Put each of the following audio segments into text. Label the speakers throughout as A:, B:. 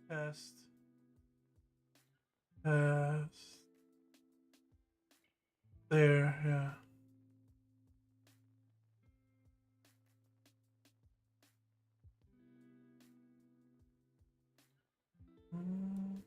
A: Test. Test. There, yeah. Mm.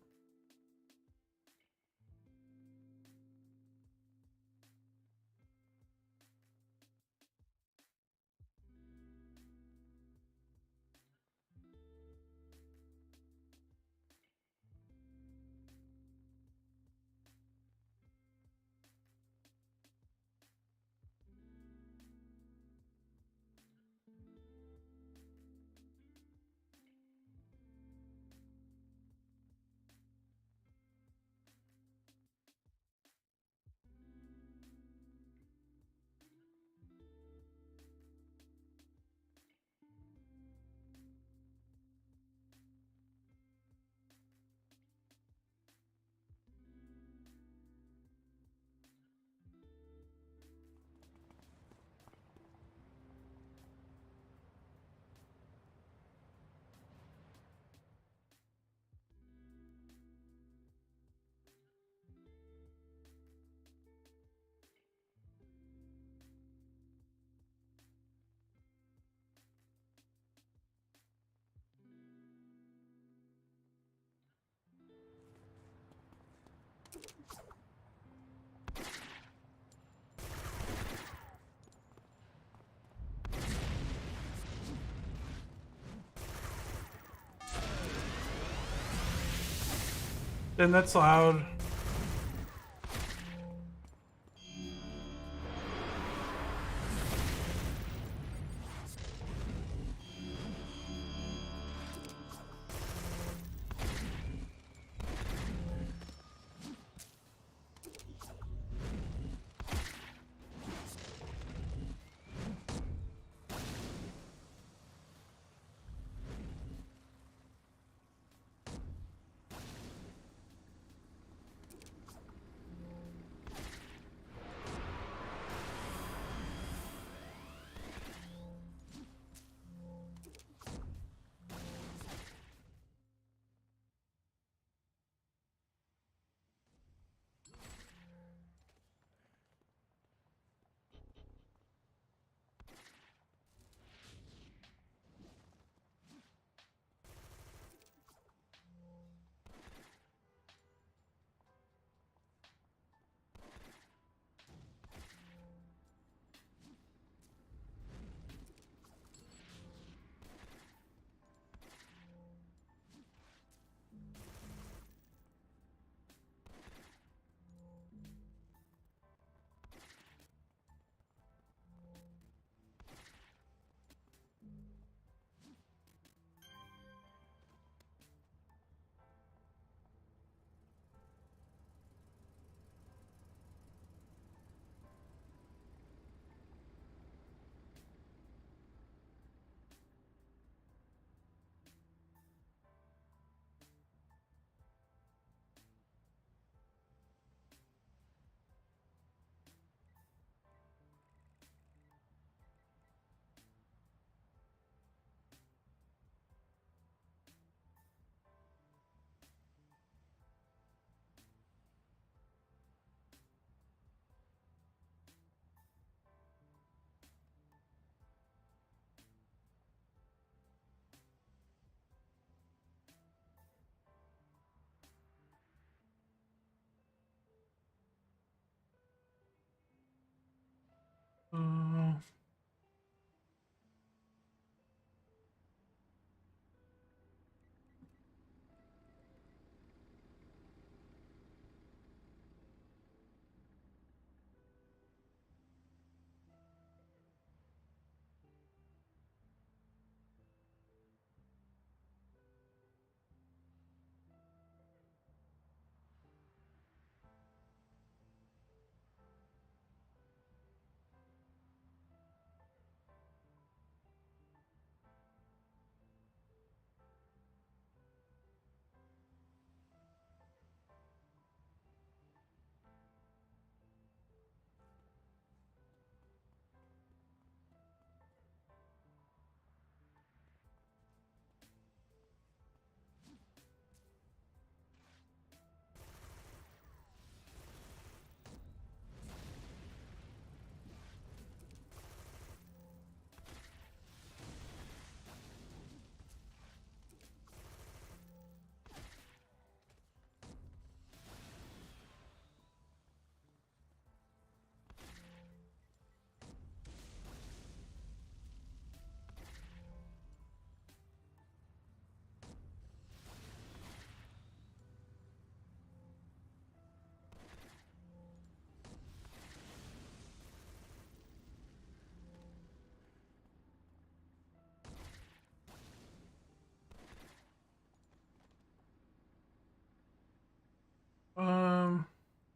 A: Then that's loud.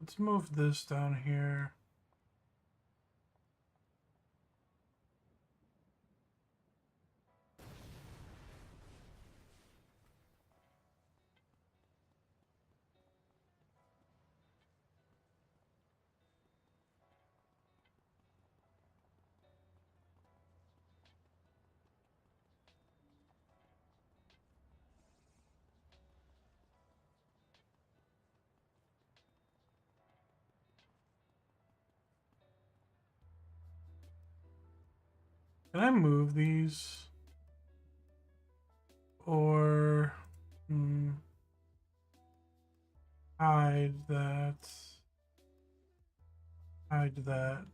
A: Let's move this down here. Can I move these? Or hide that. Hide that.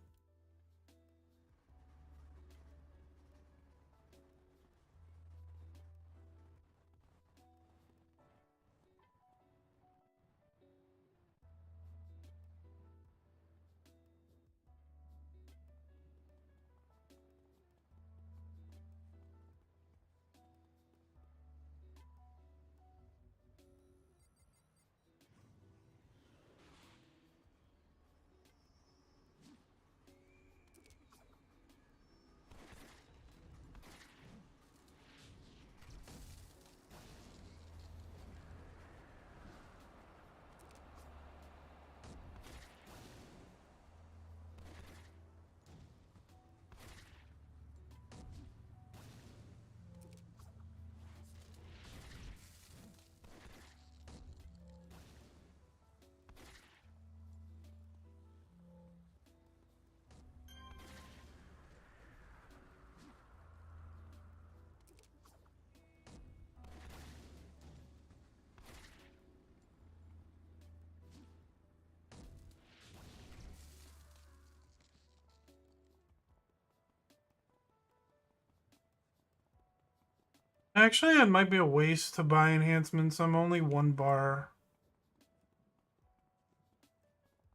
A: Actually, it might be a waste to buy enhancements. I'm only 1 bar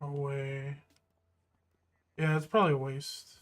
A: away. Yeah, it's probably a waste.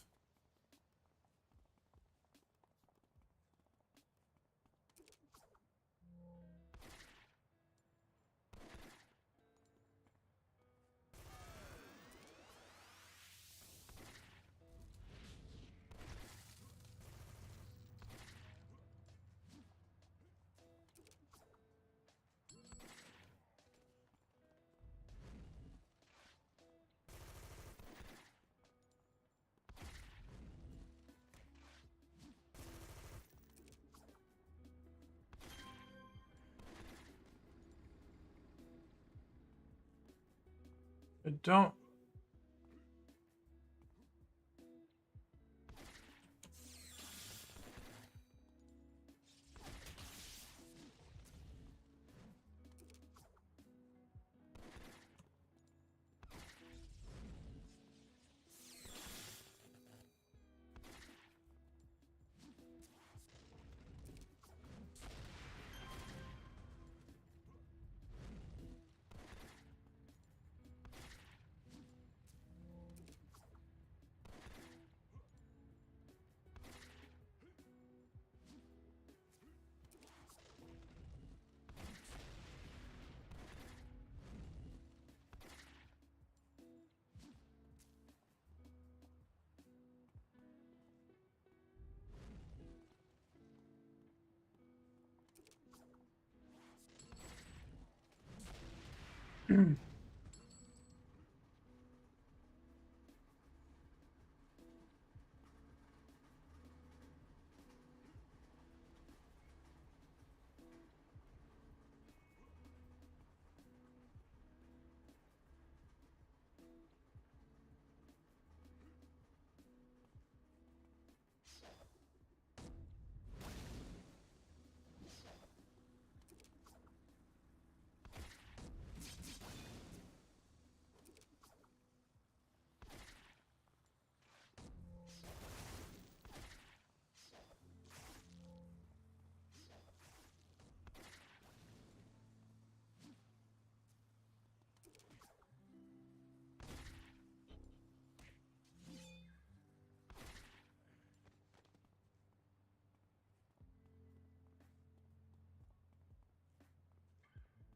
A: I don't.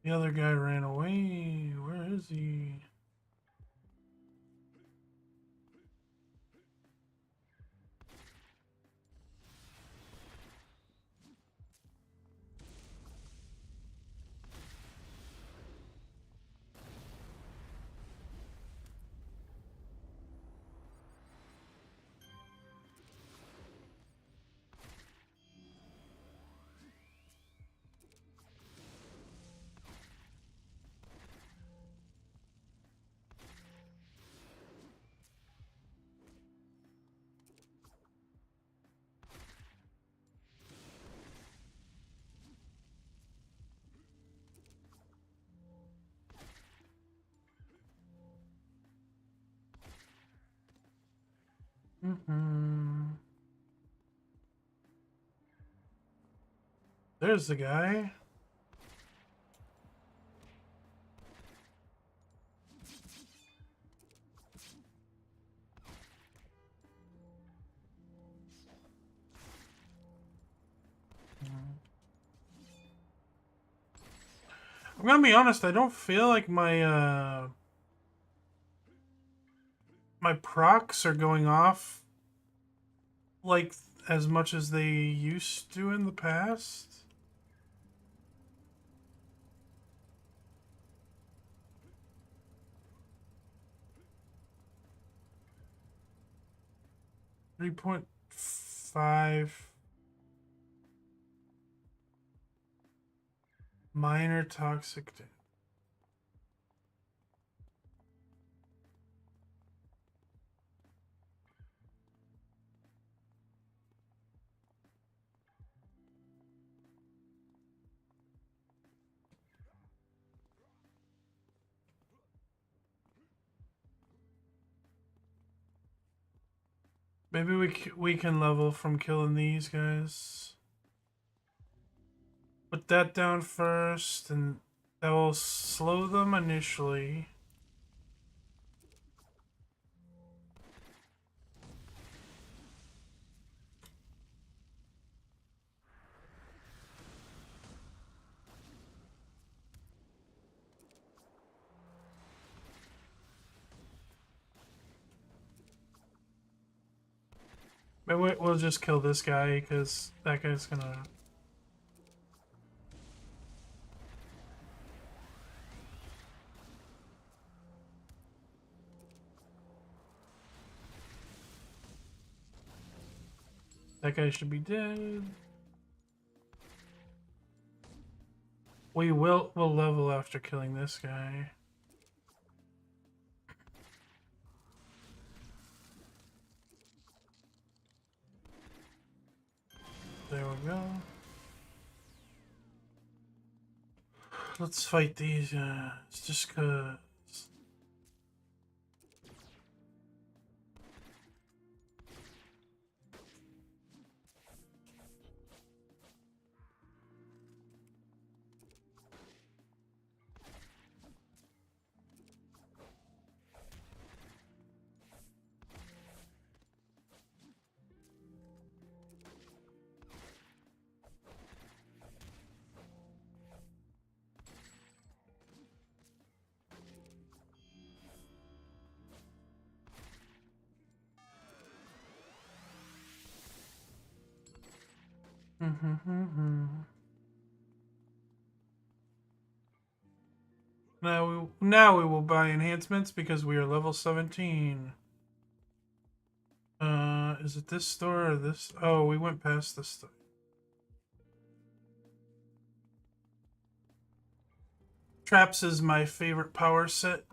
A: The other guy ran away. Where is he? There's the guy. I'm gonna be honest, I don't feel like my my procs are going off like as much as they used to in the past. .5 minor toxic. Maybe we can level from killing these guys. Put that down first, and that will slow them initially. Maybe we'll just kill this guy, because that guy's gonna... That guy should be dead. We'll level after killing this guy. There we go. Let's fight these guys, just cause. Now we will buy enhancements because we are level 17. Is it this store or this? Oh, we went past this store. Traps is my favorite power set.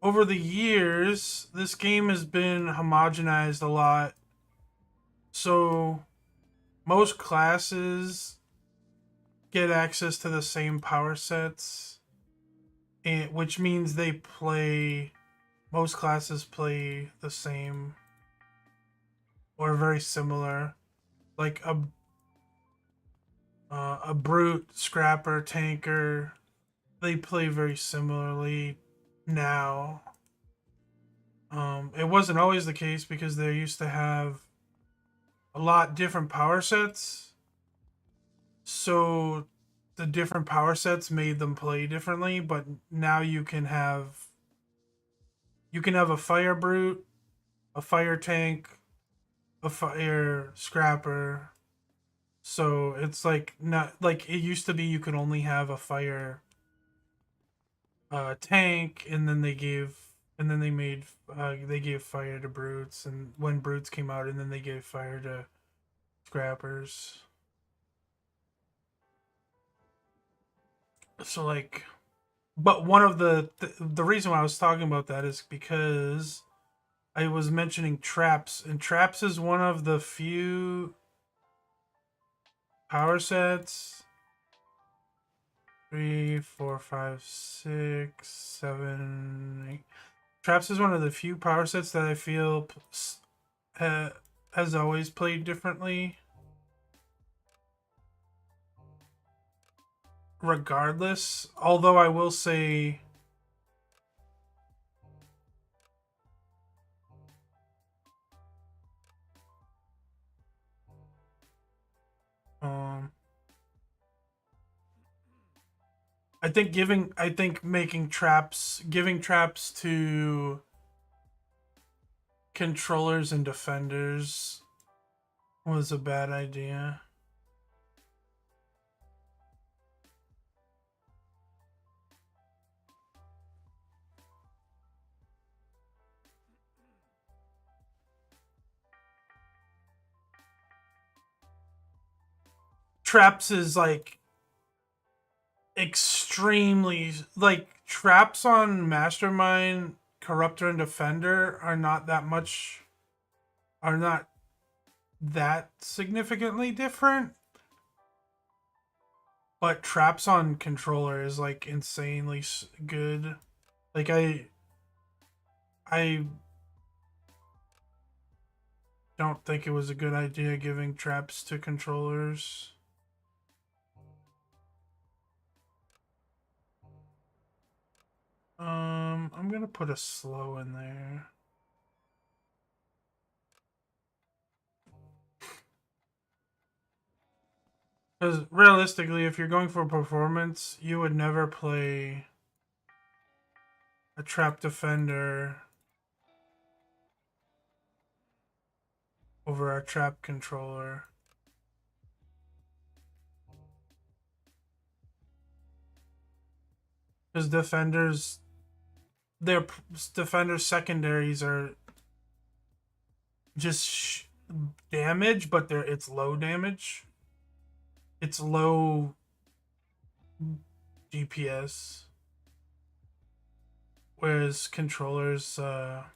A: Over the years, this game has been homogenized a lot. So most classes get access to the same power sets, and which means most classes play the same or very similar. Like a brute, scrapper, tanker, they play very similarly now. It wasn't always the case because they used to have a lot different power sets. So the different power sets made them play differently, but now you can have a fire brute, a fire tank, a fire scrapper. So it's like not like it used to be you could only have a fire tank, and then they gave fire to brutes, and when brutes came out, and then they gave fire to scrappers. So like, but one of the reason why I was talking about that is because I was mentioning traps, and traps is one of the few power sets 3, 4, 5, 6, 7, 8. Traps is one of the few power sets that I feel has always played differently. Regardless, although I will say um I think giving traps to controllers and defenders was a bad idea. Traps is like extremely like traps on Mastermind, Corruptor, and Defender are not that significantly different. But traps on controller is like insanely good. Like I don't think it was a good idea giving traps to controllers. I'm gonna put a slow in there. Because realistically, if you're going for performance, you would never play a trap defender over a trap controller. Because their defender secondaries are just damage, but it's low damage. It's low DPS, whereas controllers, their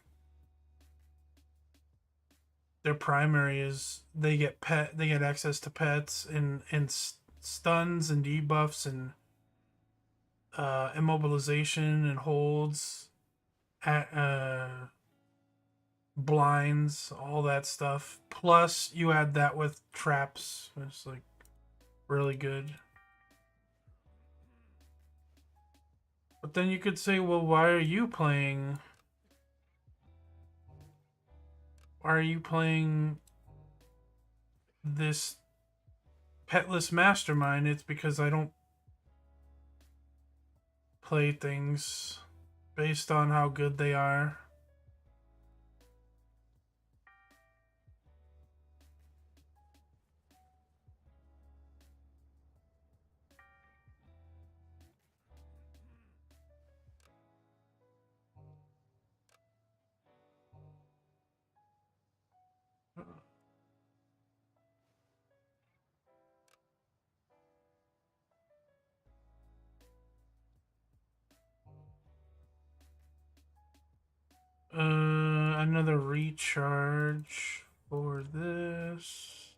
A: primary is they get access to pets and stuns and debuffs and immobilization and holds, blinds, all that stuff. Plus, you add that with traps. It's like really good. But then you could say, well, why are you playing? Why are you playing this petless mastermind? It's because I don't play things based on how good they are. Another recharge for this.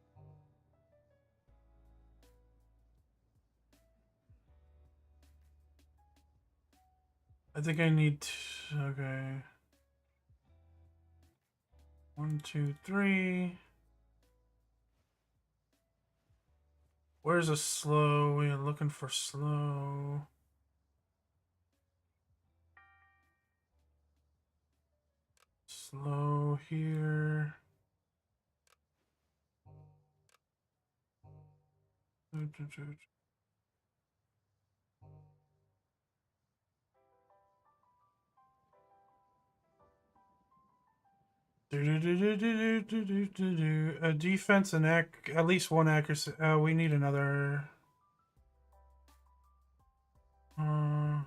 A: I think I need to, okay. 1, 2, 3. Where's a slow? We're looking for slow. Slow here. A defense and at least one accuracy. We need another. Uh,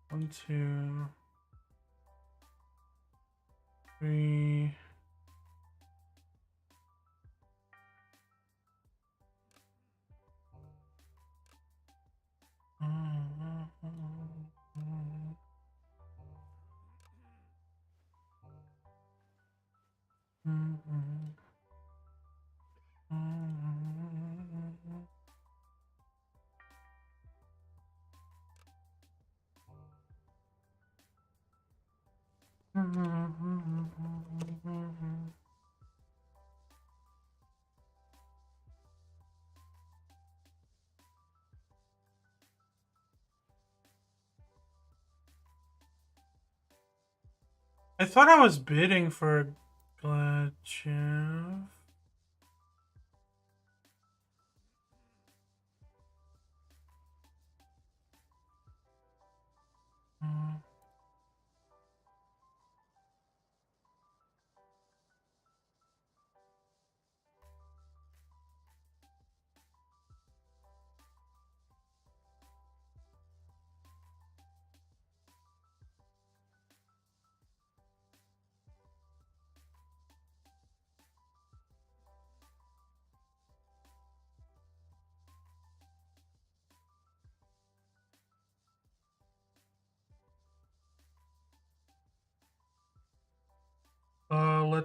A: 1, 2, 3. I thought I was bidding for Gladchev.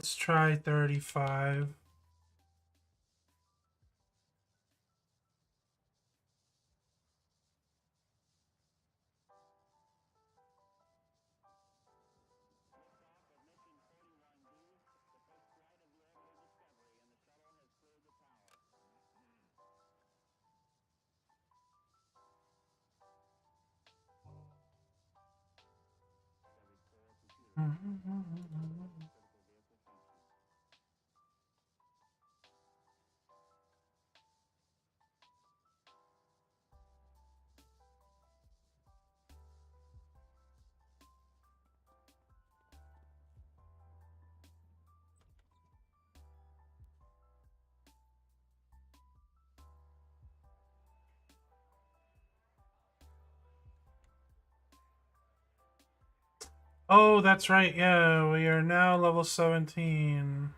A: Let's try 35. Oh, that's right. Yeah, we are now level 17.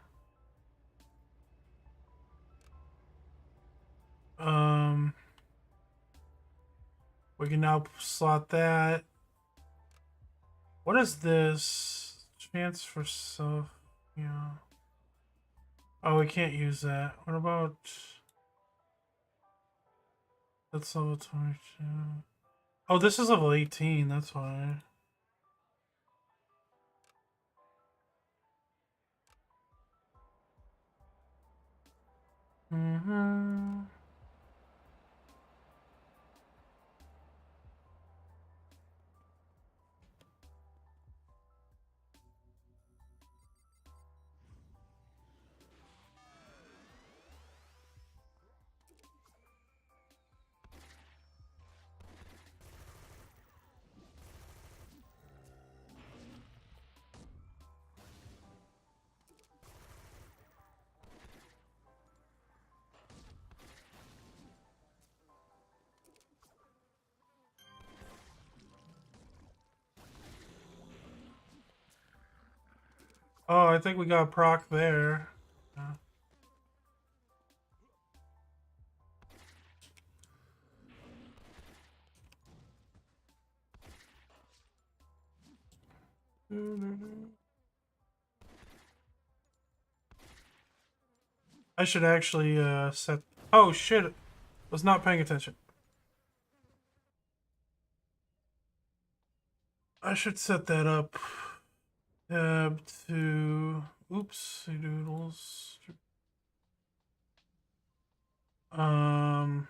A: Um, we can now slot that. What is this? Chance for self. Yeah. Oh, we can't use that. What about that's level 22? Oh, this is level 18. That's why. Mm-hmm. Oh, I think we got proc there. Yeah. I should actually set. Oh shit! Was not paying attention. I should set that up. Tab to. Oopsie doodles. Um.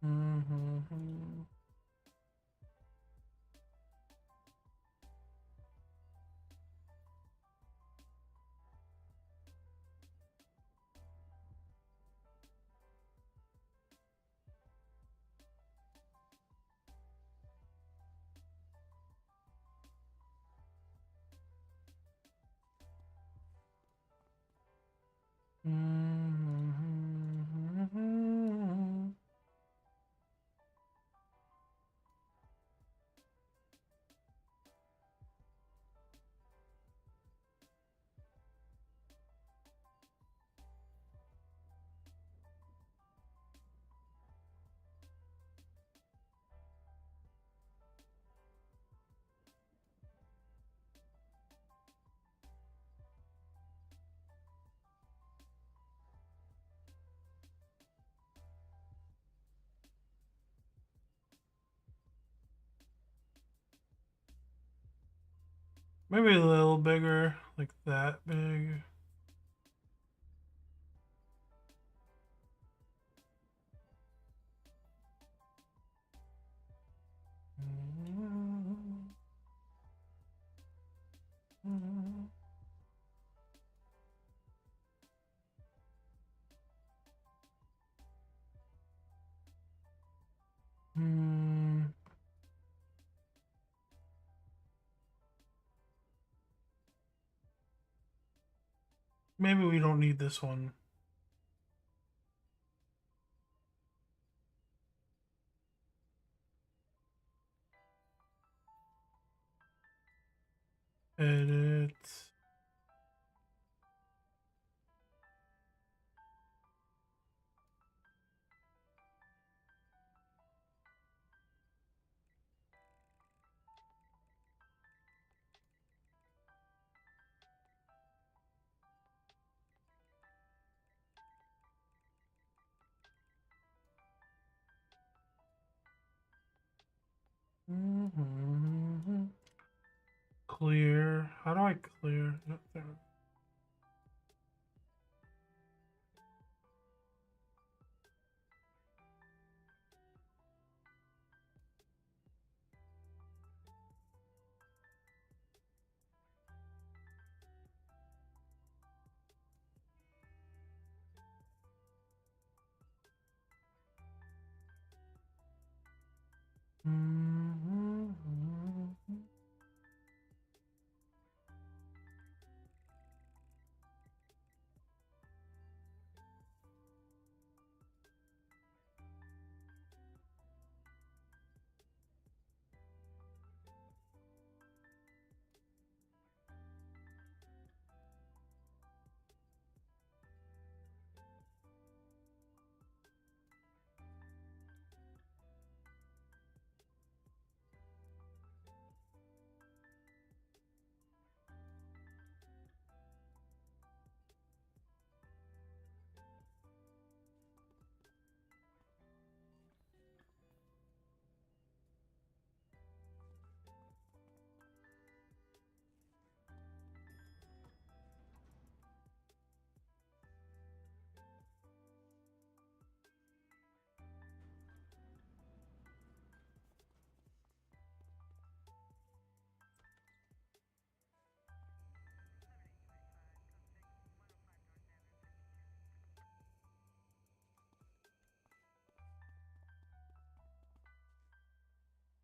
A: Mm-hmm. Mm-hmm. Maybe a little bigger, like that big. Maybe we don't need this one. Edit. Clear. How do I clear? There.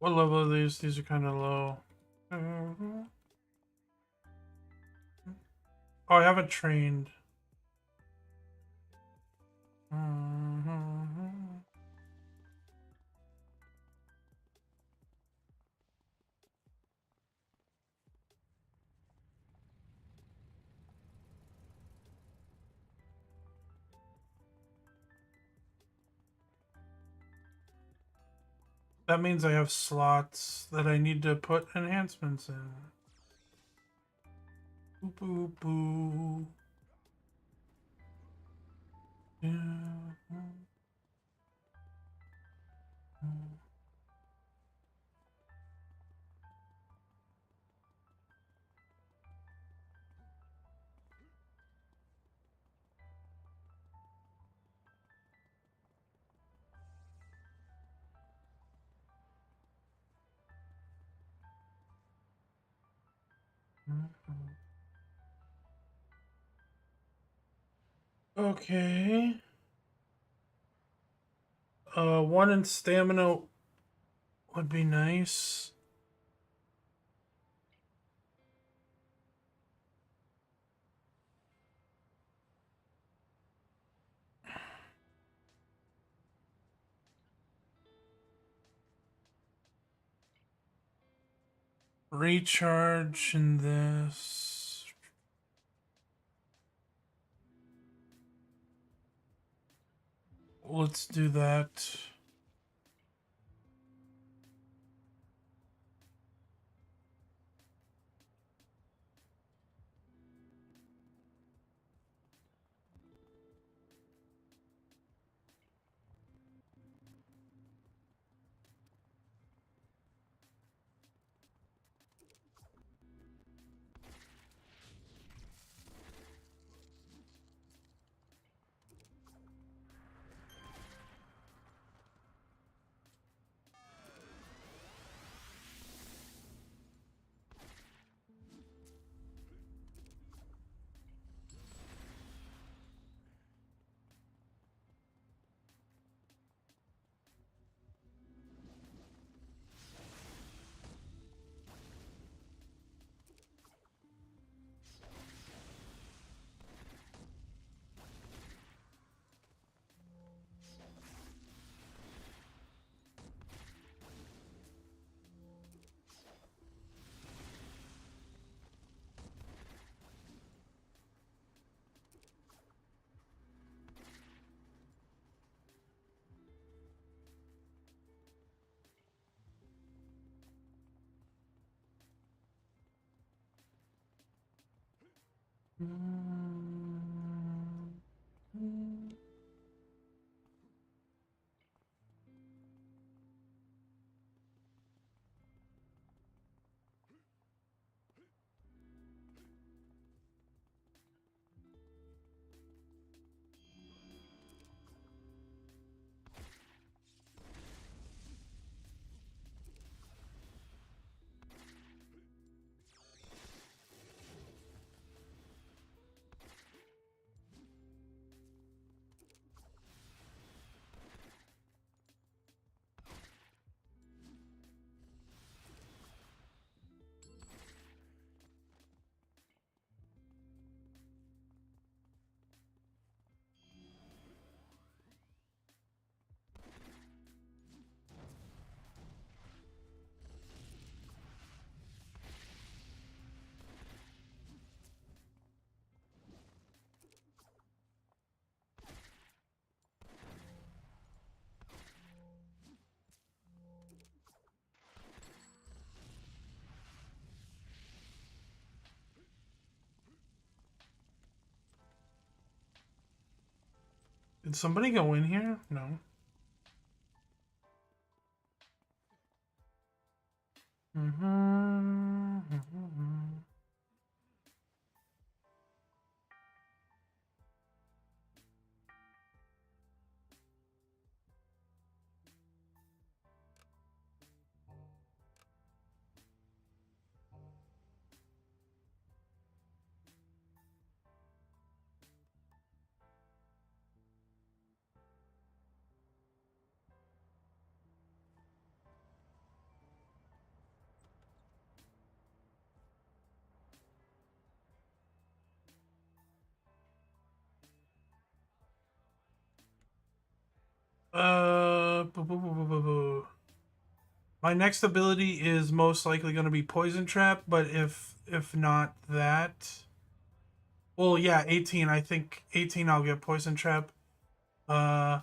A: What level are these? These are kind of low. Oh, I haven't trained. That means I have slots that I need to put enhancements in. Boo boo boo. Yeah. Okay. One in stamina would be nice. Recharge in this. Let's do that. Did somebody go in here? No. Boo, boo, boo, boo, boo, boo. My next ability is most likely going to be Poison Trap, but if not that, well, yeah, 18. I think 18. I'll get Poison Trap. Uh,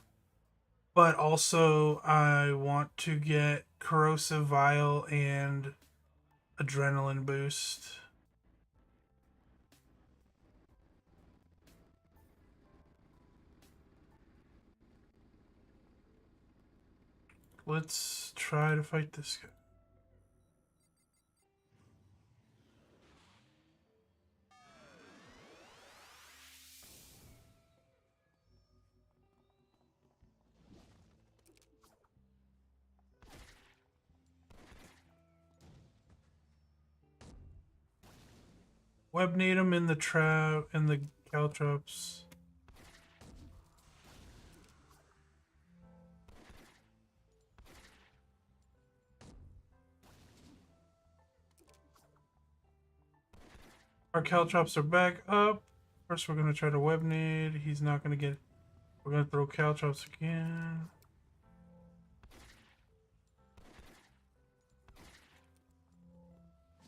A: but also I want to get Corrosive Vial and Adrenaline Boost. Let's try to fight this guy. Webnate him in the trap, in the caltrops. Our caltrops are back up. First, we're going to try to webnade. He's not going to get... We're going to throw caltrops again.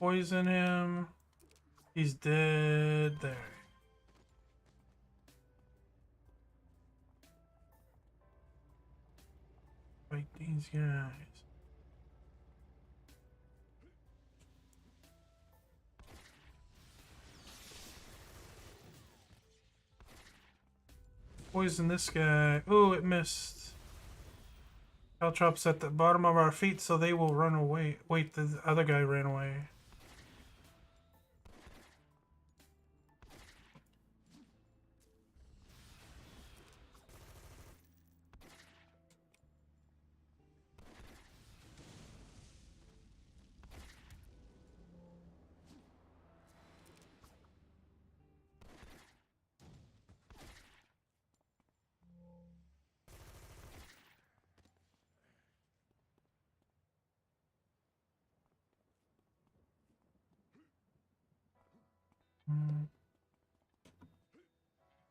A: Poison him. He's dead. There. Fight these guys. Poison this guy. Oh, it missed. Caltrops at the bottom of our feet, so they will run away. Wait, the other guy ran away.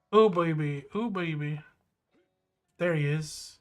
A: Oh, baby. Oh, baby. There he is.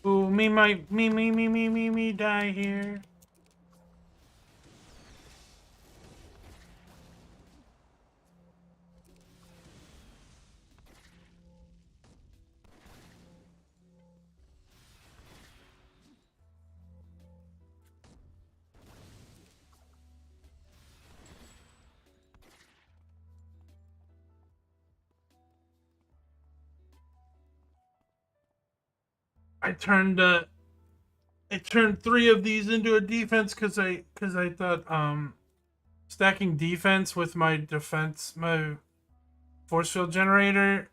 A: Ooh, me die here. I turned I turned 3 of these into a defense because I thought stacking defense with my force field generator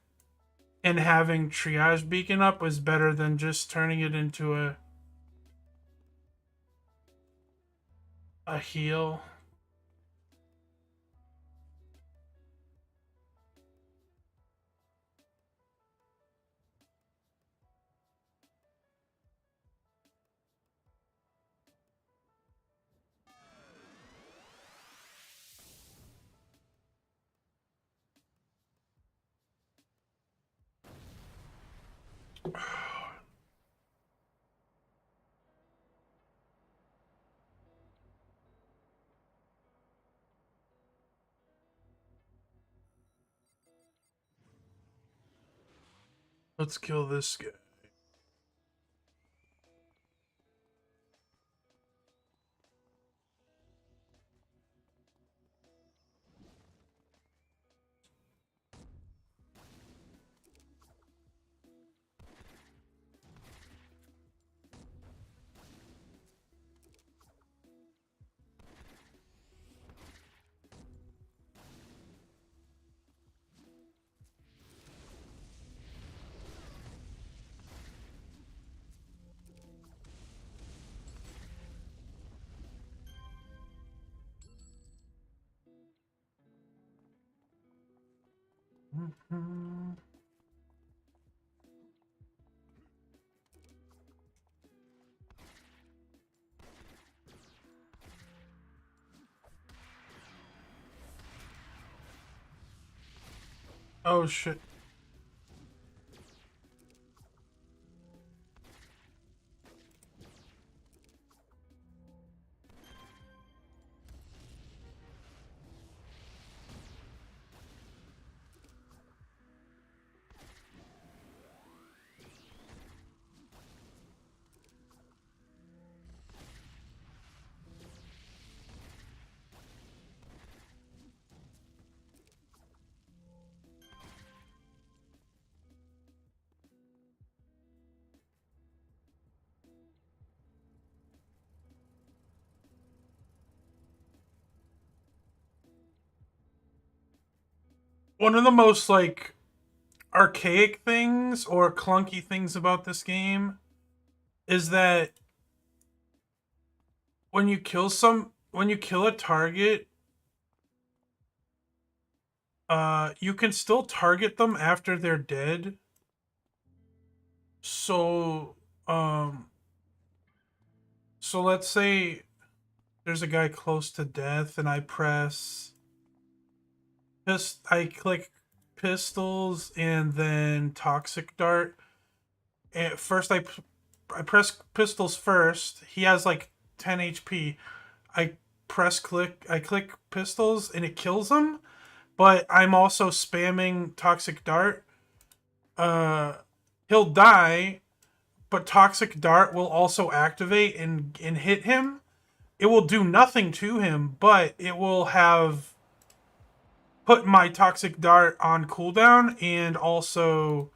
A: and having triage beacon up was better than just turning it into a heal. Let's kill this guy. Mhm. Oh shit. One of the most like archaic things or clunky things about this game is that when you kill a target, you can still target them after they're dead. So um so let's say there's a guy close to death and I click pistols and then toxic dart. At first I press pistols first. He has like 10 HP. I I click pistols and it kills him, but I'm also spamming toxic dart. Uh he'll die, but toxic dart will also activate and hit him. It will do nothing to him, but it will have put my toxic dart on cooldown and also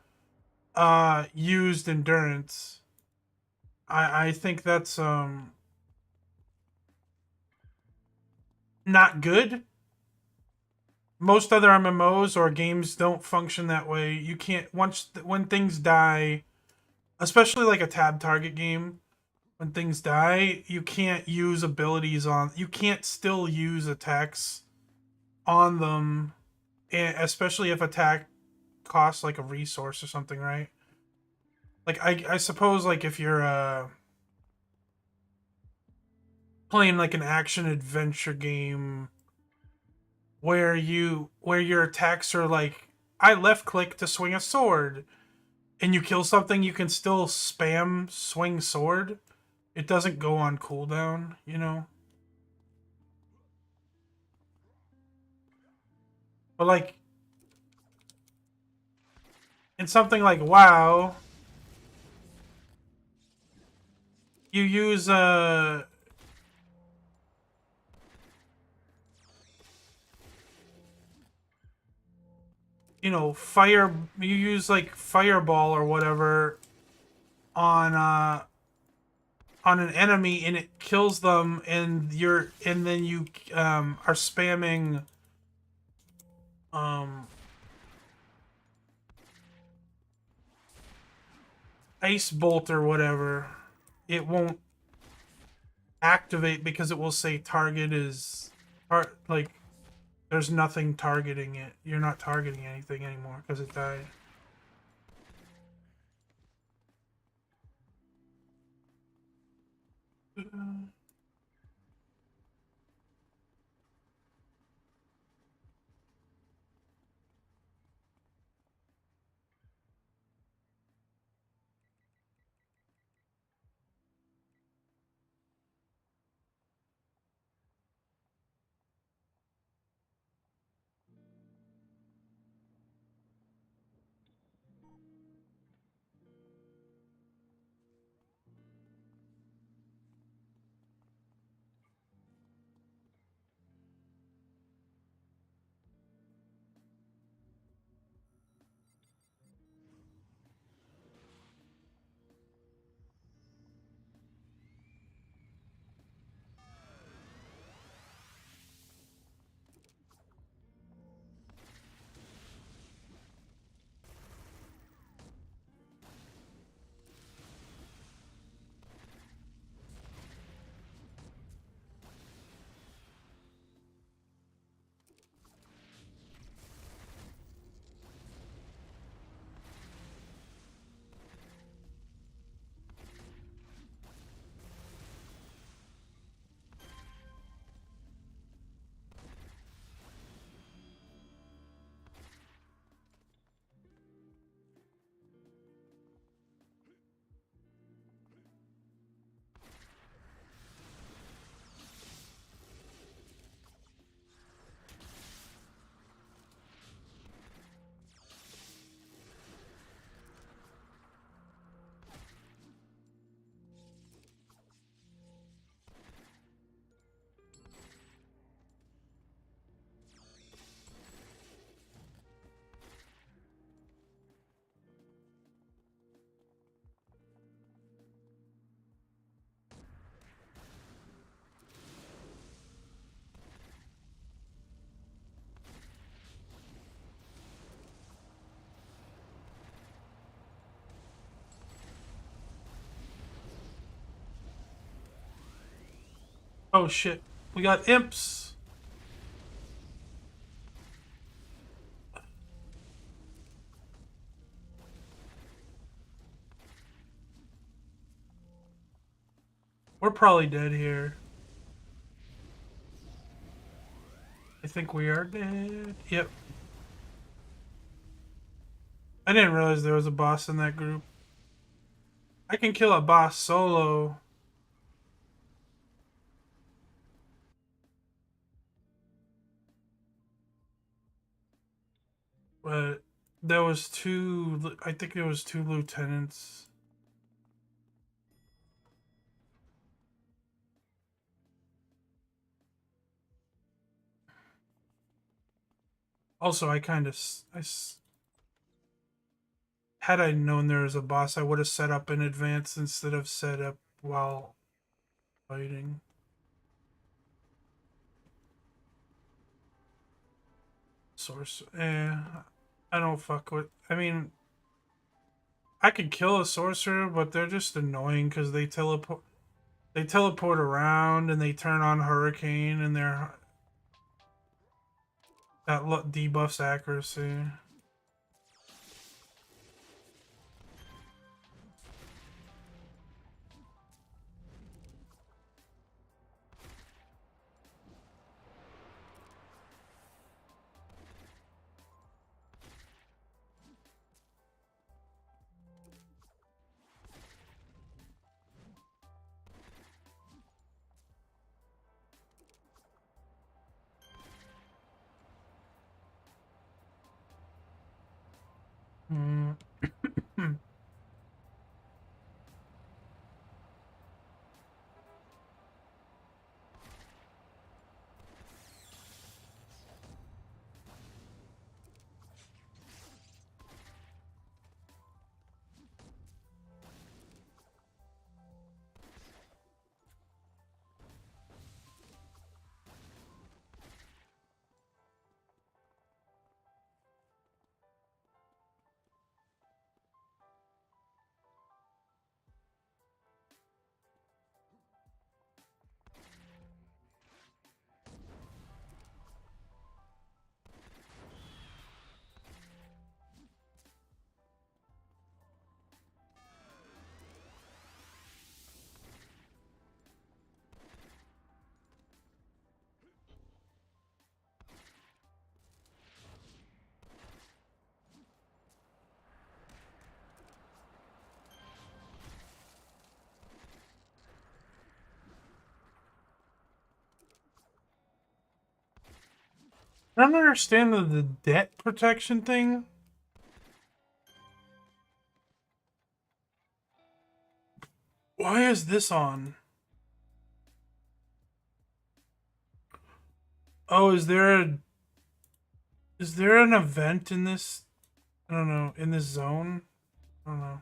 A: used endurance. I think that's not good. Most other MMOs or games don't function that way. You can't when things die, especially like a tab target game, when things die, you can't use abilities on. You can't still use attacks on them, especially if attack costs like a resource or something, right? Like I suppose like if you're playing like an action adventure game where your attacks are like I left click to swing a sword and you kill something, you can still spam swing sword. It doesn't go on cooldown, you know? But like in something like WoW, you use you know, you use like fireball or whatever on on an enemy and it kills them and then you are spamming um ice bolt or whatever, it won't activate because it will say target is like there's nothing targeting it. You're not targeting anything anymore because it died. Oh shit. We got imps. We're probably dead here. I think we are dead. Yep. I didn't realize there was a boss in that group. I can kill a boss solo. But there was two. I think there was two lieutenants. Also, I kind of had I known there was a boss, I would have set up in advance instead of set up while fighting. Source. I don't fuck with. I mean, I could kill a sorcerer, but they're just annoying because they teleport. They teleport around and they turn on hurricane and that debuffs accuracy. Mm. I don't understand the debt protection thing. Why is this on? Oh, is there an event in this? I don't know, in this zone? I don't know.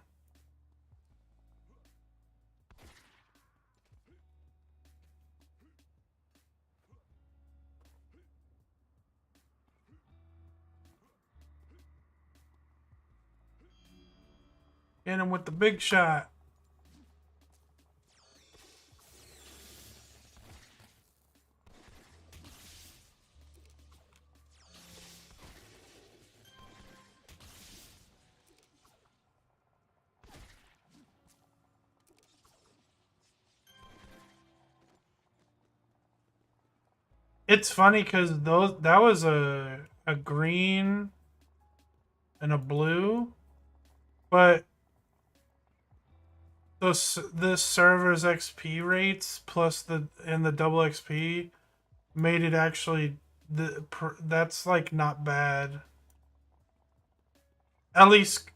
A: Hit him with the big shot. It's funny because that was a green and a blue, but this server's XP rates plus the double XP made it actually that's like not bad. At least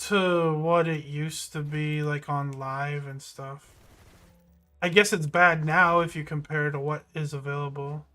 A: to what it used to be like on live and stuff. I guess it's bad now if you compare to what is available.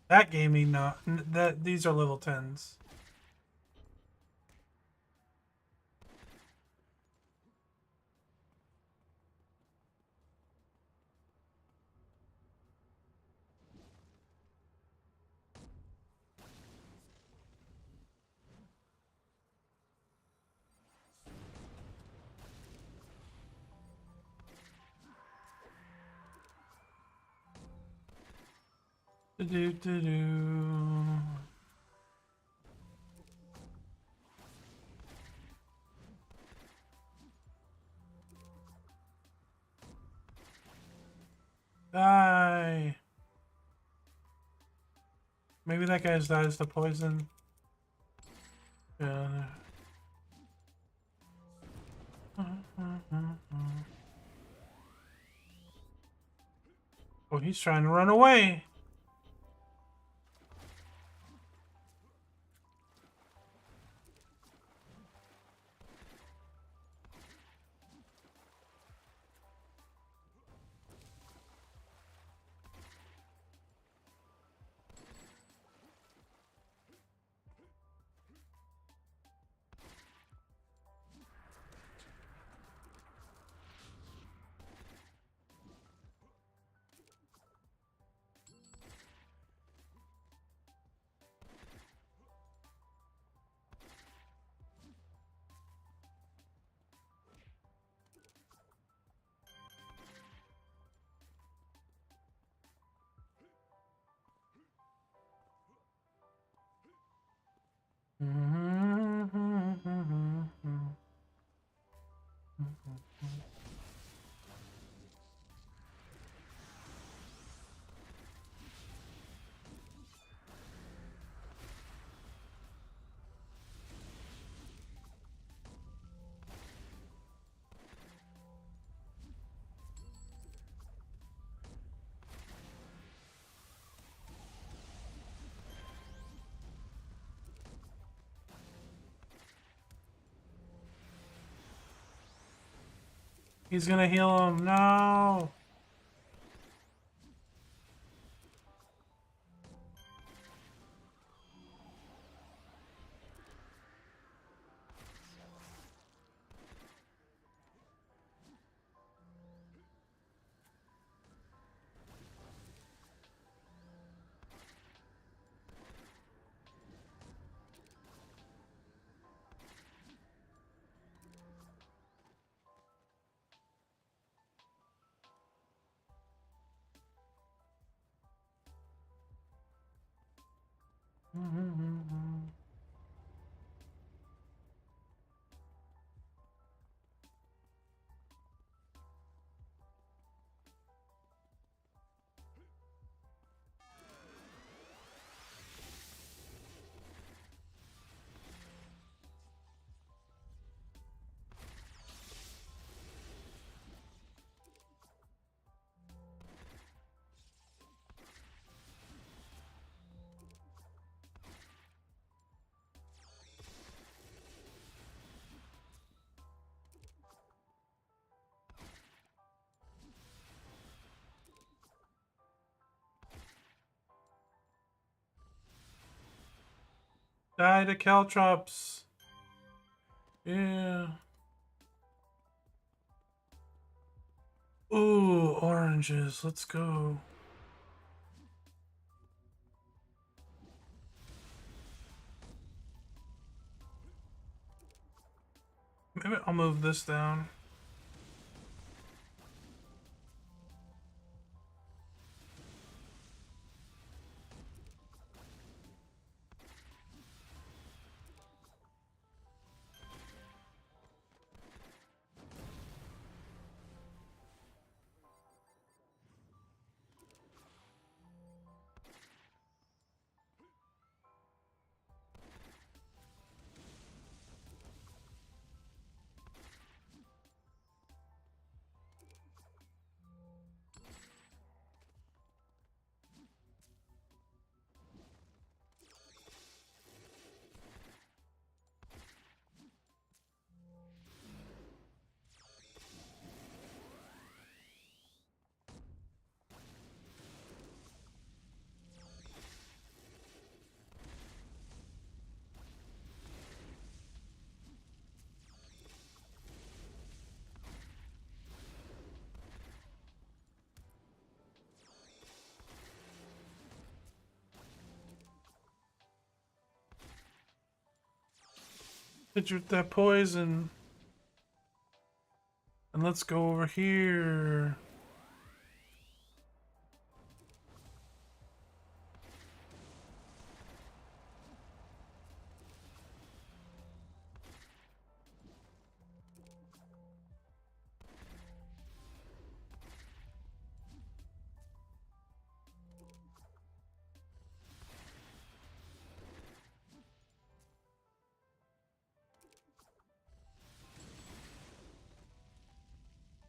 A: That gave me not that these are level 10s. Do do do. Die. Maybe that guy's dies to poison. Yeah. Oh, he's trying to run away. He's gonna heal him. No. Die to Caltrops. Yeah. Ooh, oranges. Let's go. Maybe I'll move this down. Hit you with that poison. And let's go over here.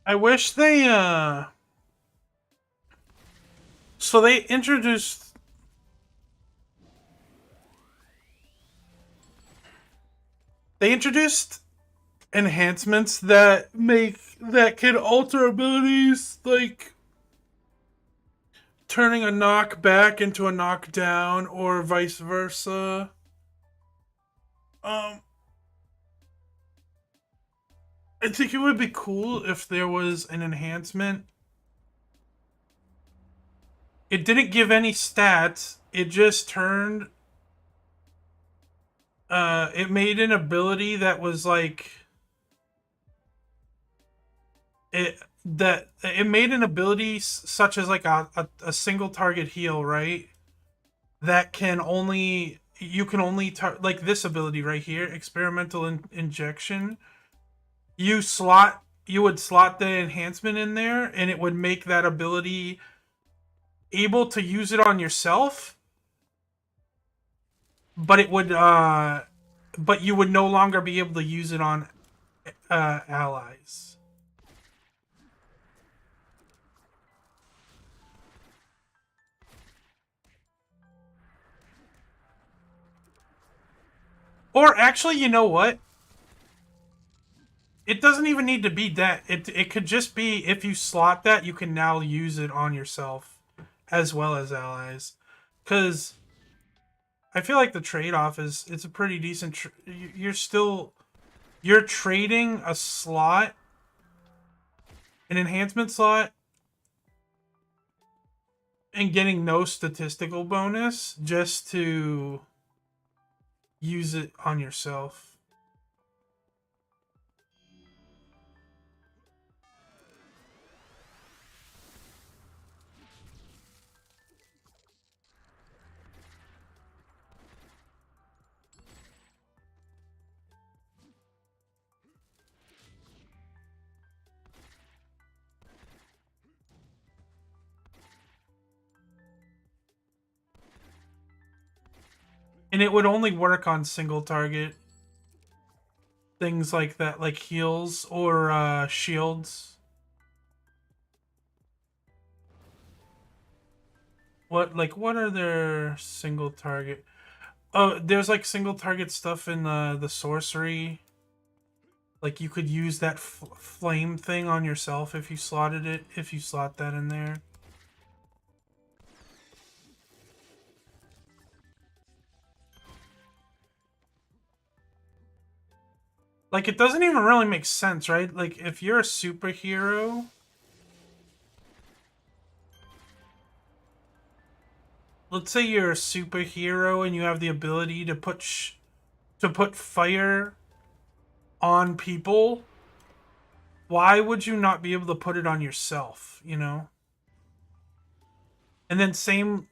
A: I wish they, so they introduced... They introduced enhancements that can alter abilities, like turning a knockback into a knockdown or vice versa. Um, I think it would be cool if there was an enhancement. It didn't give any stats. It just turned. It made an ability that was like it made an ability such as like a single target heal, right? That can only you can only like this ability right here, experimental injection. You would slot the enhancement in there, and it would make that ability able to use it on yourself, but it would but you would no longer be able to use it on allies. Or actually, you know what? it doesn't even need to be that. It could just be if you slot that, you can now use it on yourself as well as allies. Because I feel like the trade-off is it's a pretty decent. You're trading a slot, an enhancement slot, and getting no statistical bonus just to use it on yourself. And it would only work on single target things like that, like heals or shields. What are their single target? Oh, there's like single target stuff in the sorcery. Like you could use that flame thing on yourself if you slotted it, if you slot that in there. Like it doesn't even really make sense, right? Like if you're a superhero, let's say you're a superhero and you have the ability to put fire on people, why would you not be able to put it on yourself, you know? And then same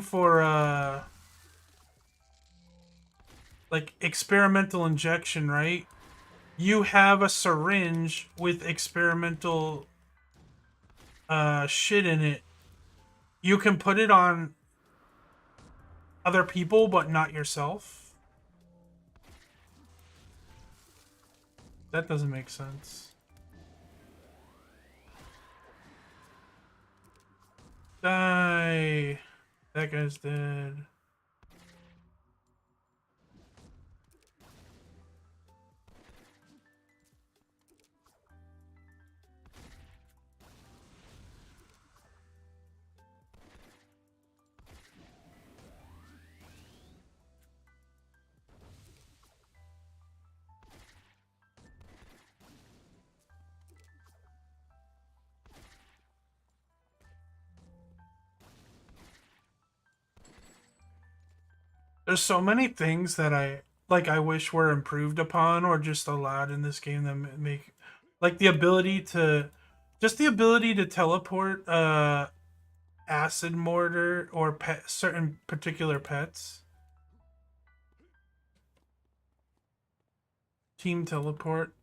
A: for like experimental injection, right? You have a syringe with experimental shit in it. You can put it on other people but not yourself. That doesn't make sense. Die. That guy's dead. There's so many things that I wish were improved upon or just allowed in this game that make like the ability to teleport acid mortar or certain particular pets. Team teleport.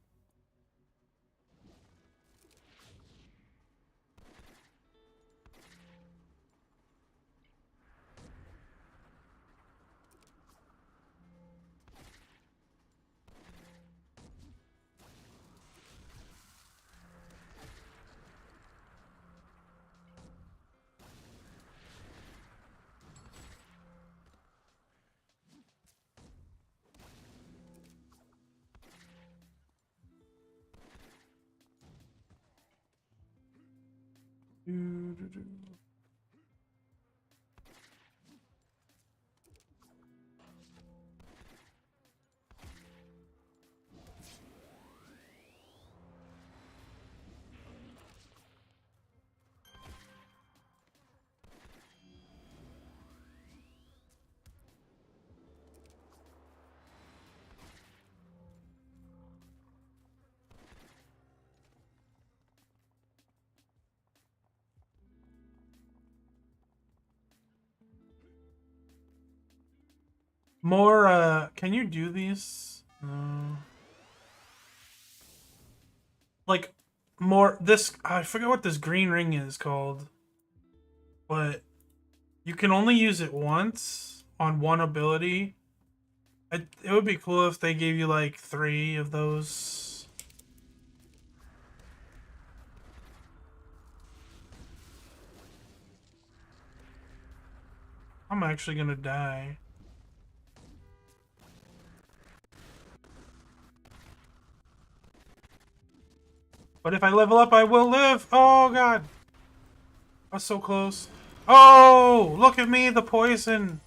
A: More can you do these? Like more this I forget what this green ring is called. But you can only use it once on one ability. It would be cool if they gave you like 3 of those. I'm actually gonna die. But if I level up, I will live. Oh, God. I was so close. Oh, look at me. The poison.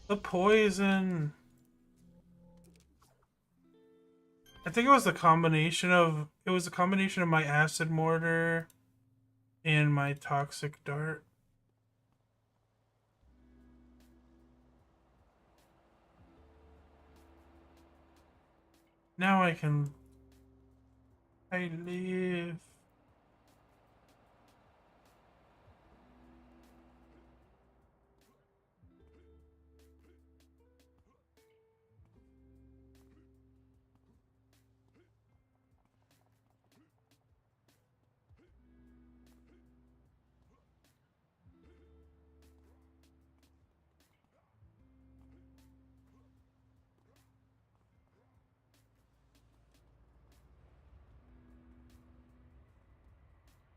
A: The poison. I think it was the combination of... It was a combination of my acid mortar and my toxic dart. Now I can... I live.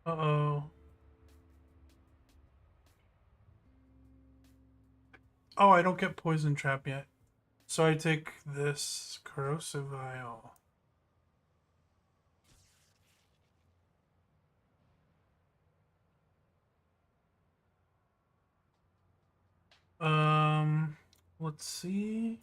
A: Uh-oh. Oh, I don't get poison trap yet. So I take this corrosive vial. Um, let's see.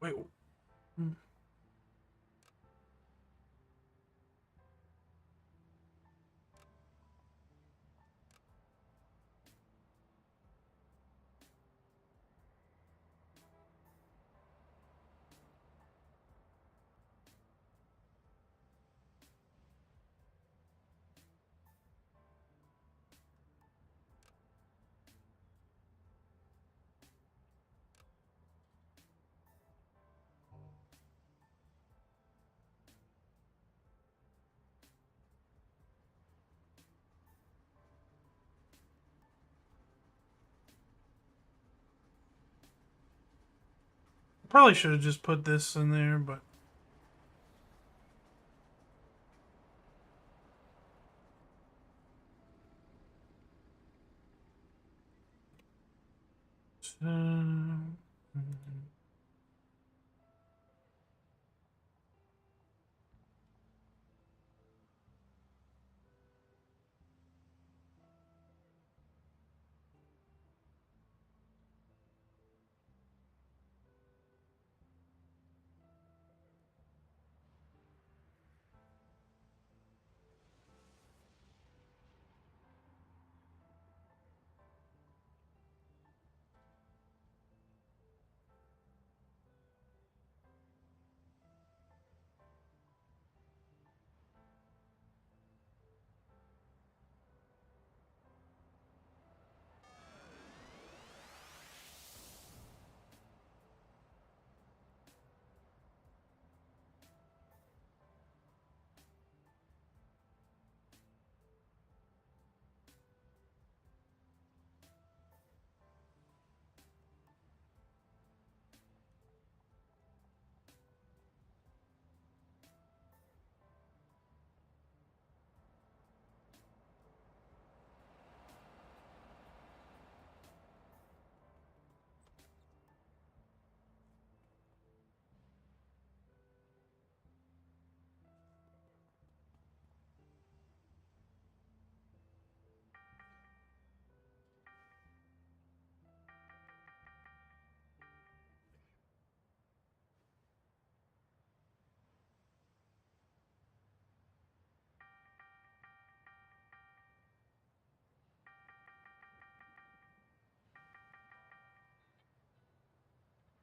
A: Wait. Hmm. Probably should have just put this in there, but... Um,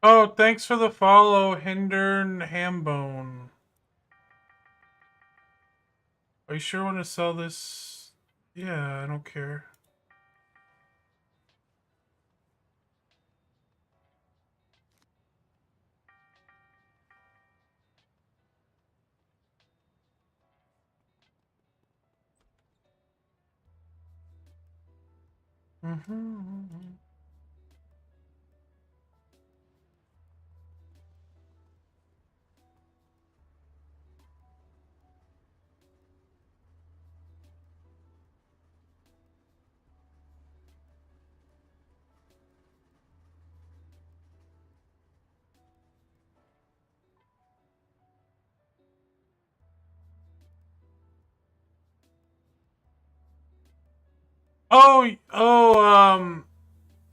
A: Oh, thanks for the follow, Hindern Hambone. Are you sure want to sell this? Yeah, I don't care. Mm-hmm.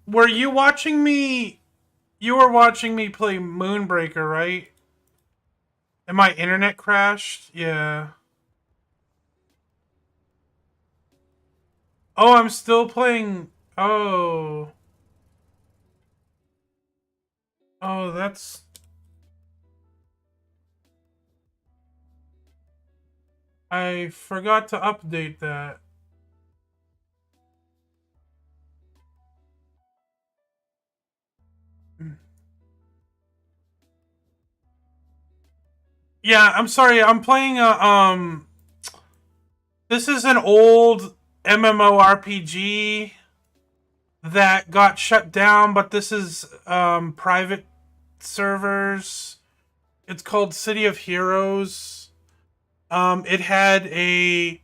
A: Were you watching me? You were watching me play Moonbreaker, right? And my internet crashed? Yeah. Oh, I'm still playing. Oh. Oh, that's. I forgot to update that. Yeah, I'm sorry. I'm playing a. This is an old MMORPG that got shut down, but this is private servers. It's called City of Heroes. It had a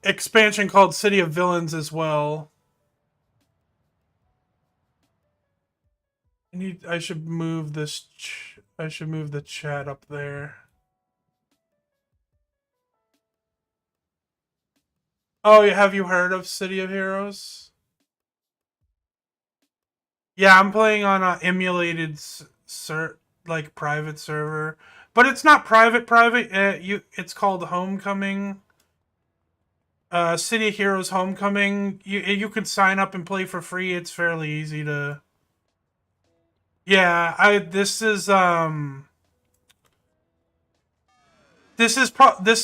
A: expansion called City of Villains as well. I should move this. I should move the chat up there. Oh, have you heard of City of Heroes? Yeah, I'm playing on a emulated like private server, but it's not private. Private. It's called Homecoming. City of Heroes Homecoming. You can sign up and play for free. It's fairly easy to. Yeah, I this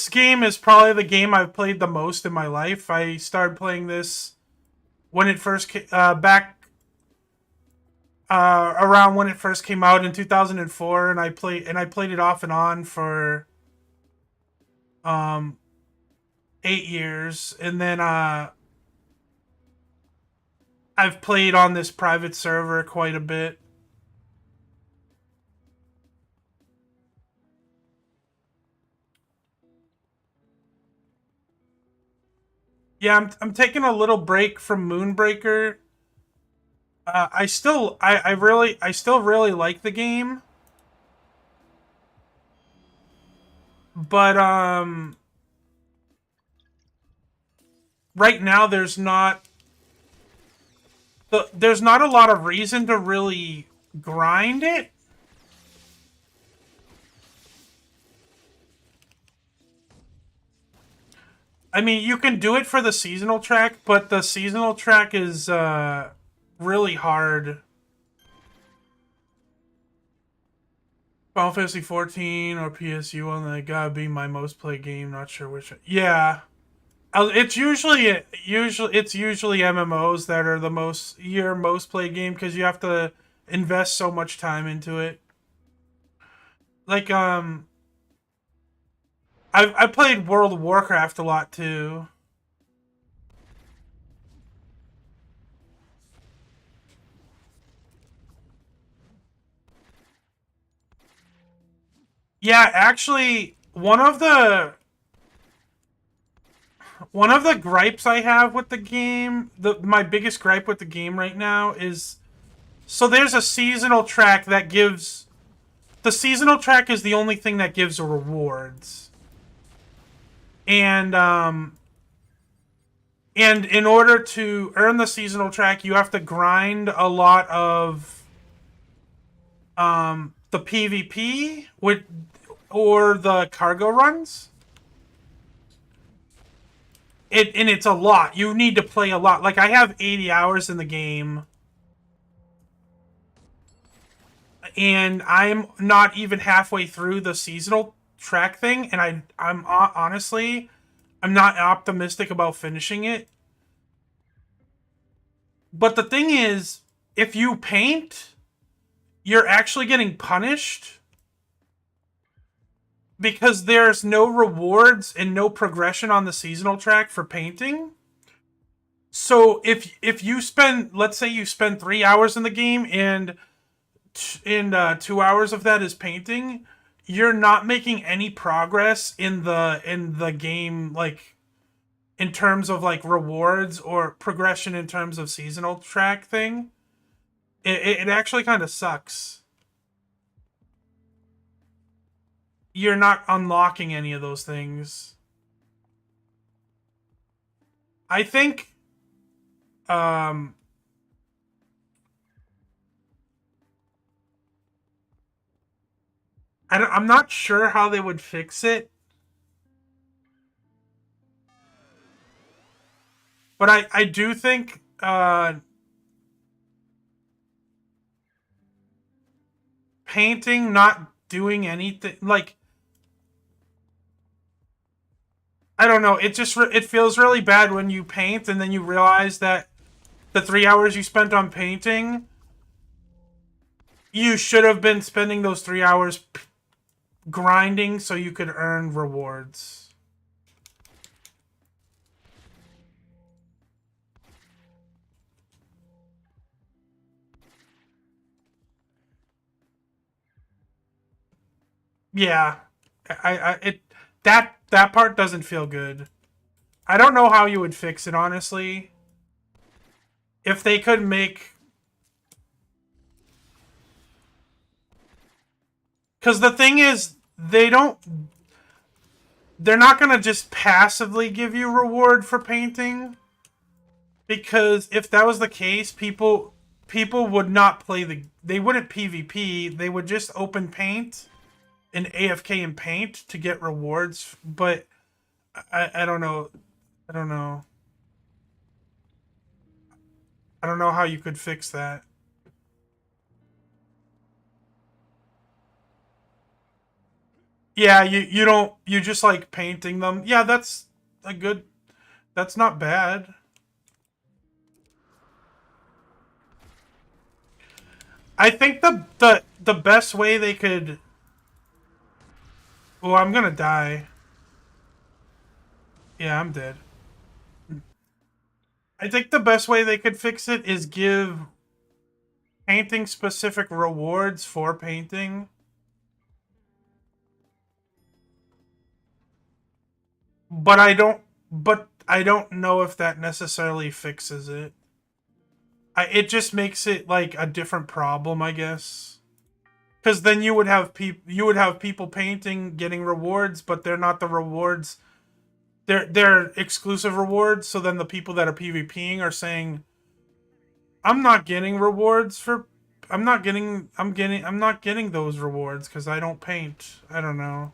A: game is probably the game I've played the most in my life. I started playing this when it first back around when it first came out in 2004, and I played it off and on for um 8 years, and then I've played on this private server quite a bit. Yeah, I'm taking a little break from Moonbreaker. I still really like the game, but right now there's not a lot of reason to really grind it. I mean, you can do it for the seasonal track, but the seasonal track is really hard. Final Fantasy 14 or PSU one, that gotta be my most played game. Not sure which. Yeah, it's usually MMOs that are the most played game because you have to invest so much time into it. Like I played World of Warcraft a lot too. Yeah, actually, one of the gripes I have with the game, my biggest gripe with the game right now is so there's a seasonal track that gives the seasonal track is the only thing that gives rewards. And and in order to earn the seasonal track, you have to grind a lot of the PvP with or the cargo runs. And it's a lot. You need to play a lot. Like I have 80 hours in the game, and I'm not even halfway through the seasonal track thing, and I'm honestly I'm not optimistic about finishing it. But the thing is, if you paint, you're actually getting punished because there's no rewards and no progression on the seasonal track for painting. So if you spend, let's say you spend 3 hours in the game, and 2 hours of that is painting, you're not making any progress in the game, like in terms of like rewards or progression in terms of seasonal track thing. It actually kind of sucks. You're not unlocking any of those things. I think um I'm not sure how they would fix it, but I do think painting not doing anything, like, I don't know, it just it feels really bad when you paint and then you realize that the 3 hours you spent on painting, you should have been spending those 3 hours grinding so you could earn rewards. Yeah, that part doesn't feel good. I don't know how you would fix it, honestly. If they could make, because the thing is, they're not gonna just passively give you reward for painting, because if that was the case, people would not play they wouldn't PvP. They would just open paint and AFK and paint to get rewards. But I don't know. I don't know. I don't know how you could fix that. Yeah, you don't, you just like painting them. Yeah, that's a good, that's not bad. I think the best way they could, oh, I'm gonna die. Yeah, I'm dead. I think the best way they could fix it is give painting specific rewards for painting. But I don't know if that necessarily fixes it. It just makes it like a different problem, I guess. Because then you would have people painting getting rewards, but they're not the rewards. They're exclusive rewards. So then the people that are PvPing are saying, "I'm not getting rewards for. I'm not getting. I'm not getting those rewards because I don't paint." I don't know.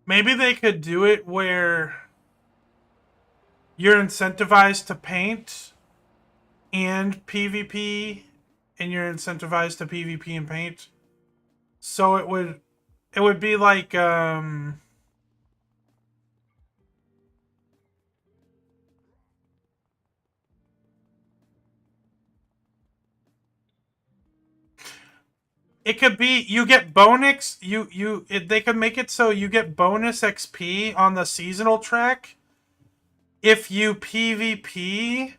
A: Maybe they could do it where you're incentivized to paint and PvP, and you're incentivized to PvP and paint. So it would be like it could be you get bonus, they could make it so you get bonus XP on the seasonal track if you PvP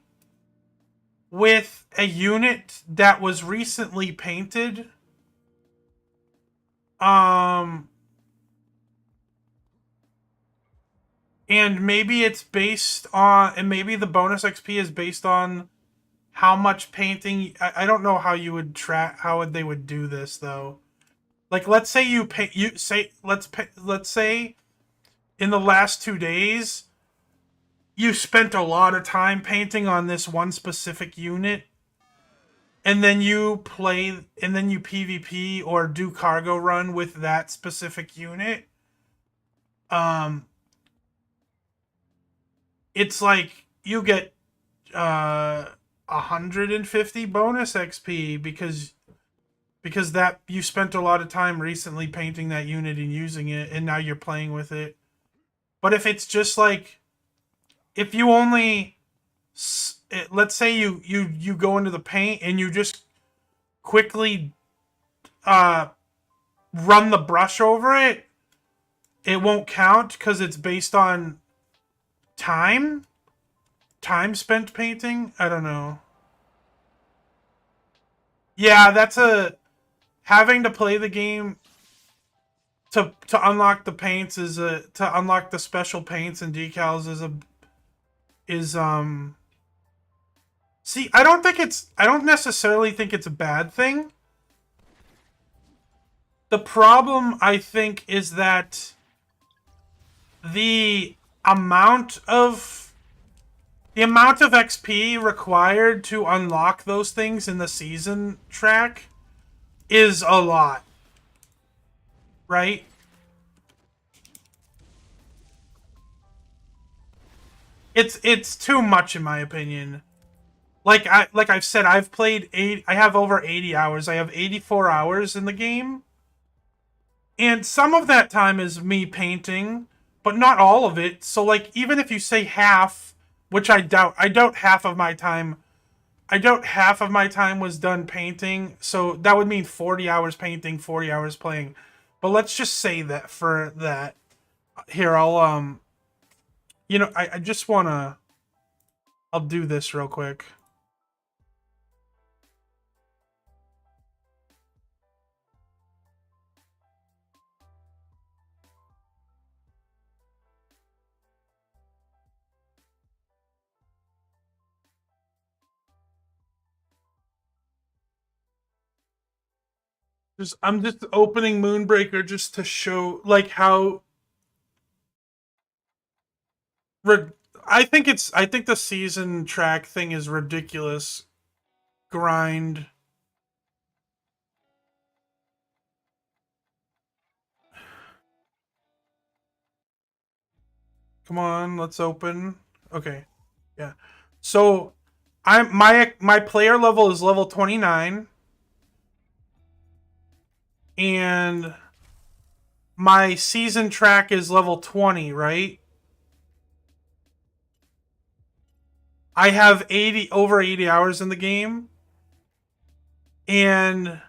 A: with a unit that was recently painted. Um and maybe it's based on, and maybe the bonus XP is based on how much painting. I don't know how you would track, how would they would do this though. Like, let's say you paint, you say, let's say in the last 2 days you spent a lot of time painting on this one specific unit, and then you play, and then you PvP or do cargo run with that specific unit. um it's like you get 150 bonus XP because that you spent a lot of time recently painting that unit and using it, and now you're playing with it. But if it's just like, if you only, let's say you go into the paint and you just quickly run the brush over it, it won't count because it's based on time spent painting. I don't know. Yeah, that's a having to play the game to unlock the paints is a to unlock the special paints and decals is. See, I don't necessarily think it's a bad thing. The problem, I think, is that the amount of XP required to unlock those things in the season track is a lot. Right? It's too much in my opinion. Like I've said, I've played I have over 80 hours. I have 84 hours in the game. And some of that time is me painting, but not all of it. So like even if you say half, which I doubt half of my time was done painting. So that would mean 40 hours painting, 40 hours playing. But let's just say that for that. Here, I'll I just wanna I'll do this real quick. I'm just opening Moonbreaker just to show like how I think the season track thing is ridiculous. Grind. Come on, let's open. Okay. Yeah. So my player level is level 29 and my season track is level 20, right? I have over 80 hours in the game, and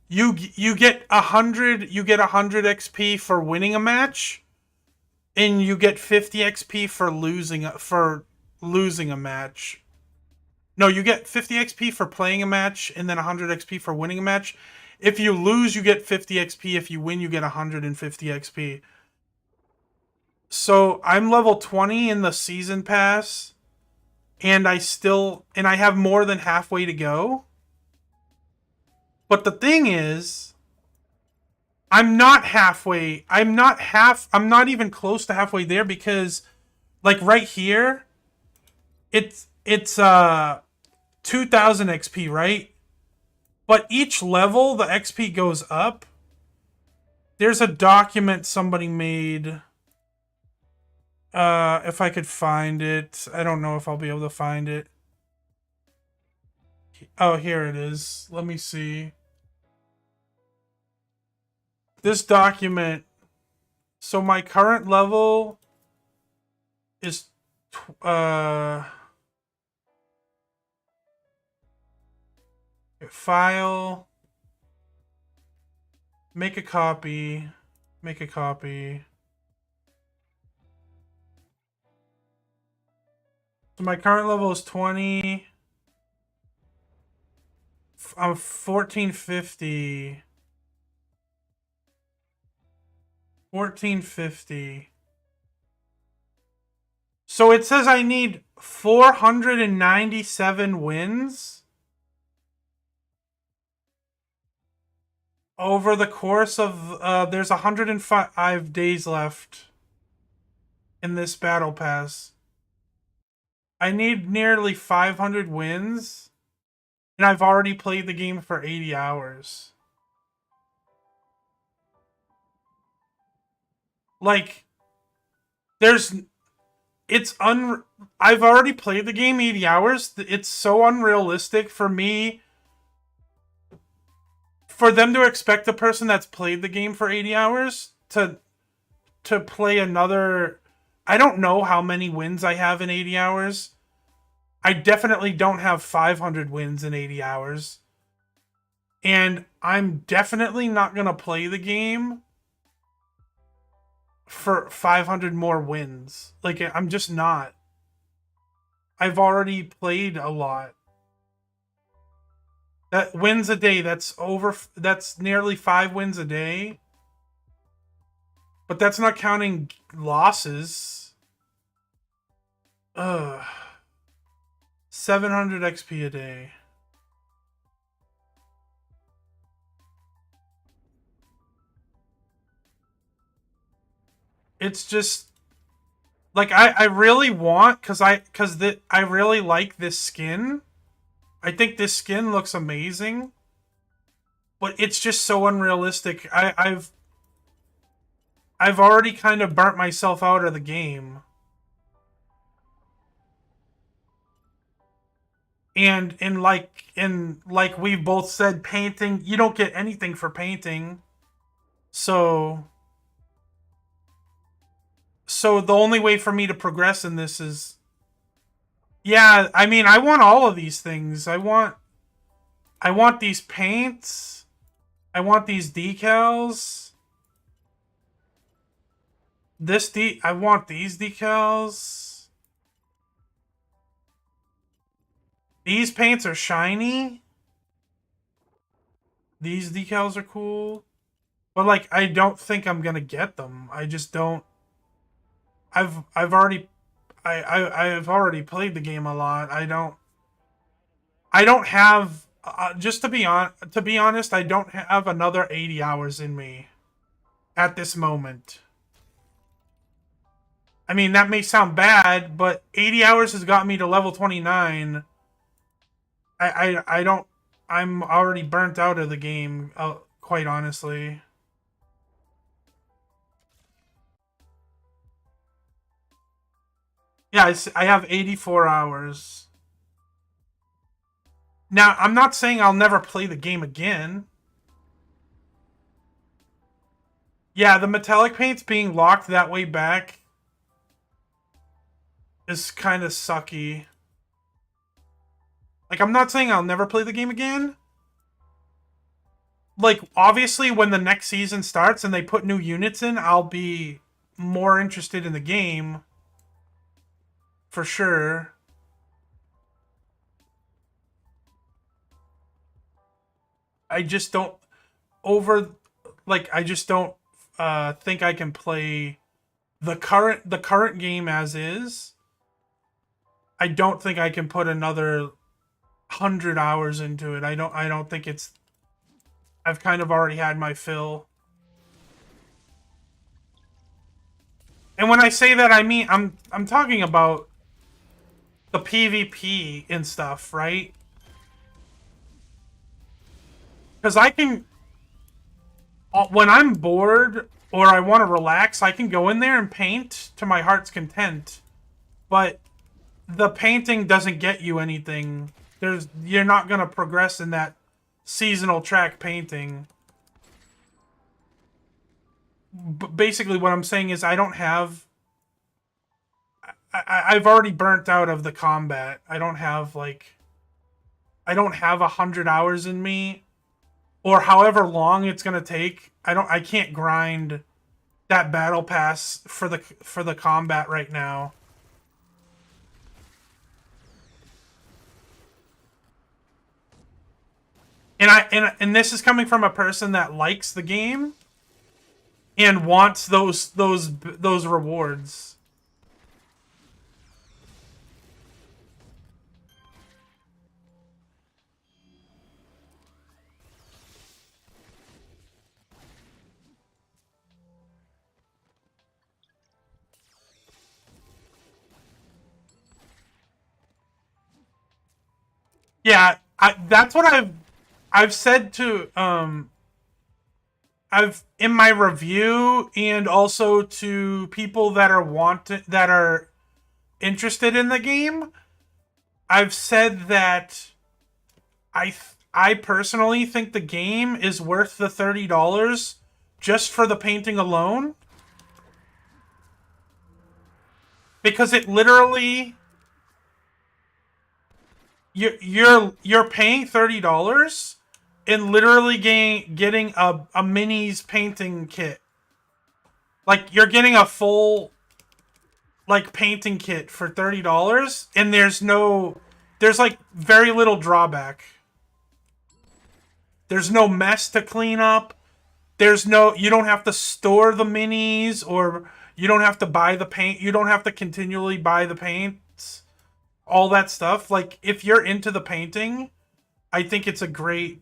A: you get 100 XP for winning a match, and you get 50 XP for losing a match. No, you get 50 XP for playing a match, and then 100 XP for winning a match. If you lose, you get 50 XP. If you win, you get 150 XP. So I'm level 20 in the season pass, and I have more than halfway to go. But the thing is, I'm not even close to halfway there because like right here, it's 2000 XP, right? But each level the XP goes up. There's a document somebody made. If I could find it. I don't know if I'll be able to find it. Oh, here it is. Let me see. This document. So my current level is file, make a copy. So my current level is 20. I'm 1450. 1450. So it says I need 497 wins over the course of there's 105 days left in this battle pass. I need nearly 500 wins, and I've already played the game for 80 hours. Like, I've already played the game 80 hours. It's so unrealistic for me, for them to expect the person that's played the game for 80 hours to play another. I don't know how many wins I have in 80 hours. I definitely don't have 500 wins in 80 hours. And I'm definitely not going to play the game for 500 more wins. Like, I'm just not. I've already played a lot. That wins a day, that's nearly 5 wins a day. But that's not counting losses. Ugh. 700 XP a day. It's just like I really want I really like this skin. I think this skin looks amazing, but it's just so unrealistic. I've already kind of burnt myself out of the game. And in like we've both said, painting, you don't get anything for painting. So the only way for me to progress in this is, yeah, I mean, I want all of these things. I want these paints. I want these decals. I want these decals. These paints are shiny. These decals are cool. But like, I don't think I'm gonna get them. I just don't. I've already I've already played the game a lot. I don't have just to be honest, I don't have another 80 hours in me at this moment. I mean, that may sound bad, but 80 hours has got me to level 29. I don't, I'm already burnt out of the game, quite honestly. Yeah, I have 84 hours. Now, I'm not saying I'll never play the game again. Yeah, the metallic paints being locked that way back is kind of sucky. Like, I'm not saying I'll never play the game again. Like, obviously, when the next season starts and they put new units in, I'll be more interested in the game. For sure. I just don't over like I just don't think I can play the current game as is. I don't think I can put another 100 hours into it. I don't think it's I've kind of already had my fill. And when I say that, I mean I'm talking about the PvP and stuff, right? Cuz I can when I'm bored or I want to relax, I can go in there and paint to my heart's content. But the painting doesn't get you anything. You're not going to progress in that seasonal track painting. Basically what I'm saying is I don't have I've already burnt out of the combat. I don't have 100 hours in me, or however long it's gonna take. I can't grind that battle pass for the combat right now. And this is coming from a person that likes the game and wants those rewards. Yeah, that's what I've said to I've in my review and also to people that are interested in the game. I've said that I personally think the game is worth the $30 just for the painting alone, because it literally you're paying $30, literally getting a minis painting kit. Like you're getting a full like painting kit for $30, and there's like very little drawback. There's no mess to clean up. You don't have to store the minis, or you don't have to buy the paint. You don't have to continually buy the paints. All that stuff. Like if you're into the painting, I think it's a great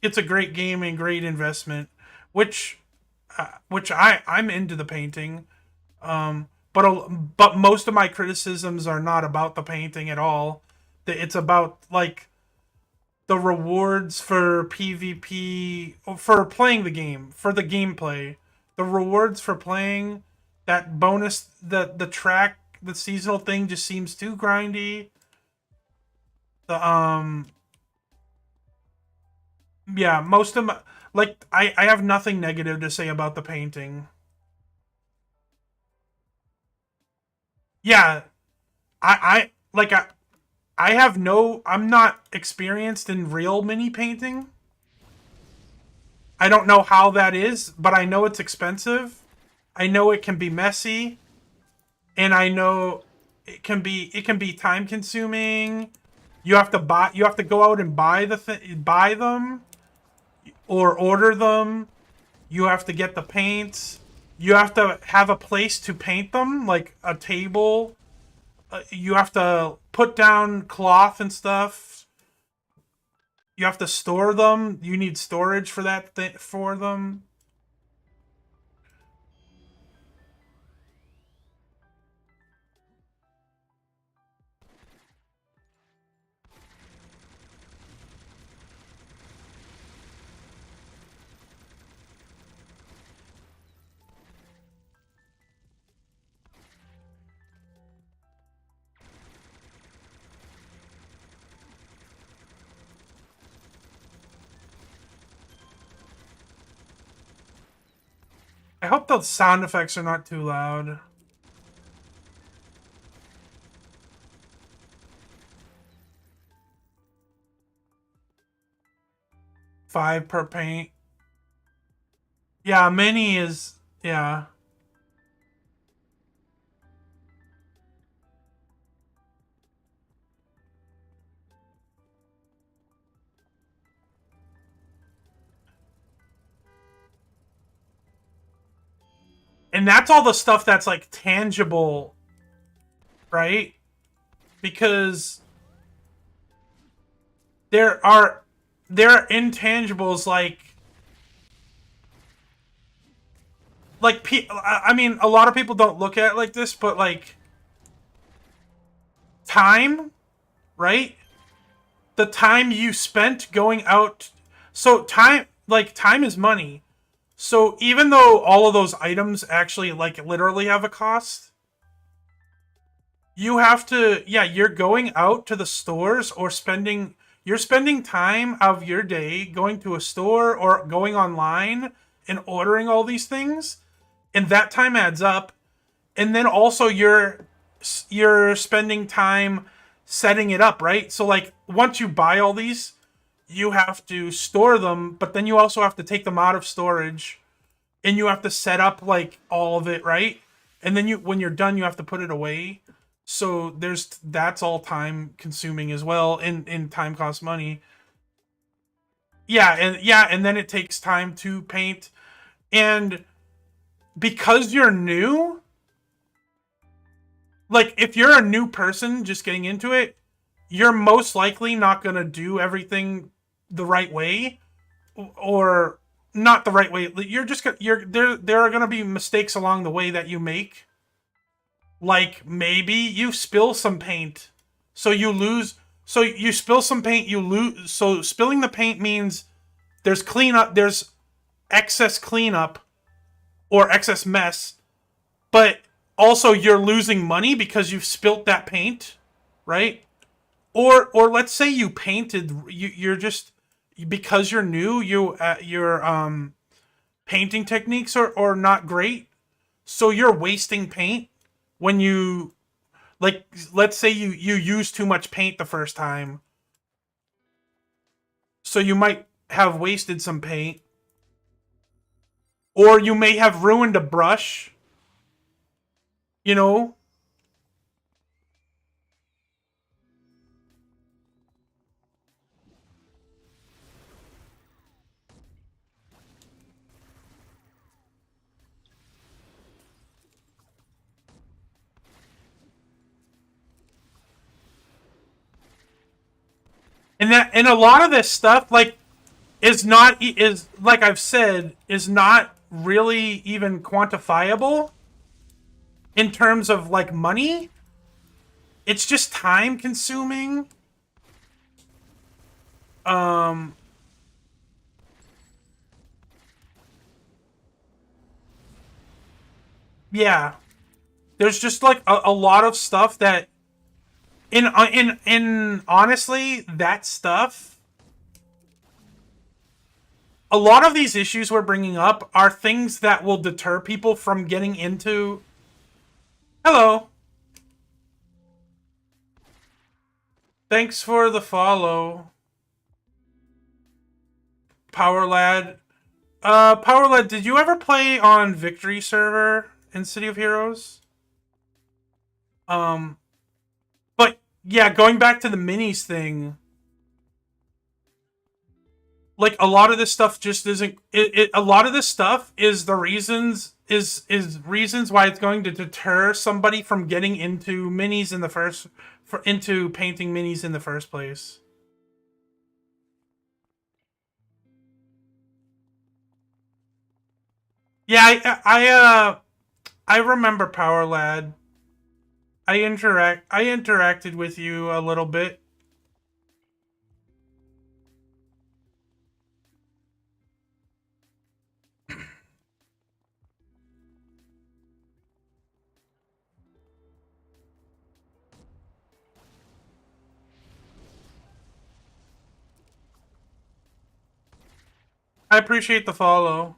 A: game and great investment. Which I'm into the painting. But most of my criticisms are not about the painting at all. It's about like the rewards for PvP, for playing the game, for the gameplay. The rewards for playing that bonus, the track, the seasonal thing just seems too grindy. The yeah, most of my, like I have nothing negative to say about the painting. Yeah, I have no, I'm not experienced in real mini painting. I don't know how that is, but I know it's expensive. I know it can be messy, and I know it can be time consuming. You have to go out and buy them or order them. You have to get the paints. You have to have a place to paint them, like a table. You have to put down cloth and stuff. You have to store them. You need storage for for them. I hope the sound effects are not too loud. 5 per paint. Yeah, mini is, yeah. And that's all the stuff that's like tangible, right? Because there are intangibles I mean, a lot of people don't look at it like this, but like time, right? The time you spent going out. So time is money. So even though all of those items actually like literally have a cost, you have to, yeah, you're going out to the stores or you're spending time of your day going to a store or going online and ordering all these things, and that time adds up. And then also you're spending time setting it up, right? So like once you buy all these, you have to store them, but then you also have to take them out of storage, and you have to set up like all of it, right? And then when you're done, you have to put it away. So that's all time consuming as well, and time costs money. And then it takes time to paint. And because you're new, like if you're a new person just getting into it, you're most likely not going to do everything the right way, or not the right way. There are going to be mistakes along the way that you make. Like maybe you spill some paint, so you lose. So you spill some paint, you lose. So spilling the paint means there's cleanup, there's excess cleanup or excess mess, but also you're losing money because you've spilt that paint, right? Or let's say you painted, you're just, because you're new, your painting techniques are not great, so you're wasting paint when you, like, let's say you use too much paint the first time, so you might have wasted some paint. Or you may have ruined a brush. You know? And a lot of this stuff, like, is like I've said, is not really even quantifiable in terms of like money. It's just time consuming. Yeah. There's just like a lot of stuff that in honestly, that stuff, a lot of these issues we're bringing up are things that will deter people from getting into. Hello. Thanks for the follow. Power Lad. Power Lad, did you ever play on Victory server in City of Heroes? But yeah, going back to the minis thing, like a lot of this stuff just isn't. A lot of this stuff is the reasons is reasons why it's going to deter somebody from getting into minis in the first into painting minis in the first place. Yeah, I remember Power Lad. I interacted with you a little bit. I appreciate the follow.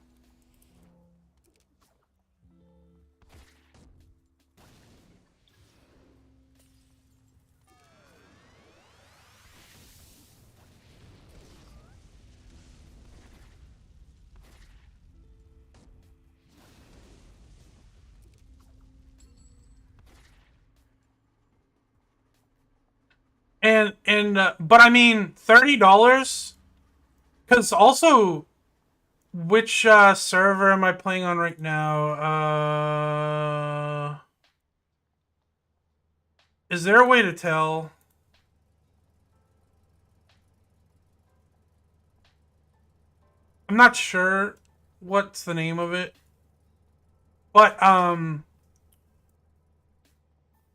A: But I mean, $30. Because also, which server am I playing on right now? Is there a way to tell? I'm not sure what's the name of it. But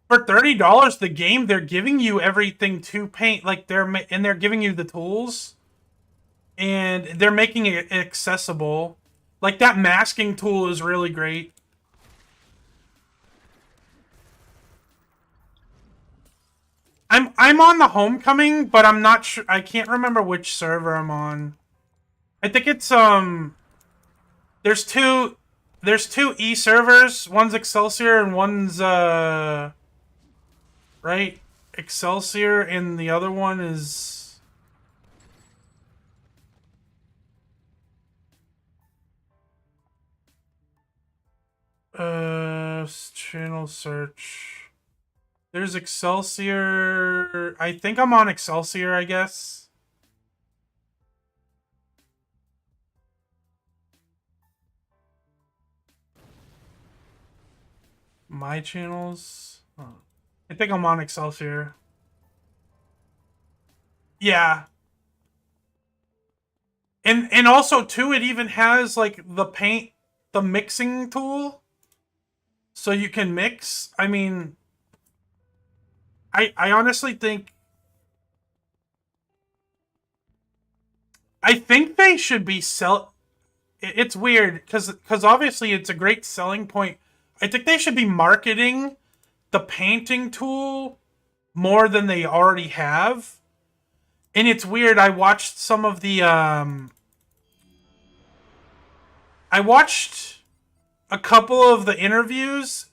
A: for $30, the game, they're giving you everything to paint. Like they're giving you the tools, and they're making it accessible. Like that masking tool is really great. I'm on the Homecoming, but I'm not sure. I can't remember which server I'm on. I think it's There's two E servers. One's Excelsior and one's right? Excelsior, and the other one is channel search. There's Excelsior. I think I'm on Excelsior, I guess. My channels. Oh. I think I'm on Excelsior. Yeah. And also too, it even has like the mixing tool. So you can mix. I mean, I honestly think they should be it's weird because obviously it's a great selling point. I think they should be marketing the painting tool more than they already have. And it's weird. I watched some of the I watched a couple of the interviews,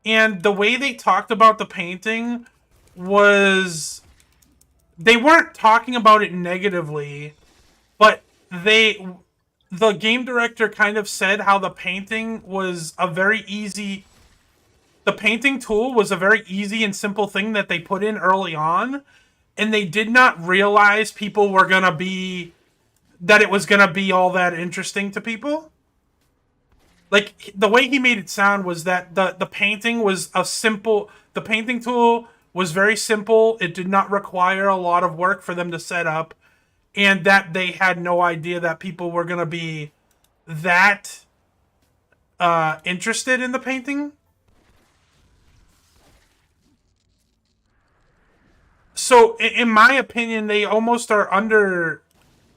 A: and the way they talked about the painting was they weren't talking about it negatively. but the game director kind of said how the painting tool was a very easy and simple thing that they put in early on, and they did not realize people were gonna be that it was gonna be all that interesting to people. Like the way he made it sound was that the painting was the painting tool was very simple. It did not require a lot of work for them to set up, and that they had no idea that people were gonna be that interested in the painting. So, in my opinion, they almost are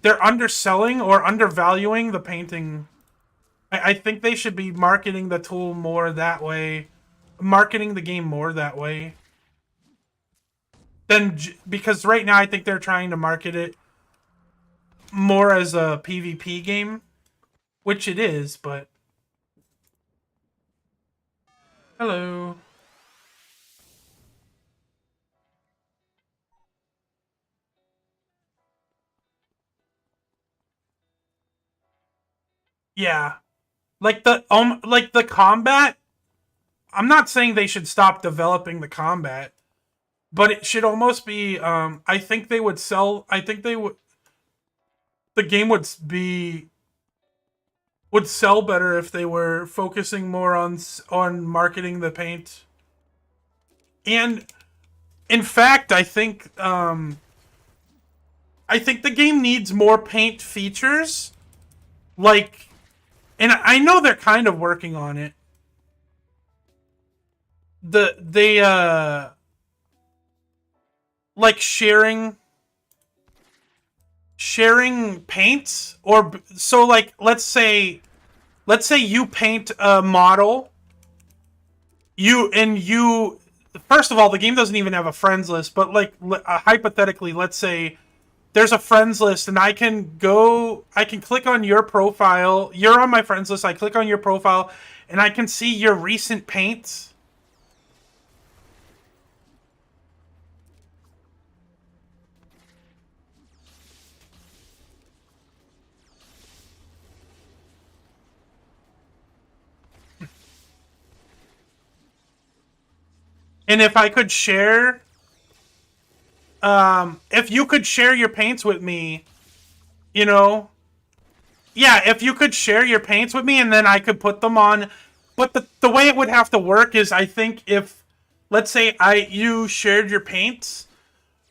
A: they're underselling or undervaluing the painting. I think they should be marketing the tool more that way, marketing the game more that way. Because right now I think they're trying to market it more as a PvP game, which it is, but hello. Yeah. Like the combat, I'm not saying they should stop developing the combat, but it should almost be I think they would sell I think they would the game would sell better if they were focusing more on marketing the paint. And in fact, I think the game needs more paint features. Like, and I know they're kind of working on it. They like sharing paints, or so like let's say you paint a model. You first of all, the game doesn't even have a friends list, but like hypothetically, let's say there's a friends list, and I can click on your profile. You're on my friends list. I click on your profile, and I can see your recent paints. And if I could share, if you could share your paints with me, you know, yeah, if you could share your paints with me, and then I could put them on. But the way it would have to work is, I think, if let's say you shared your paints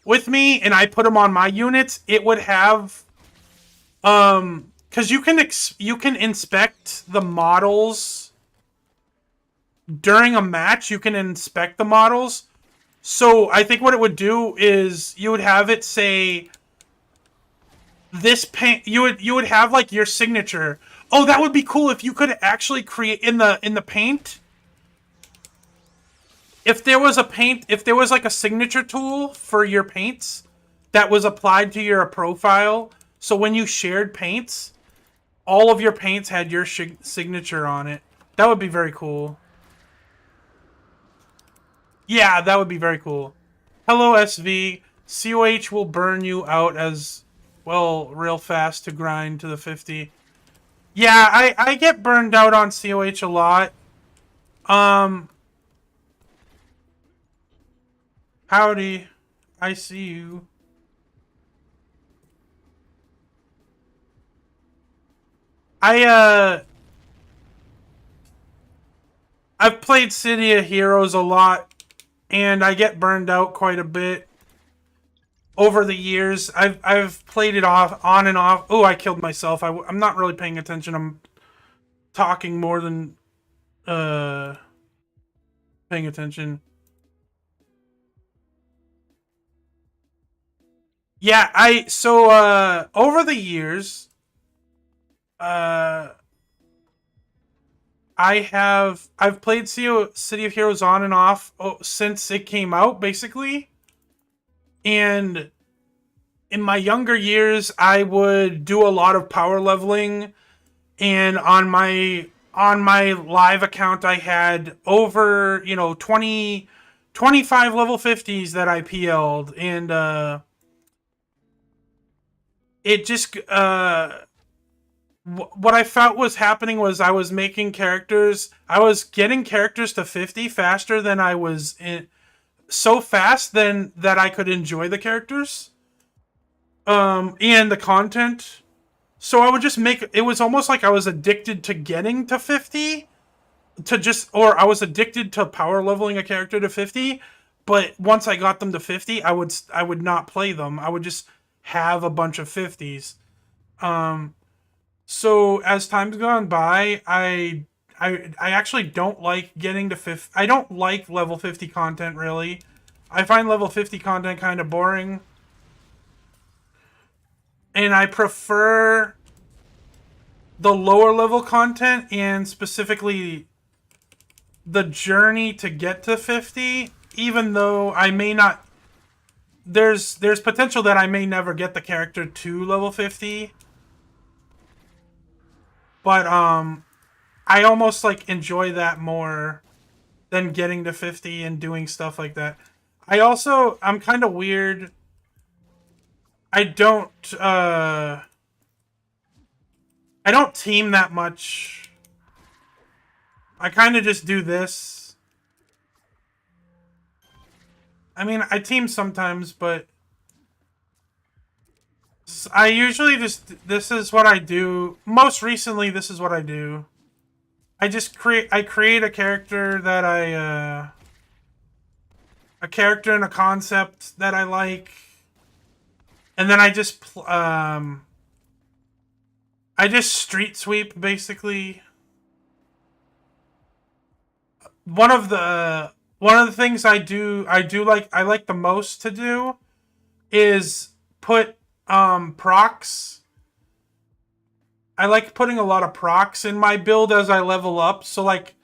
A: with me and I put them on my units, it would have because you can inspect the models during a match. You can inspect the models. So I think what it would do is you would have it say this paint. You would have like your signature. Oh, that would be cool if you could actually create in the paint. If there was like a signature tool for your paints that was applied to your profile, so when you shared paints, all of your paints had your signature on it. That would be very cool. Yeah, that would be very cool. Hello, SV. COH will burn you out as well real fast to grind to the 50. Yeah, I get burned out on COH a lot. Um, Howdy. I see you. I, I've played City of Heroes a lot, and I get burned out quite a bit over the years. I've played it off on and off. Oh, I killed myself. I'm not really paying attention. I'm talking more than uh paying attention. Yeah, over the years, uh I've played City of Heroes on and off since it came out, basically. And in my younger years, I would do a lot of power leveling, and on my live account, I had over 25 level 50s that I PL'd, and it just what I felt was happening was I was making characters. I was getting characters to 50 faster than I was in, so fast then that I could enjoy the characters and the content. So I would just make it was almost like I was addicted to getting to 50 to just or I was addicted to power leveling a character to 50, but once I got them to 50, I would not play them. I would just have a bunch of 50s. So as time's gone by, I actually don't like getting to 50. I don't like level 50 content really. I find level 50 content kind of boring. And I prefer the lower level content and specifically the journey to get to 50, even though I may not there's potential that I may never get the character to level 50, but I almost like enjoy that more than getting to 50 and doing stuff like that. I'm kind of weird. I don't I don't team that much. I kind of just do this. I mean, I team sometimes, but I usually just this is what I do. Most recently, this is what I do. I create a character that a character and a concept that I like, and then I just street sweep basically. One of the things I like the most to do is put procs. I like putting a lot of procs in my build as I level up. So like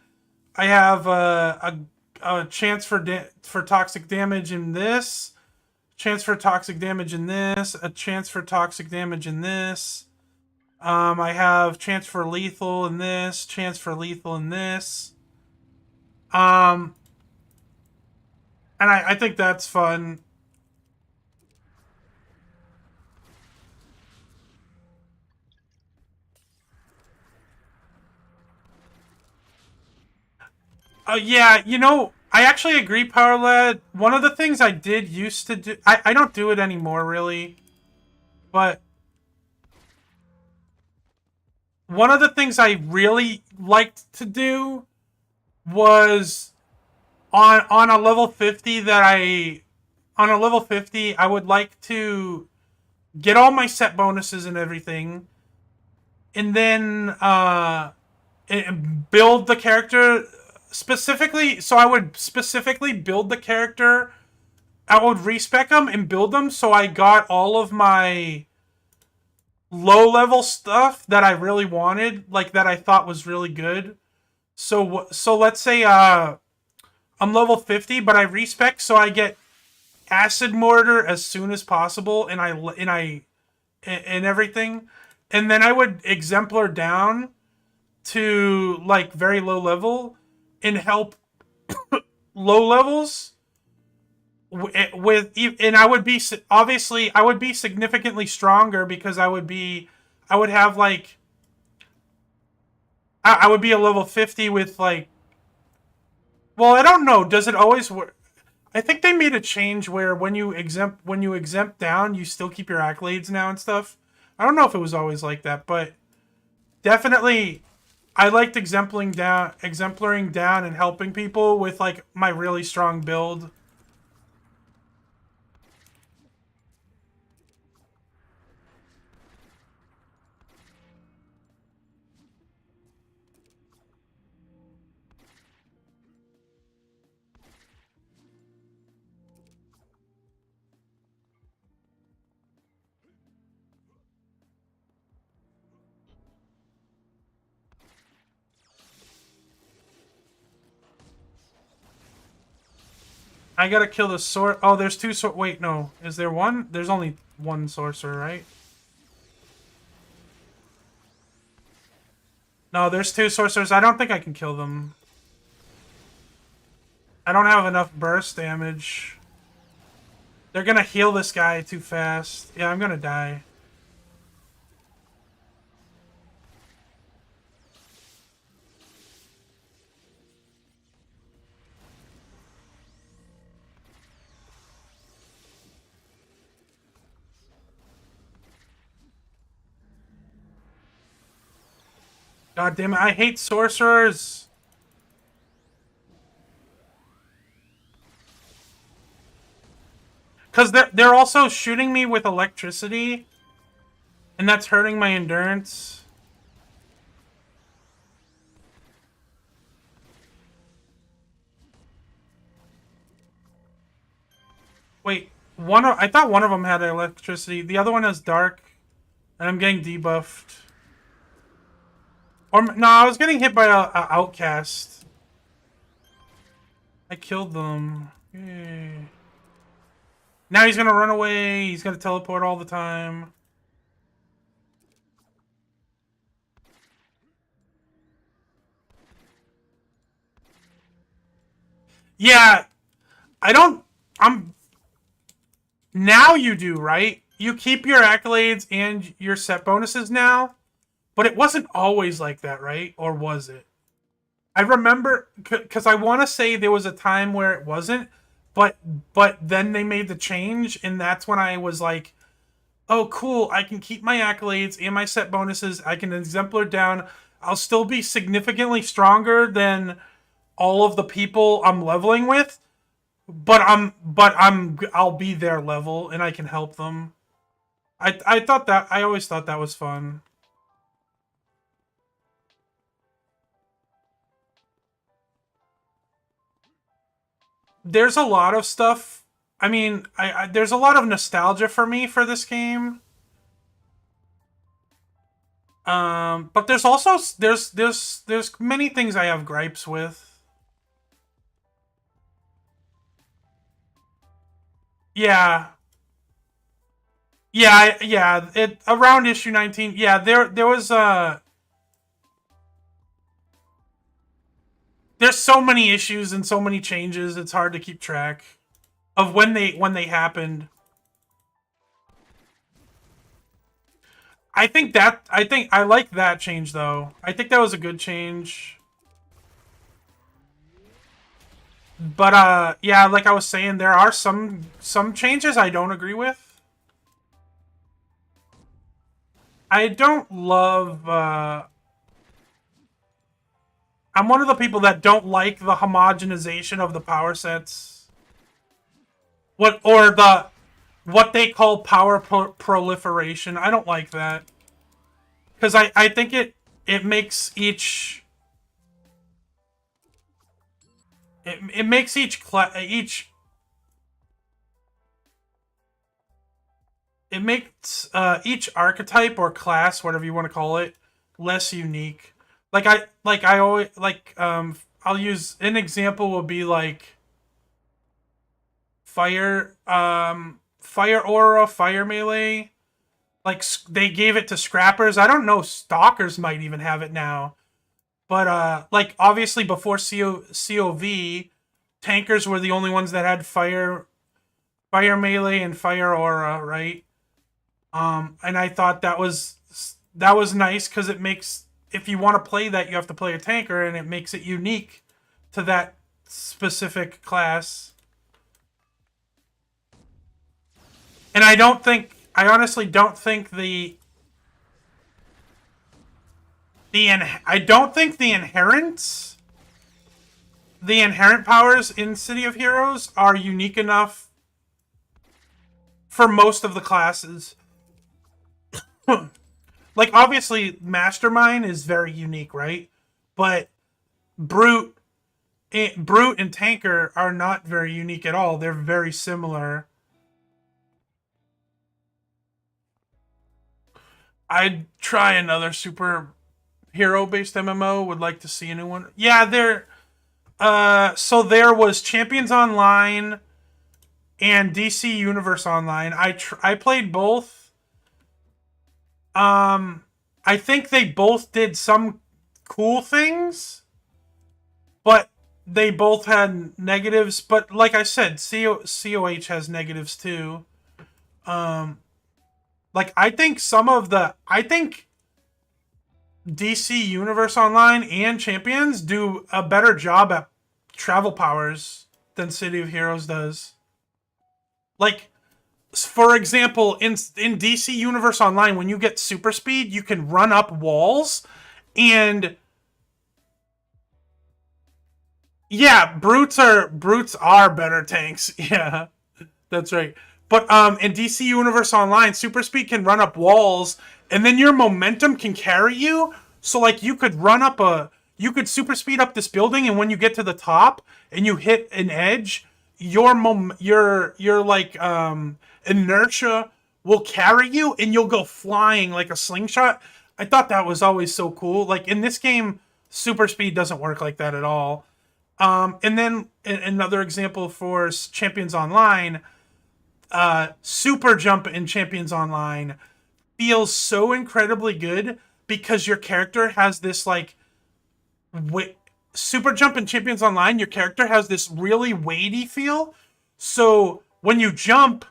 A: I have a chance for toxic damage in this, chance for toxic damage in this, a chance for toxic damage in this. I have chance for lethal in this, chance for lethal in this. Um, and I think that's fun. Yeah, I actually agree, Power Lad. One of the things I did used to do, I don't do it anymore, really, but one of the things I really liked to do was on a level 50 on a level 50, I would like to get all my set bonuses and everything, and then build the character specifically. So I would specifically build the character. I would respec them and build them so I got all of my low level stuff that I really wanted, like that I thought was really good. So let's say I'm level 50, but I respec so I get acid mortar as soon as possible, and everything, and then I would exemplar down to like very low level and help low levels with and I would be obviously I would be significantly stronger because I would have like I would be a level 50 with like, well, I don't know, does it always work? I think they made a change where when you exempt down, you still keep your accolades now and stuff. I don't know if it was always like that, but definitely I liked exemplaring down and helping people with like my really strong build. I gotta kill the sword. Oh, there's two sword. Wait, no. Is there one? There's only one sorcerer, right? No, there's two sorcerers. I don't think I can kill them. I don't have enough burst damage. They're gonna heal this guy too fast. Yeah, I'm gonna die. God damn it, I hate sorcerers. Because they're also shooting me with electricity, and that's hurting my endurance. Wait, I thought one of them had electricity. The other one has dark, and I'm getting debuffed. Or no, I was getting hit by a outcast. I killed them. Yay. Now he's gonna run away. He's gonna teleport all the time. Yeah, I don't. I'm. Now you do, right? You keep your accolades and your set bonuses now, but it wasn't always like that, right? Or was it? I remember because I want to say there was a time where it wasn't, but then they made the change, and that's when I was like, "Oh, cool! I can keep my accolades and my set bonuses. I can exemplar down. I'll still be significantly stronger than all of the people I'm leveling with, but I'll be their level and I can help them." I thought that I always thought that was fun. There's a lot of stuff. I mean, there's a lot of nostalgia for me for this game. But there's also there's many things I have gripes with. Yeah, yeah. It around issue 19. Yeah, there was there's so many issues and so many changes. It's hard to keep track of when they happened. I think I like that change though. I think that was a good change. But yeah, like I was saying, there are some changes I don't agree with. I don't love I'm one of the people that don't like the homogenization of the power sets. What they call power proliferation. I don't like that. Cuz I think it makes it makes each archetype or class, whatever you want to call it, less unique. I always I'll use an example will be like fire aura, fire melee. Like they gave it to scrappers. I don't know, stalkers might even have it now. But like obviously before COV, tankers were the only ones that had fire melee and fire aura, right? And I thought that was nice because it makes if you want to play that, you have to play a tanker, and it makes it unique to that specific class. And I honestly don't think I don't think the inherent powers in City of Heroes are unique enough for most of the classes. Like obviously Mastermind is very unique, right? But Brute Brute and Tanker are not very unique at all. They're very similar. I'd try another super hero based MMO. Would like to see a new one. Yeah, so there was Champions Online and DC Universe Online. I played both. I think they both did some cool things, but they both had negatives. But like I said, COH has negatives too. Um, like I think DC Universe Online and Champions do a better job at travel powers than City of Heroes does. Like for example, in DC Universe Online, when you get super speed, you can run up walls, And yeah, brutes are better tanks. Yeah, that's right. But in DC Universe Online, super speed can run up walls, and then your momentum can carry you. So like you could super speed up this building, and when you get to the top and you hit an edge, your like inertia will carry you, and you'll go flying like a slingshot. I thought that was always so cool. Like in this game, super speed doesn't work like that at all. And then another example for Champions Online, Super Jump in Champions Online feels so incredibly good because your character has this like Super Jump in Champions Online, your character has this really weighty feel. So when you fall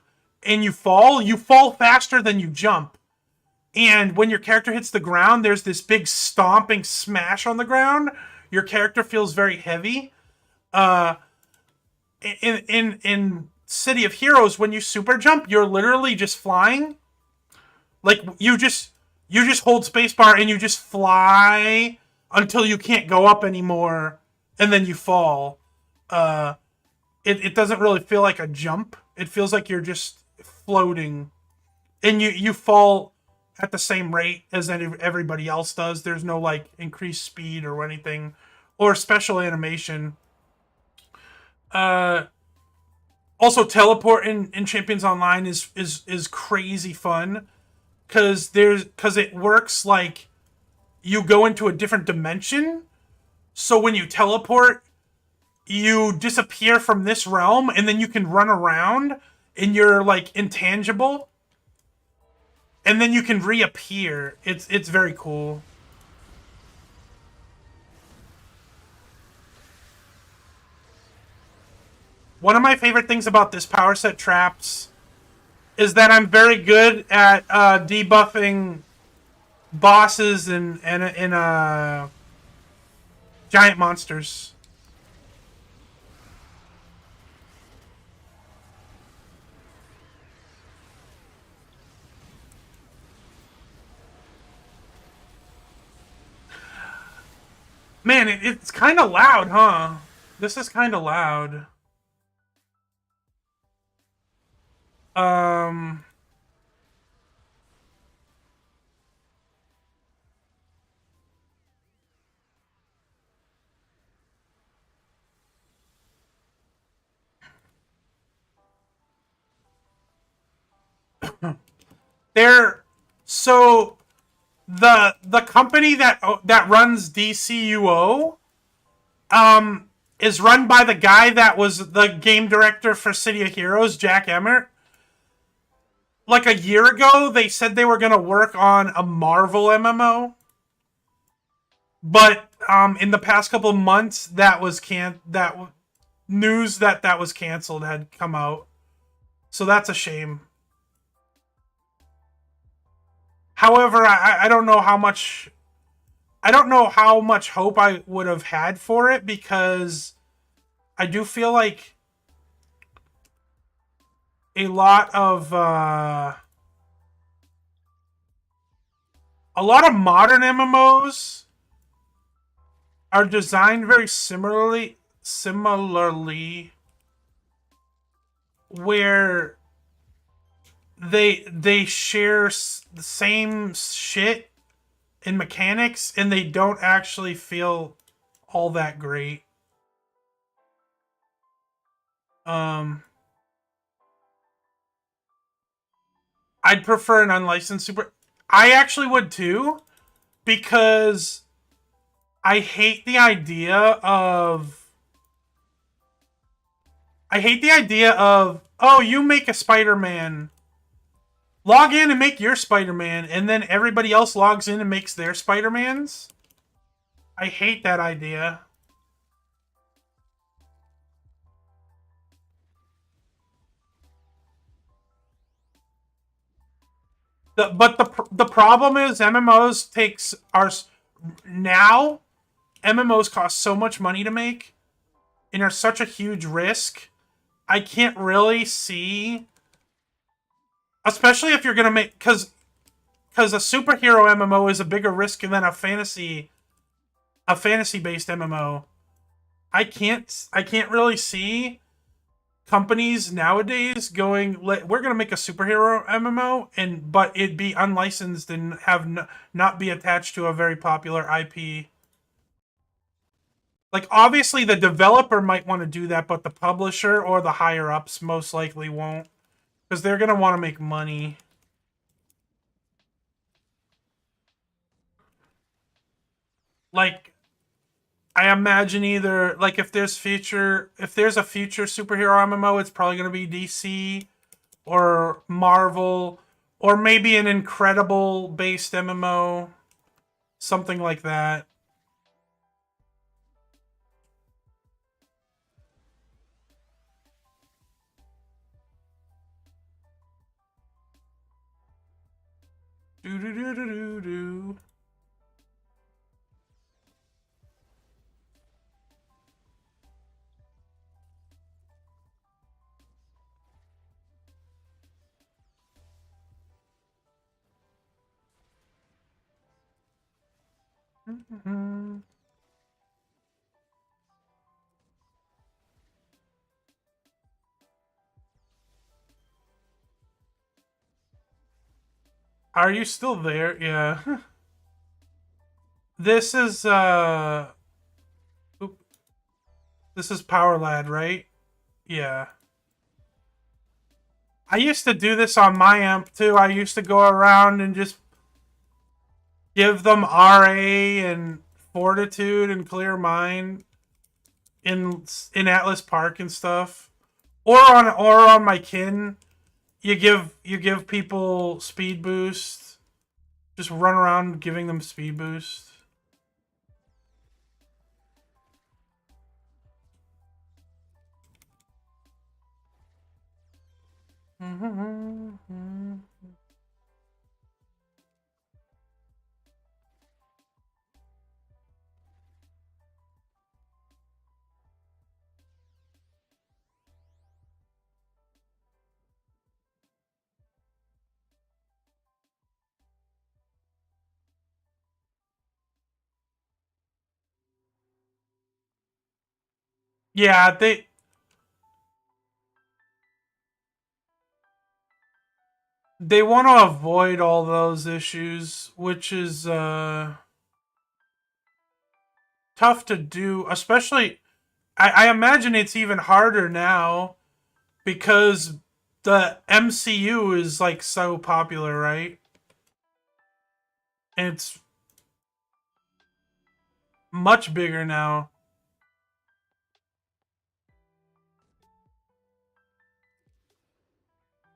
A: faster than you jump. And when your character hits the ground, there's this big stomping smash on the ground. Your character feels very heavy. Uh, in City of Heroes, when you super jump, you're literally just flying. Like you just hold spacebar and you just fly until you can't go up anymore, and then you fall. Uh, it doesn't really feel like a jump. It feels like you're just floating, and you fall at the same rate as everybody else does. There's no like increased speed or anything, or special animation. Uh, Also, teleport in Champions Online is crazy fun because it works like you go into a different dimension. So when you teleport, you disappear from this realm, and then you can run around, and you're like intangible, and then you can reappear. It's very cool. One of my favorite things about this power set traps is that I'm very good at debuffing bosses and giant monsters. Man, it's kind of loud, huh? This is kind of loud. Um, they're so the company that runs DCUO is run by the guy that was the game director for City of Heroes, Jack Emmert. Like a year ago, they said they were gonna work on a Marvel MMO, but in the past couple of months, that news that was canceled had come out, so that's a shame. However, I don't know how much hope I would have had for it because I do feel like a lot of modern MMOs are designed very similarly where they share the same shit in mechanics, and they don't actually feel all that great. Um, I'd prefer an unlicensed super. I actually would too, because I hate the idea of. Oh, you make a Spider-Man. Log in and make your Spider-Man, and then everybody else logs in and makes their Spider-Mans. I hate that idea. But the problem is now MMOs cost so much money to make and are such a huge risk. I can't really see, especially if you're gonna make because a superhero MMO is a bigger risk than a fantasy a fantasy-based MMO. I can't really see companies nowadays going, we're going to make a superhero MMO, but it be unlicensed and not be attached to a very popular IP. Like, obviously the developer might want to do that, but the publisher or the higher ups most likely won't, because they're going to want to make money. Like, I imagine either, like, if there's a future superhero MMO, it's probably going to be DC or Marvel, or maybe an Incredible based MMO, something like that. Do do do do do do. Mm-hmm. Are you still there? Yeah. This is this is Power Lad, right? Yeah. I used to do this on my amp too. I used to go around and just give them RA and Fortitude and Clear Mind in Atlas Park and stuff. Or on my kin, you give people speed boost. Just run around giving them speed boost. Yeah, they want to avoid all those issues, which is tough to do. Especially, I imagine it's even harder now because the MCU is like so popular, right? And it's much bigger now.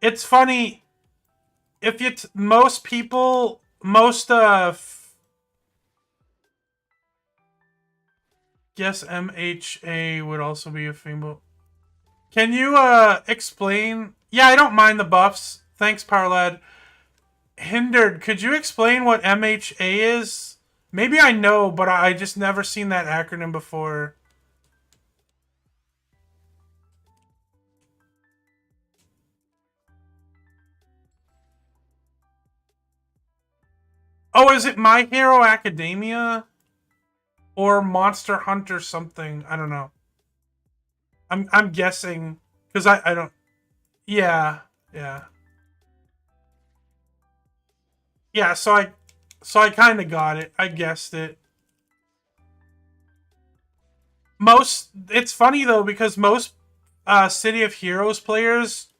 A: It's funny if you most people most guess MHA would also be a female. Can you explain? Yeah, I don't mind the buffs. Thanks, Powerlad. Hindered, could you explain what MHA is? Maybe I know, but I just never seen that acronym before. Oh, is it My Hero Academia? Or Monster Hunter something? I don't know. I'm guessing because I don't. Yeah, yeah, yeah. So I kind of got it. I guessed it. Most it's funny though because most City of Heroes players,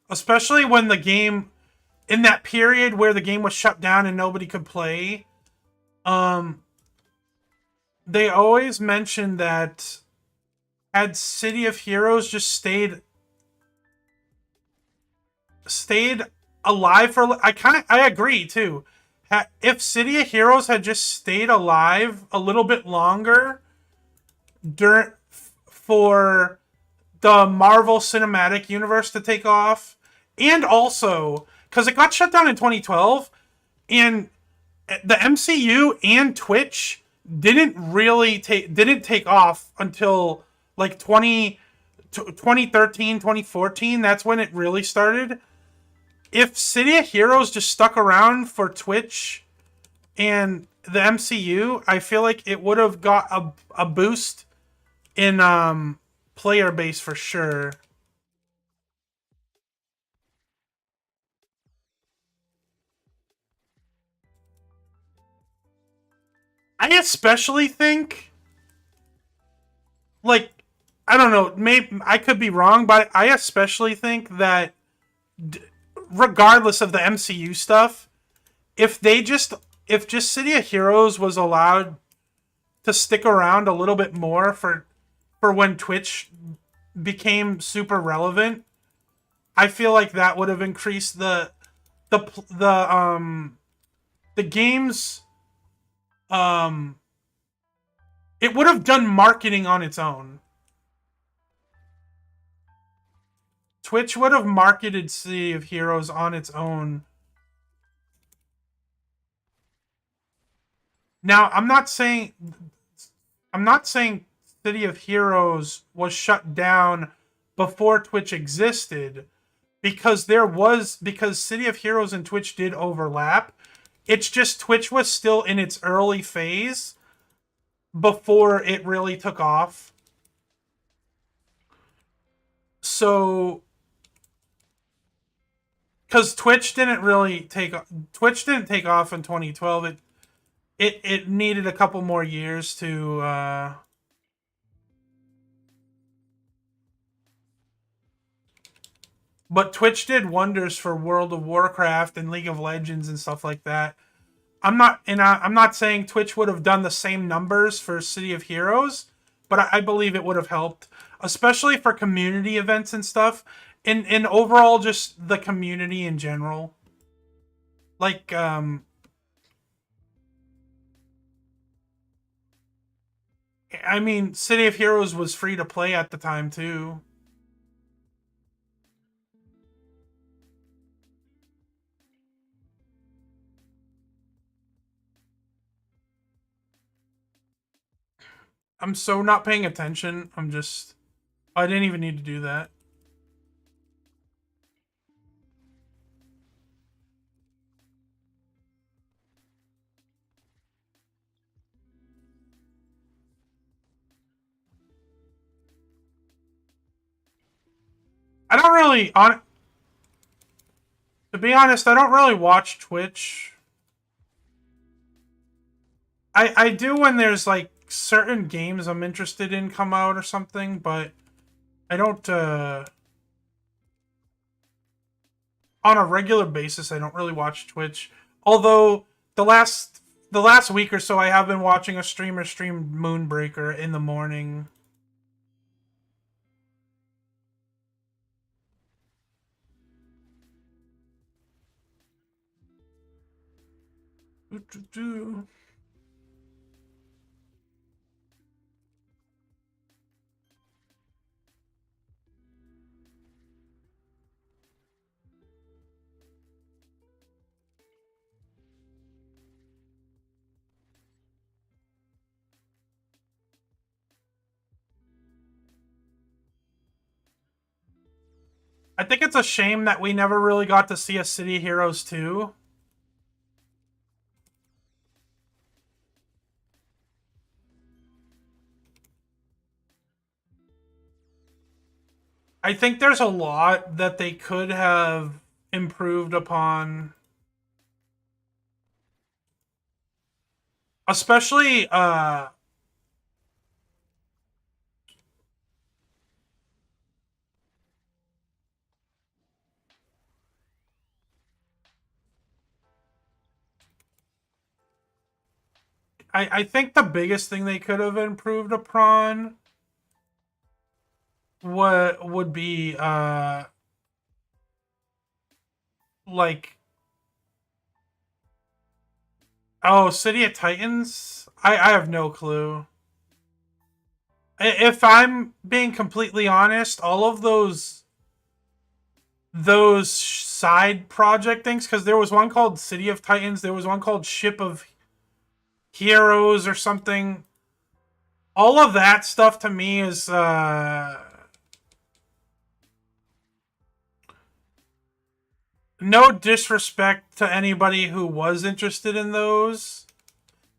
A: especially when the game in that period where the game was shut down and nobody could play, um, they always mentioned that had City of Heroes just stayed alive for I agree too. If City of Heroes had just stayed alive a little bit longer during for the Marvel Cinematic Universe to take off, and also because it got shut down in 2012, and the MCU and Twitch didn't take off until like 2013, 2014. That's when it really started. If City of Heroes just stuck around for Twitch and the MCU, I feel like it would have got a boost in player base for sure. I especially think, like, I don't know, maybe I could be wrong, but I especially think that regardless of the MCU stuff, if they just if just City of Heroes was allowed to stick around a little bit more for when Twitch became super relevant, I feel like that would have increased the the game's um it would have done marketing on its own. Twitch would have marketed City of Heroes on its own. Now, I'm not saying City of Heroes was shut down before Twitch existed, because City of Heroes and Twitch did overlap. It's just Twitch was still in its early phase before it really took off. So cuz Twitch didn't take off in 2012. It needed a couple more years to but Twitch did wonders for World of Warcraft and League of Legends and stuff like that. I'm not saying Twitch would have done the same numbers for City of Heroes, but I believe it would have helped, especially for community events and stuff, and overall just the community in general. Like I mean, City of Heroes was free to play at the time too. I'm so not paying attention. I didn't even need to do that. I don't really on To be honest, I don't really watch Twitch. I do when there's like certain games I'm interested in come out or something, but I don't on a regular basis I don't really watch Twitch. Although the last week or so I have been watching a streamer stream Moonbreaker in the morning. I think it's a shame that we never really got to see a City Heroes 2. I think there's a lot that they could have improved upon, especially I think the biggest thing they could have improved upon what would be like, oh, City of Titans. I have no clue. If I'm being completely honest, all of those side project things, because there was one called City of Titans, there was one called Ship of Heroes or something. All of that stuff to me is no disrespect to anybody who was interested in those.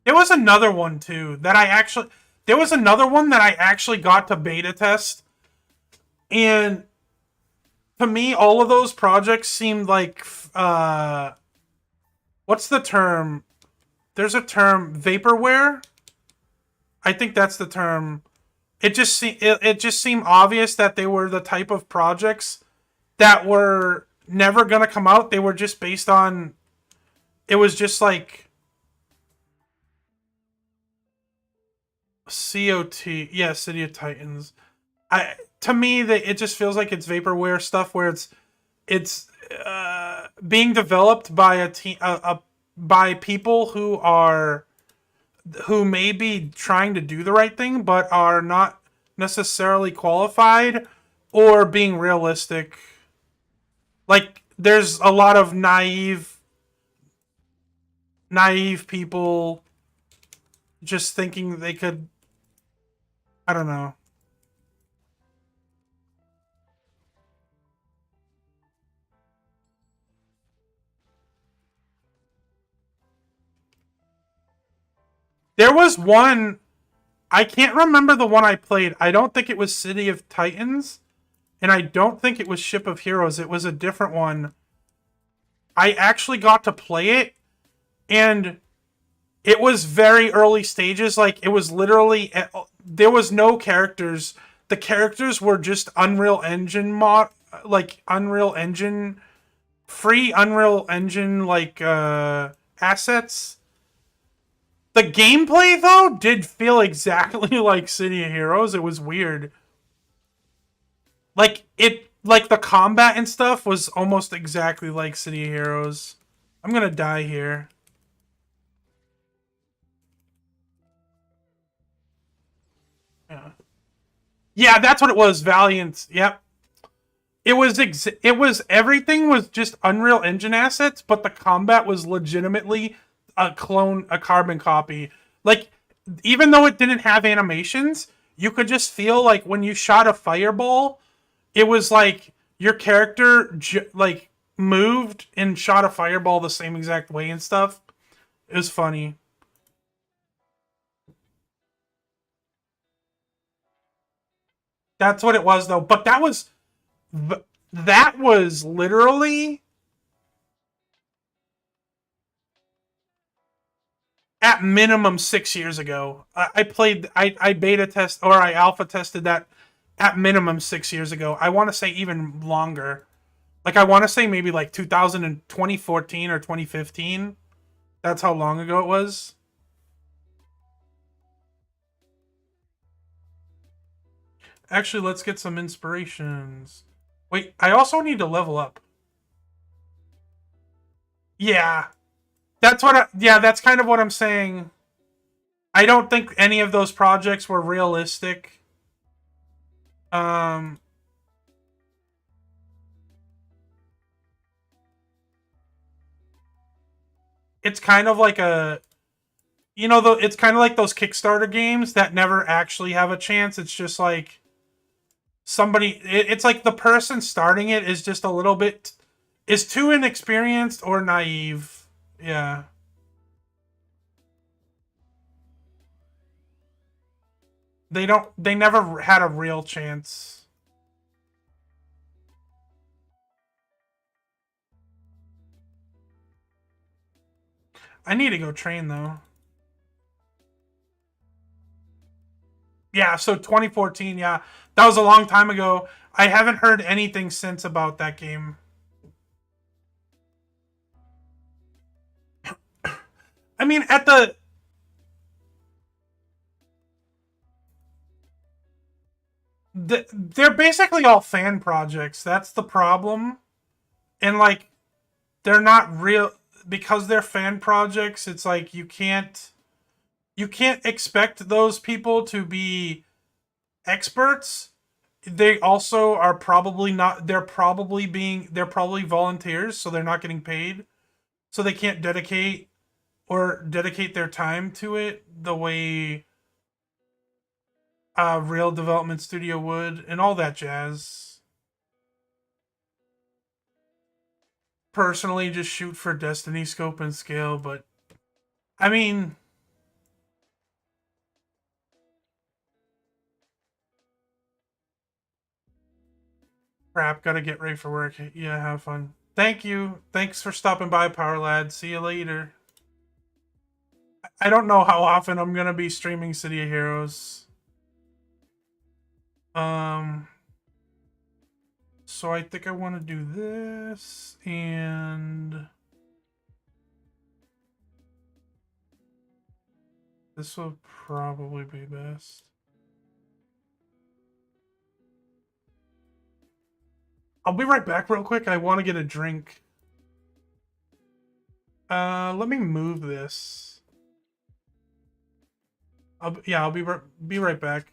A: There was another one too that I actually. There was another one that I actually got to beta test, and to me, all of those projects seemed like what's the term? There's a term, vaporware. I think that's the term. It just seemed obvious that they were the type of projects that were never gonna come out. They were just based on. It was just like COT, yeah, City of Titans. I To me, it just feels like it's vaporware stuff where it's being developed by a team, by people who may be trying to do the right thing but are not necessarily qualified or being realistic. Like there's a lot of naive people just thinking they could. I don't know. There was one. I can't remember the one I played. I don't think it was City of Titans, and I don't think it was Ship of Heroes. It was a different one. I actually got to play it, and it was very early stages. Like, it was literally. There was no characters. The characters were just Unreal Engine like Unreal Engine. Free Unreal Engine, like, assets. The gameplay, though, did feel exactly like City of Heroes. It was weird. Like the combat and stuff was almost exactly like City of Heroes. I'm gonna die here. Yeah, yeah, that's what it was. Valiant. Yep. It was everything was just Unreal Engine assets, but the combat was legitimately a clone, a carbon copy. Like, even though it didn't have animations, you could just feel like when you shot a fireball, it was like your character like moved and shot a fireball the same exact way and stuff. It was funny. That's what it was though. But that was literally at minimum 6 years ago. I beta test or I alpha tested that at minimum 6 years ago. I want to say even longer. Like, I want to say maybe like 2014 or 2015. That's how long ago it was. Actually, let's get some inspirations. Wait, I also need to level up. Yeah, yeah, that's kind of what I'm saying. I don't think any of those projects were realistic. Um, it's kind of like it's kind of like those Kickstarter games that never actually have a chance. It's just like it's like the person starting it is just a little bit is too inexperienced or naive. Yeah, they never had a real chance. I need to go train though. Yeah, so 2014, yeah. That was a long time ago. I haven't heard anything since about that game. I mean, they're basically all fan projects. That's the problem. And like they're not real because they're fan projects. It's like you can't expect those people to be experts. They also are probably not they're probably volunteers, so they're not getting paid. So they can't dedicate their time to it the way a real development studio would and all that jazz. Personally, just shoot for destiny scope and scale, but I mean, Crap, gotta get ready for work. Yeah, have fun. Thank you. Thanks for stopping by, Power Lad. See you later. I don't know how often I'm gonna be streaming City of Heroes. Um, so I think I want to do this, and this will probably be best. I'll be right back real quick. I want to get a drink. Let me move this. I'll be right back.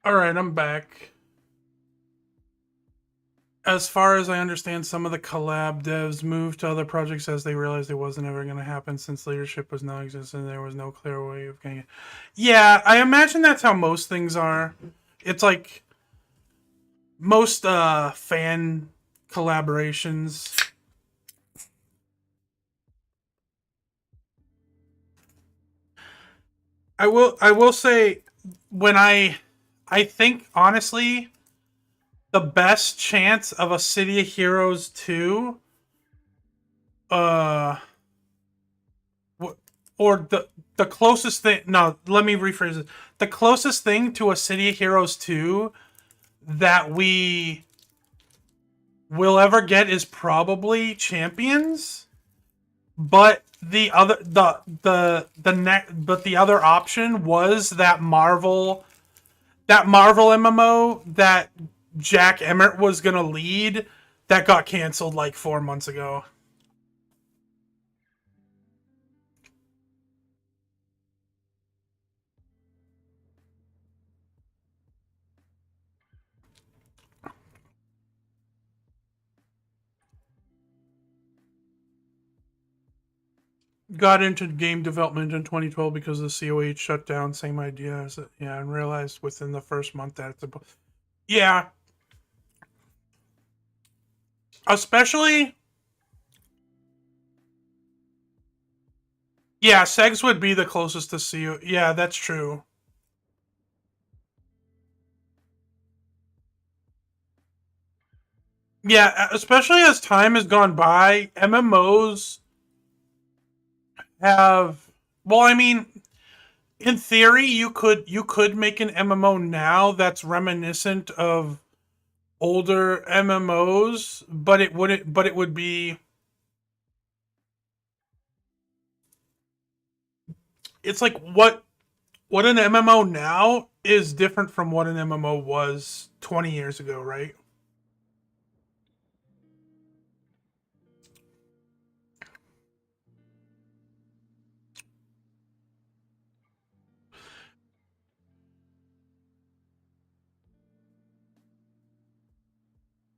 A: All right, I'm back. As far as I understand, some of the collab devs moved to other projects as they realized it wasn't ever going to happen since leadership was non-existent and there was no clear way of getting it. Yeah, I imagine that's how most things are. It's like most fan collaborations. I will say when I think honestly the best chance of a City of Heroes 2 uh or the closest thing, no, let me rephrase it. The closest thing to a City of Heroes 2 that we will ever get is probably Champions, but the other option was that Marvel MMO that Jack Emmert was going to lead that got canceled like 4 months ago. Got into game development in 2012 because the COH shut down. Same idea as it, yeah, and realized within the first month that it's yeah, especially yeah, Segs would be the closest to CO. Yeah, that's true. Yeah, especially as time has gone by, MMOs have. Well, I mean, in theory, you could make an MMO now that's reminiscent of older MMOs, but it wouldn't. But it would be. It's like what an MMO now is different from what an MMO was 20 years ago, right?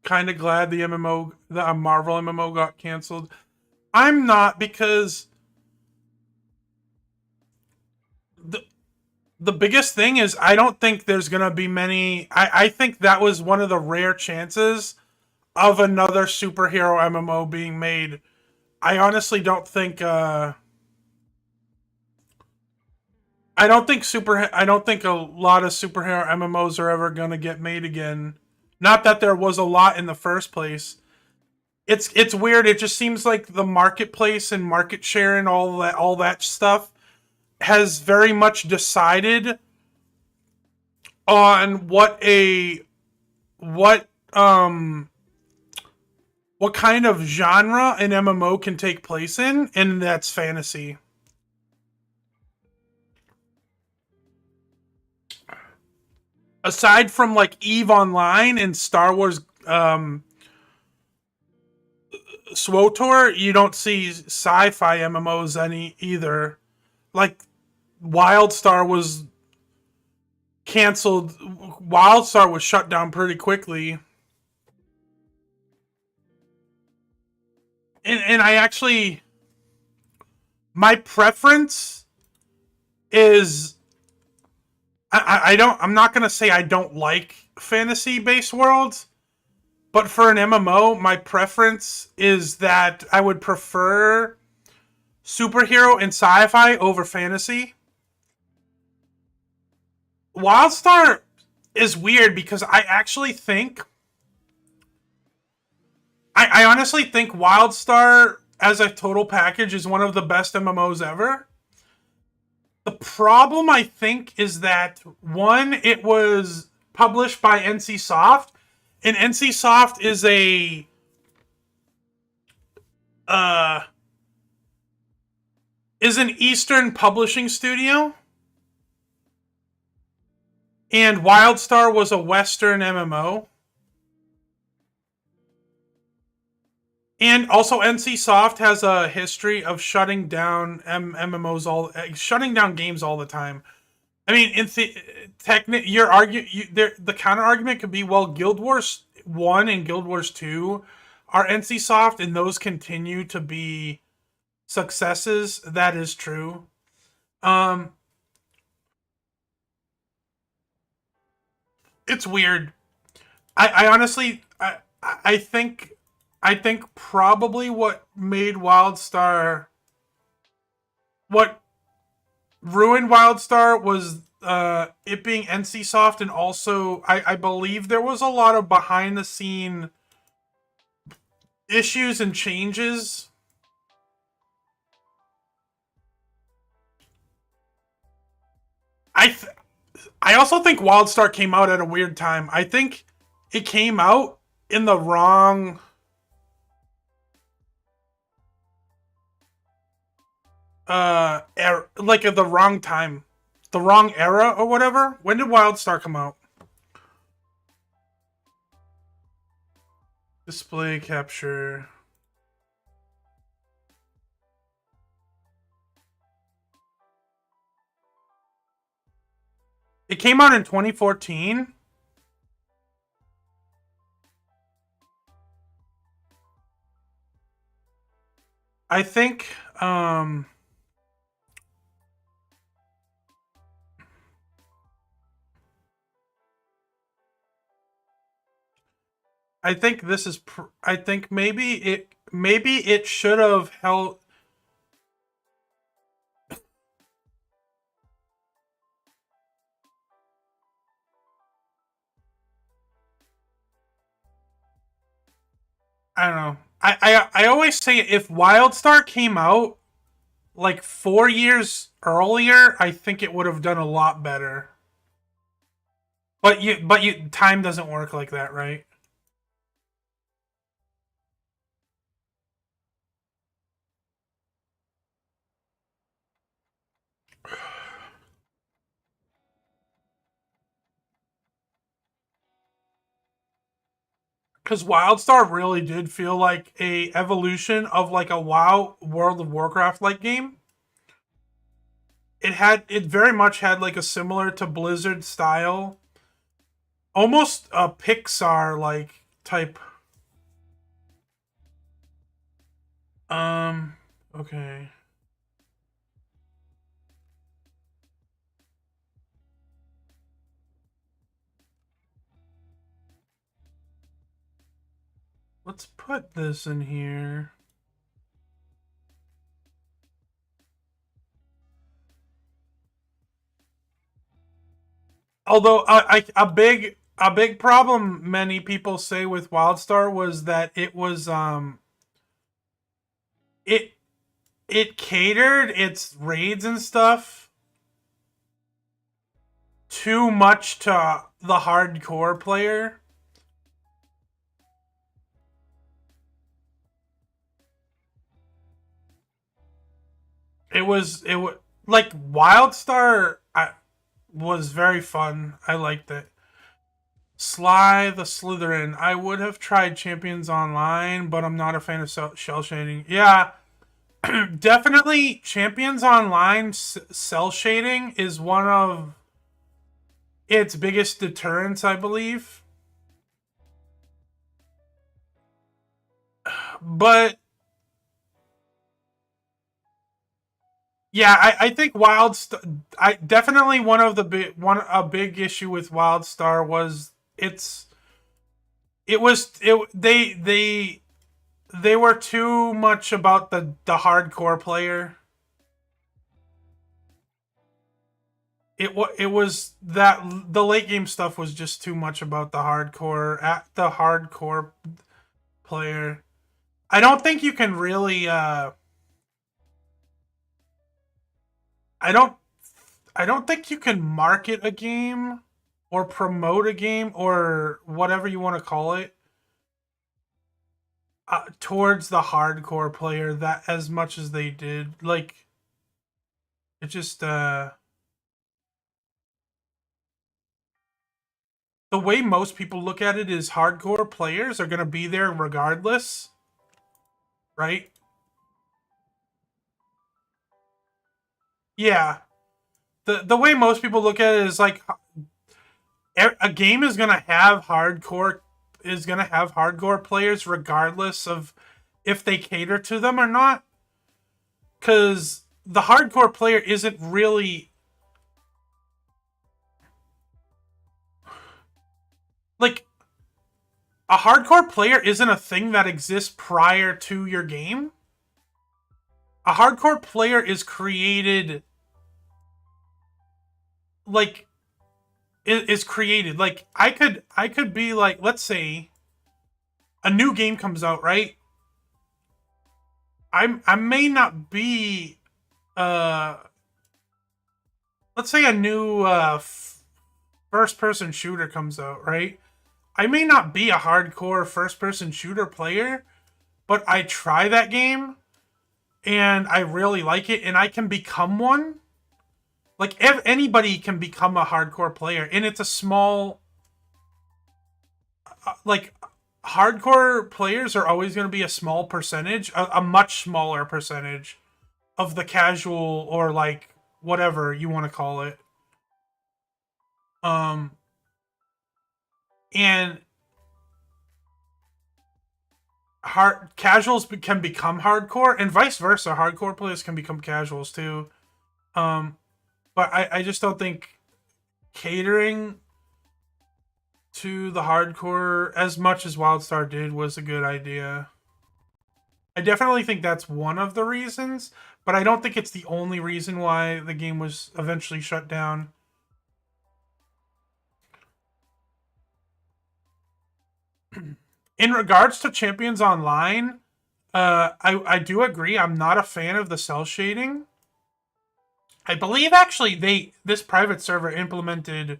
A: kind of glad the Marvel MMO got canceled. I'm not, because the the biggest thing is I don't think there's gonna be many. I think that was one of the rare chances of another superhero MMO being made. I honestly don't think. I don't think a lot of superhero MMOs are ever gonna get made again. Not that there was a lot in the first place. It's weird. It just seems like the marketplace and market share and all that stuff has very much decided on what what kind of genre an MMO can take place in, and that's fantasy. Aside from like EVE Online and Star Wars SWOTOR, you don't see sci-fi MMOs any either. Like WildStar was canceled. WildStar was shut down pretty quickly. And I actually, my preference is, I don't, I'm not gonna say I don't like fantasy based worlds, but for an MMO, my preference is that I would prefer superhero and sci-fi over fantasy. WildStar is weird because I honestly think WildStar as a total package is one of the best MMOs ever. The problem, I think, is that one, it was published by NCSoft, and NCSoft uh is an Eastern publishing studio, and WildStar was a Western MMO. And also, NCSoft has a history of shutting down shutting down games all the time. I mean, the counter argument could be, well, Guild Wars 1 and Guild Wars 2 are NCSoft, and those continue to be successes. That is true. Um, it's weird. I honestly, I think, probably what ruined WildStar was it being NCSoft, and also I believe there was a lot of behind the scene issues and changes. I also think WildStar came out at a weird time. I think it came out in the wrong like at the wrong time, the wrong era or whatever. When did WildStar come out? Display capture. It came out in 2014. I think I think this is I think maybe it should have held. I don't know. I always say, if WildStar came out like 4 years earlier, I think it would have done a lot better. But time doesn't work like that, right? Because WildStar really did feel like a evolution of like a WoW World of Warcraft like game. It very much had like a similar to Blizzard style, almost a Pixar like type. Okay. Let's put this in here. Although a big problem many people say with WildStar was that it it catered its raids and stuff too much to the hardcore player. It was like WildStar was very fun. I liked it. Sly the Slytherin. I would have tried Champions Online, but I'm not a fan of shell shading. Yeah, definitely Champions Online cell shading is one of its biggest deterrents, I believe. But yeah, I think I definitely one of the one a big issue with WildStar was it was it they were too much about the hardcore player. It was that the late game stuff was just too much about the hardcore player. I don't think you can really I don't I don't think you can market a game or promote a game or whatever you want to call it towards the hardcore player that as much as they did. Like it just the way most people look at it is hardcore players are going to be there regardless, right? Yeah. The way most people look at it is like a game is going to have hardcore players regardless of if they cater to them or not, cuz the hardcore player isn't really like a hardcore player isn't a thing that exists prior to your game. A hardcore player is created like is created like I could be like, let's say a new game comes out, right? I may not be uh let's say a new first person shooter comes out, right? I may not be a hardcore first person shooter player, but I try that game and I really like it and I can become one. Like if anybody can become a hardcore player and it's a small like hardcore players are always going to be a small percentage, a much smaller percentage of the casual or like whatever you want to call it. Um and hard casuals can become hardcore and vice versa. Hardcore players can become casuals too. Um but I just don't think catering to the hardcore as much as WildStar did was a good idea. I definitely think that's one of the reasons, but I don't think it's the only reason why the game was eventually shut down. In regards to Champions Online, I do agree. I'm not a fan of the cell shading. I believe actually this private server implemented.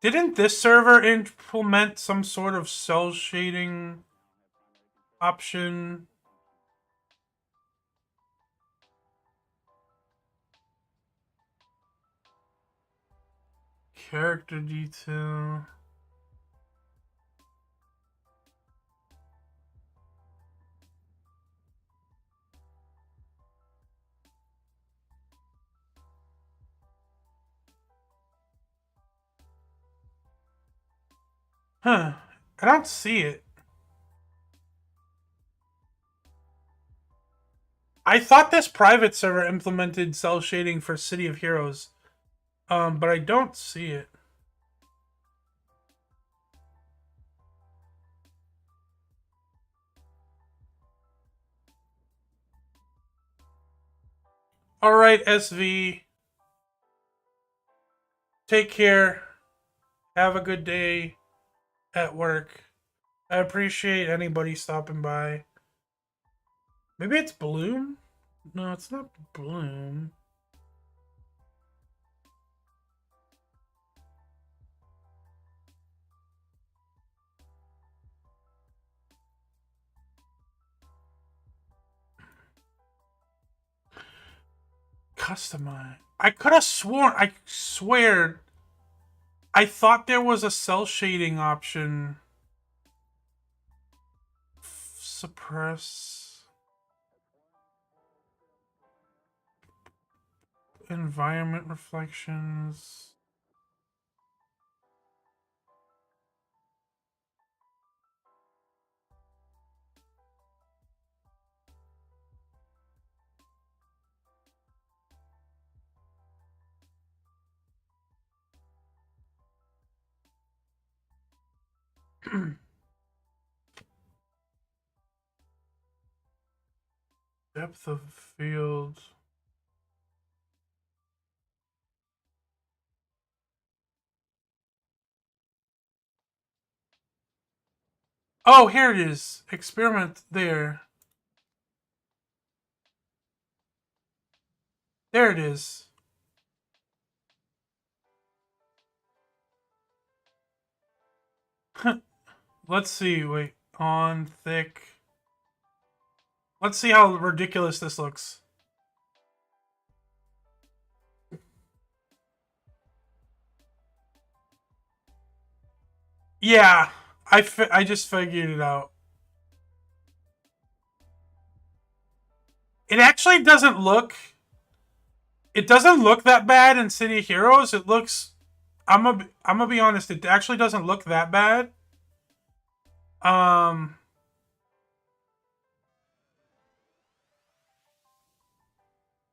A: Didn't this server implement some sort of cell shading option? Character detail. Huh. I don't see it. I thought this private server implemented cell shading for City of Heroes. But I don't see it. Alright, SV. Take care. Have a good day at work. I appreciate anybody stopping by. Maybe it's Bloom? No, it's not Bloom. Customize. I could have sworn, I swear, I thought there was a cell shading option. Suppress. Environment reflections. Depth of field. Oh, here it is. Experiment there. There it is. Let's see. Wait. On thick. Let's see how ridiculous this looks. Yeah. I just figured it out. It actually doesn't look... It doesn't look that bad in City of Heroes. It looks... I'm gonna be honest. It actually doesn't look that bad.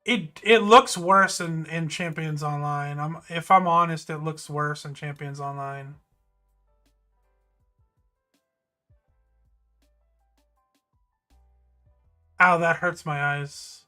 A: It looks worse in Champions Online. If I'm honest, it looks worse in Champions Online. Ow, that hurts my eyes.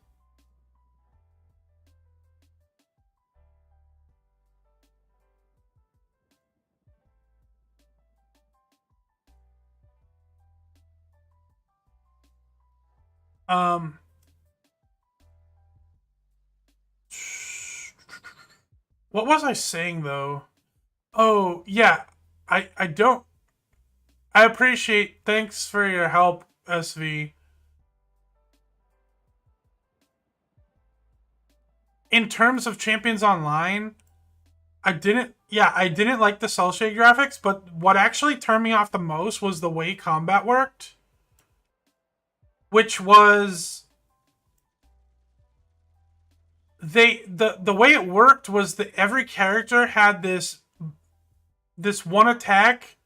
A: What was I saying though? Oh, yeah. I don't... I appreciate... Thanks for your help, SV. In terms of Champions Online, I didn't like the cell shade graphics, but what actually turned me off the most was the way combat worked. Which was... The way it worked was that every character had this one attack,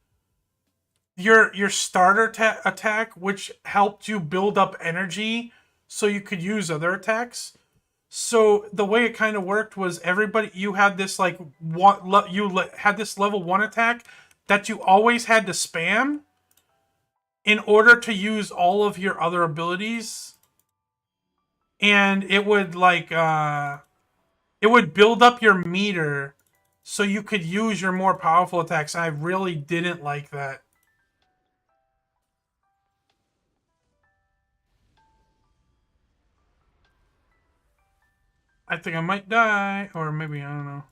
A: your starter attack, which helped you build up energy so you could use other attacks. So the way it kind of worked was everybody, you had this like had this level 1 attack that you always had to spam in order to use all of your other abilities, and it would like it would build up your meter so you could use your more powerful attacks. I really didn't like that. I think I might die, or maybe, I don't know.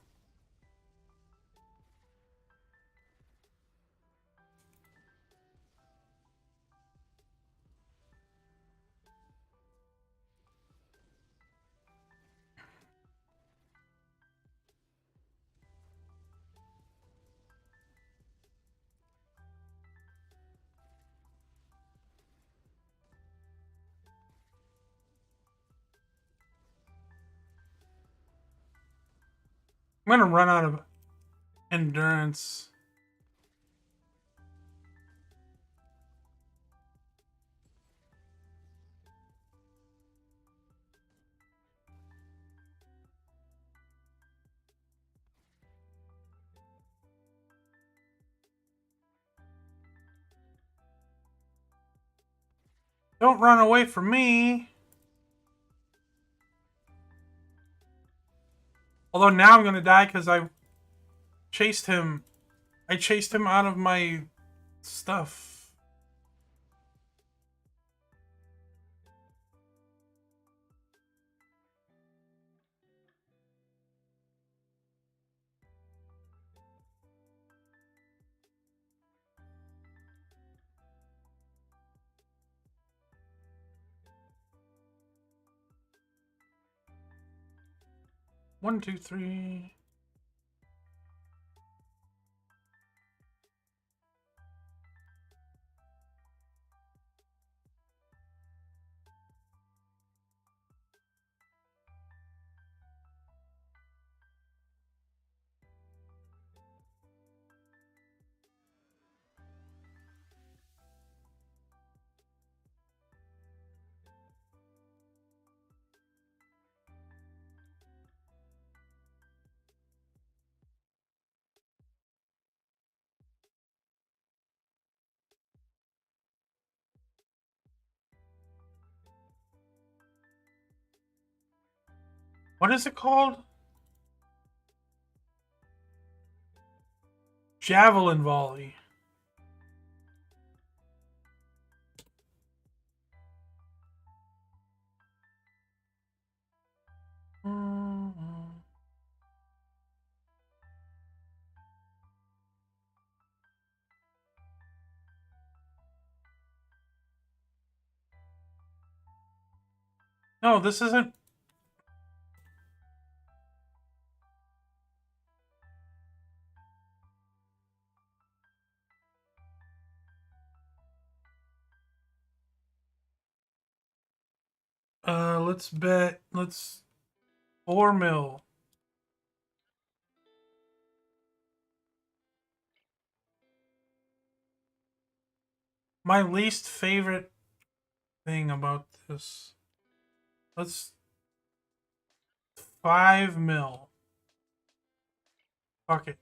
A: I'm gonna run out of endurance. Don't run away from me. Although now I'm gonna die because I chased him. I chased him out of my stuff. One, two, three. What is it called? Javelin volley. No, this isn't. Let's bet. Let's 4 mil. My least favorite thing about this. Let's 5 mil. Fuck it.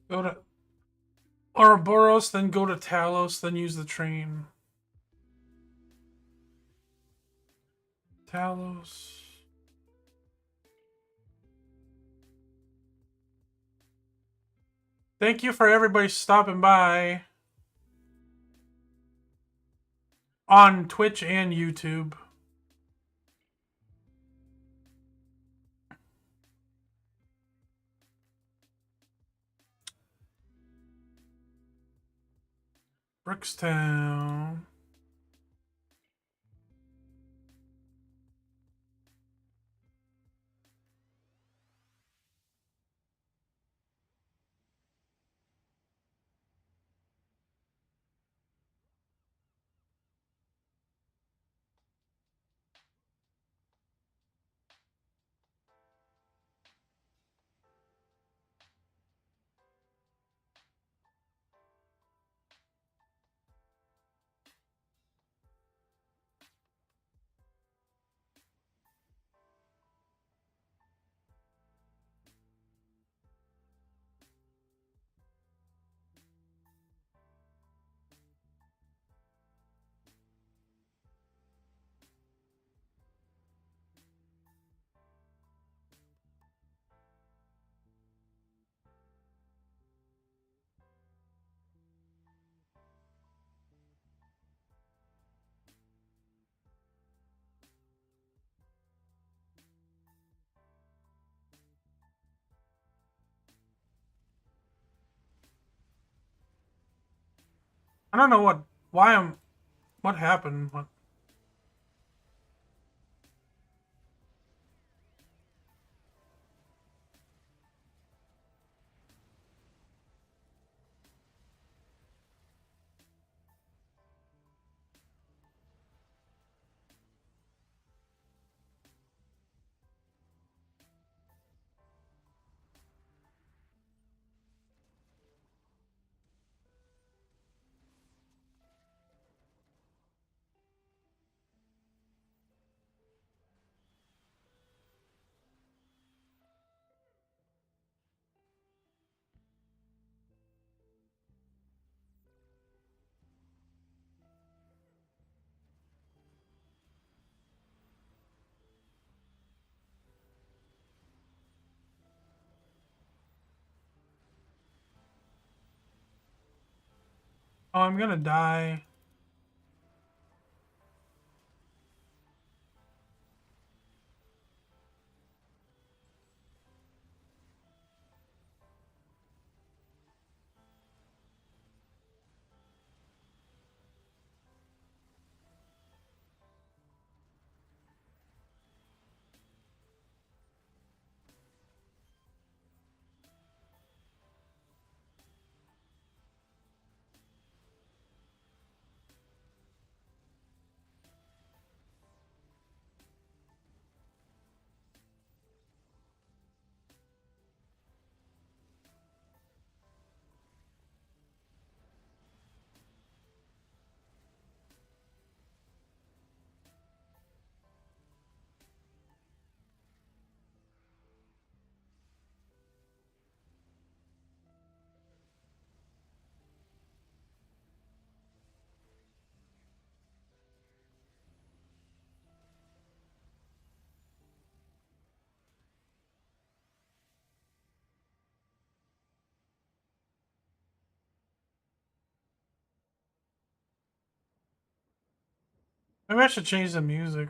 A: Go to Ouroboros, then go to Talos, then use the train. Talos. Thank you for everybody stopping by on Twitch and YouTube. Brookstown. I don't know why what happened. What, oh, I'm gonna die. Maybe I should change the music.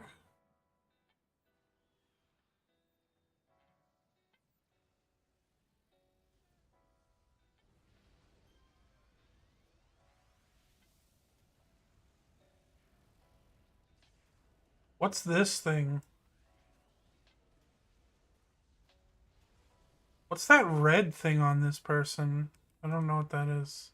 A: What's this thing? What's that red thing on this person? I don't know what that is.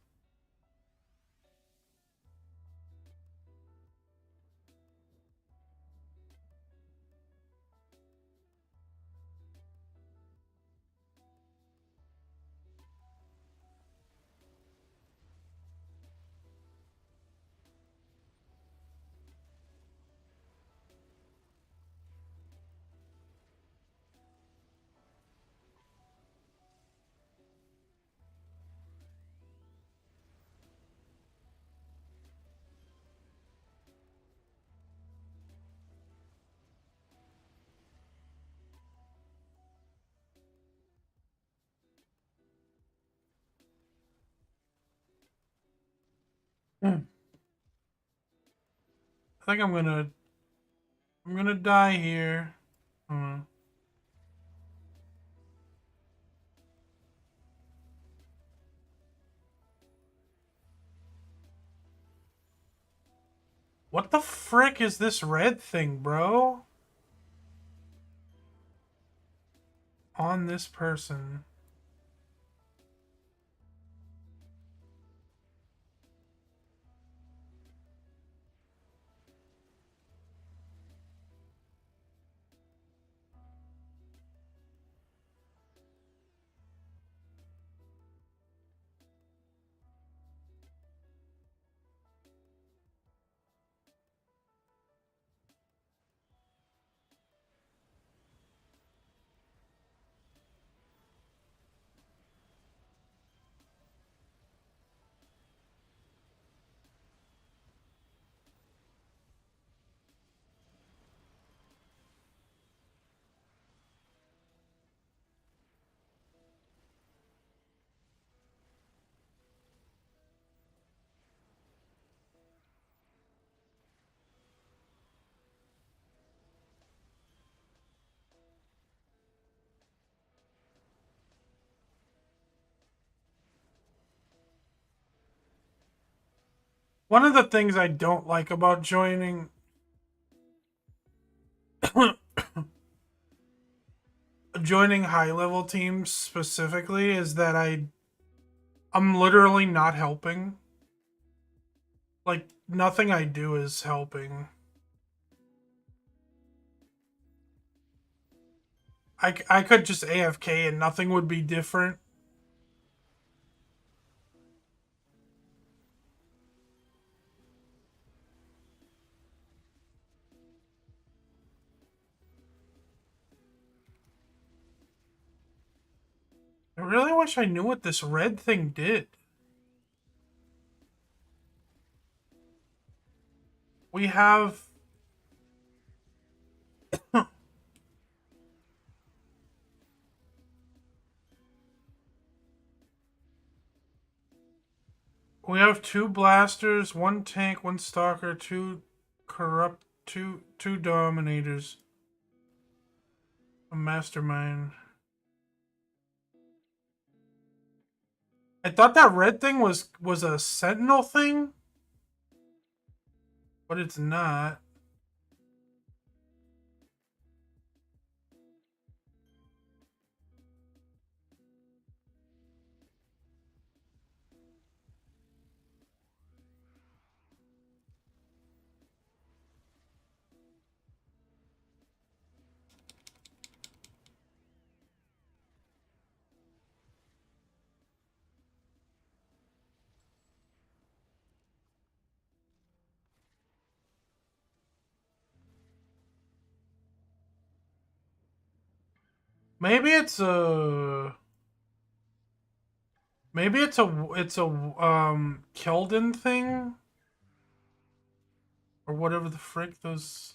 A: I think I'm gonna die here. Hmm. What the frick is this red thing, bro? On this person. One of the things I don't like about joining joining high level teams specifically is that I'm literally not helping. Like nothing I do is helping. I could just AFK and nothing would be different. I really wish I knew what this red thing did. We have we have 2 blasters, 1 tank, 1 stalker, 2 corrupt, 2 dominators, a mastermind. I thought that red thing was a sentinel thing, but it's not. Maybe it's a it's a Keldon thing or whatever the frick those.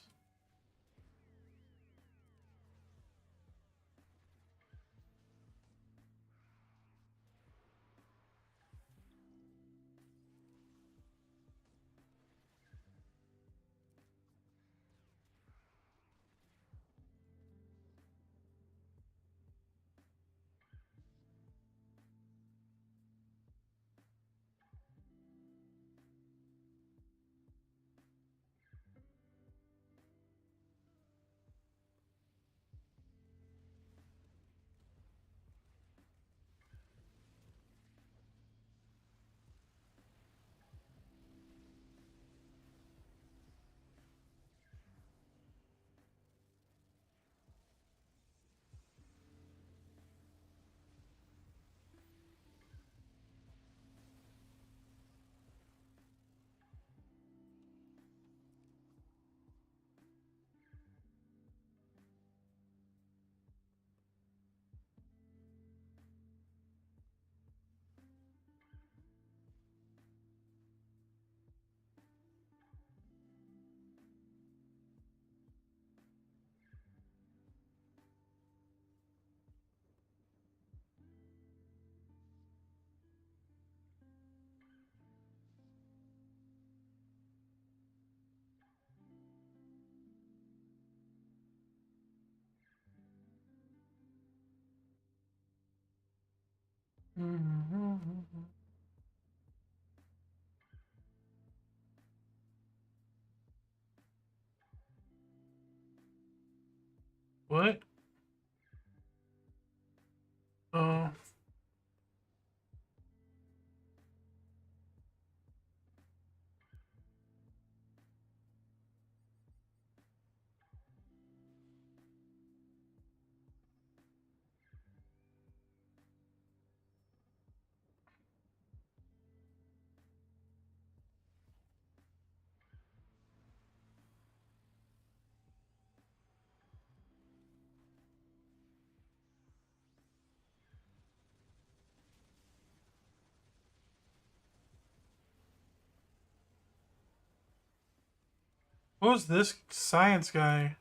A: What? Oh. Who's this science guy?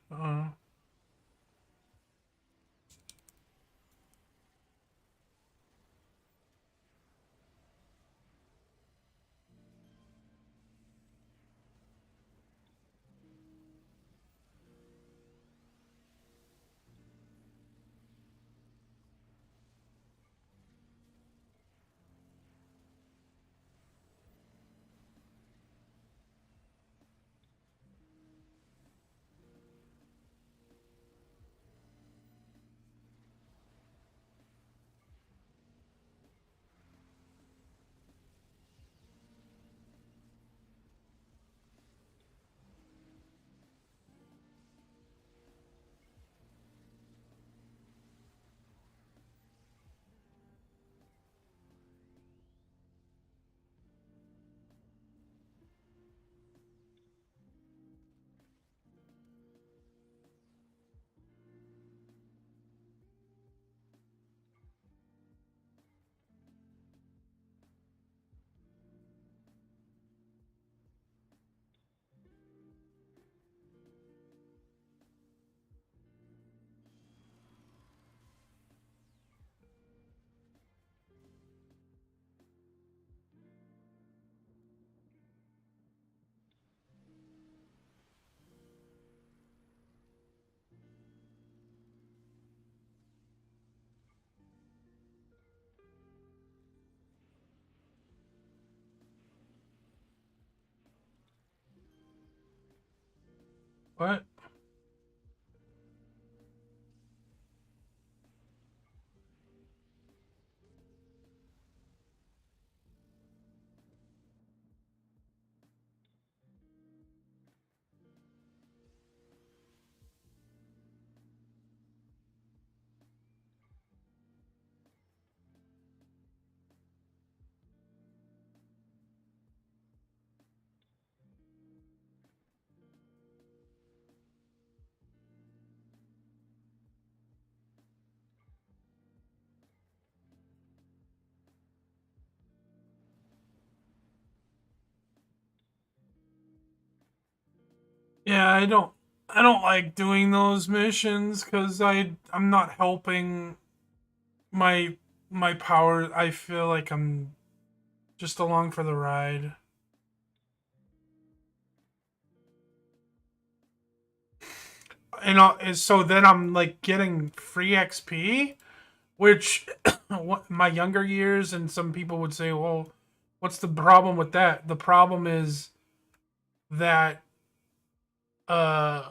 A: What? Yeah, I don't like doing those missions because I'm not helping my my power. I feel like I'm just along for the ride. So then I'm like getting free XP, which my younger years and some people would say, well, what's the problem with that? The problem is that uh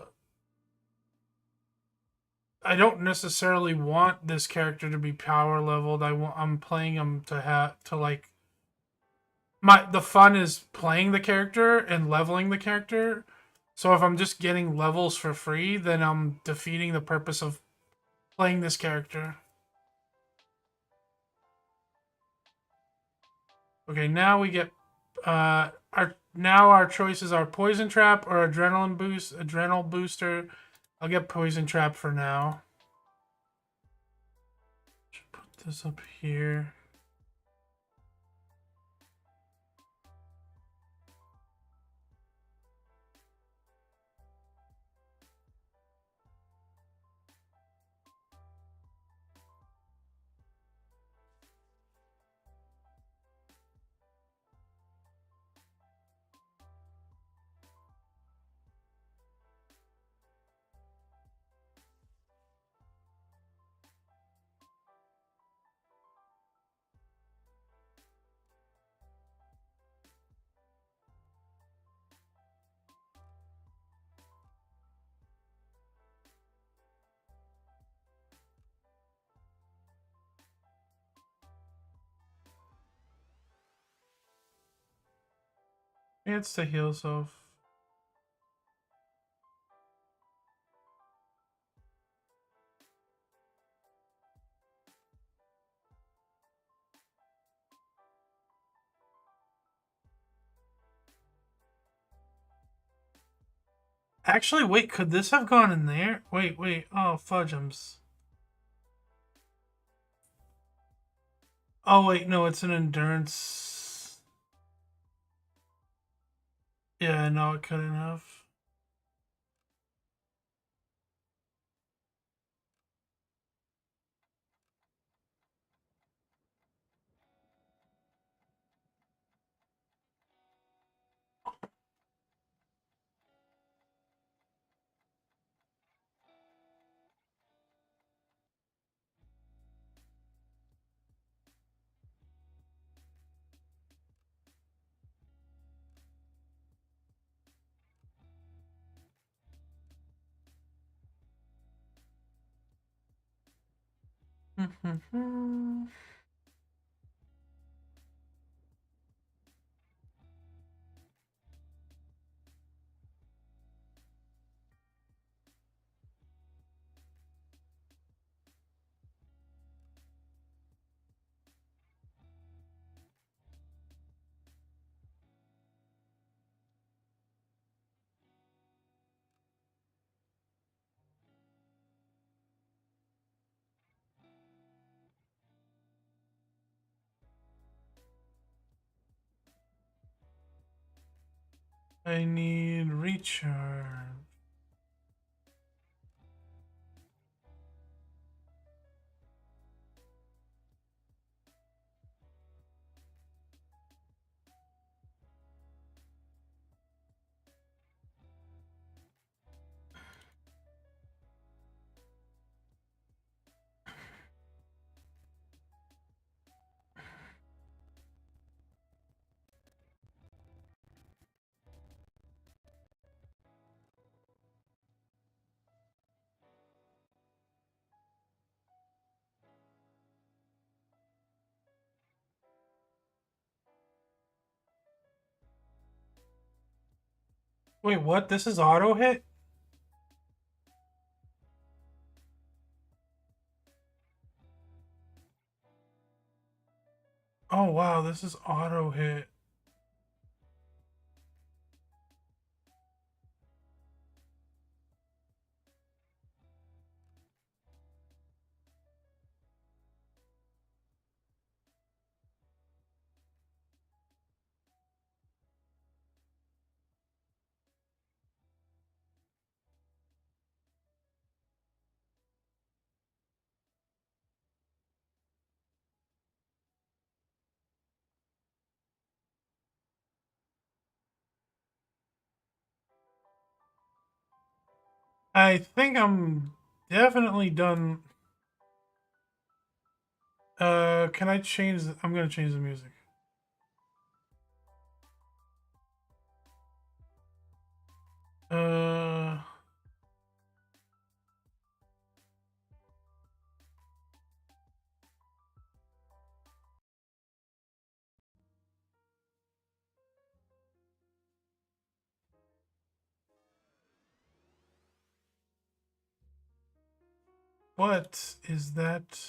A: I don't necessarily want this character to be power leveled. I'm playing him to have to like the fun is playing the character and leveling the character. So if I'm just getting levels for free, then I'm defeating the purpose of playing this character. Okay, now we get our choices are poison trap or adrenal booster. I'll get poison trap for now. Should put this up here. It's to heal self. Actually, wait, could this have gone in there? Wait. Oh, fudgeums. Oh, wait, no, it's an endurance. Yeah, no, it couldn't have. I need recharge. Wait, what? This is auto hit? Oh wow, this is auto hit. I think I'm definitely done. Can I change? I'm gonna change the music. Uh, what is that?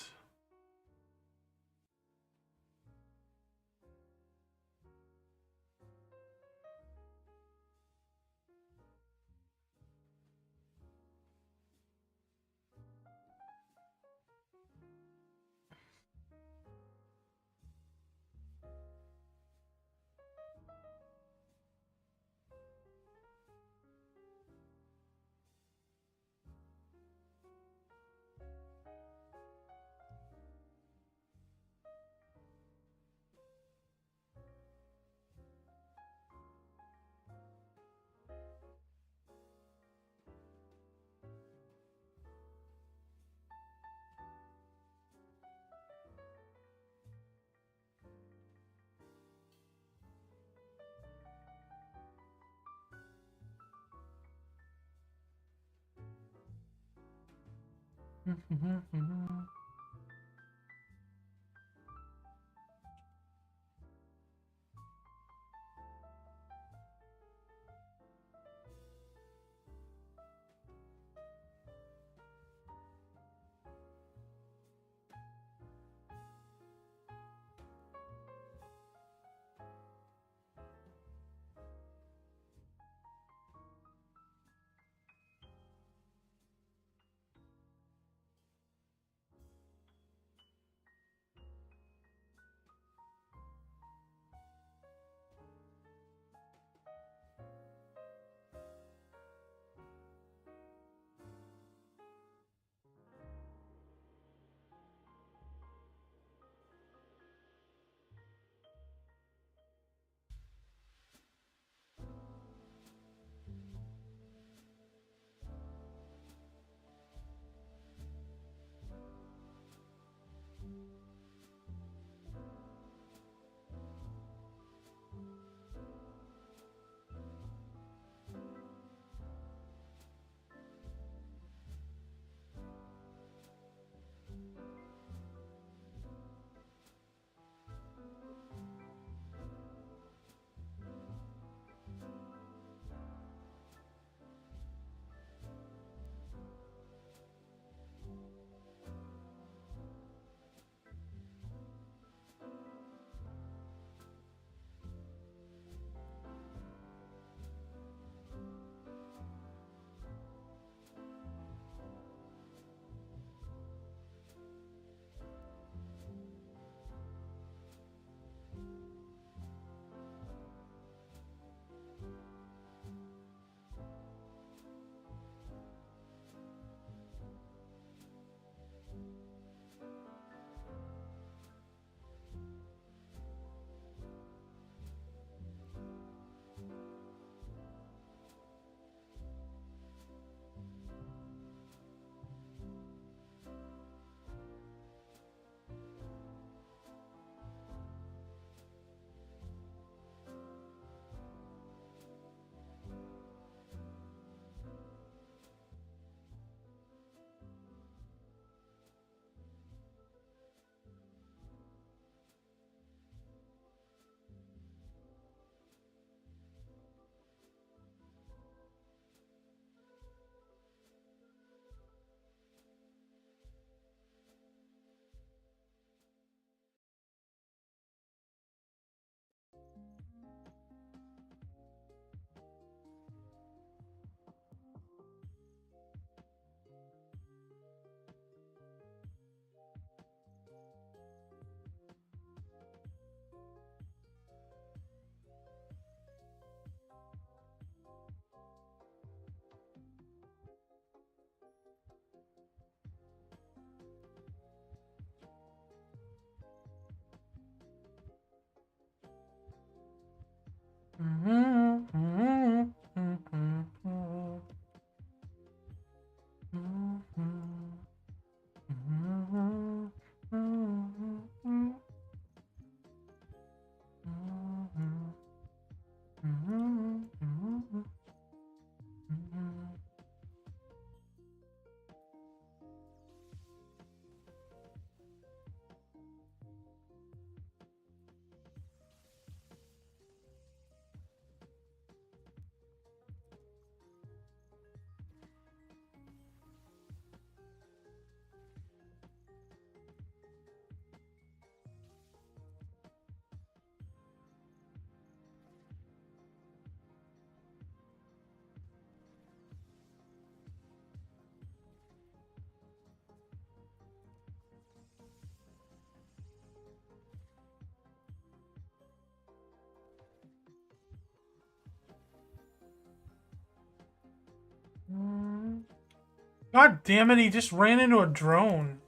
A: God damn it, he just ran into a drone.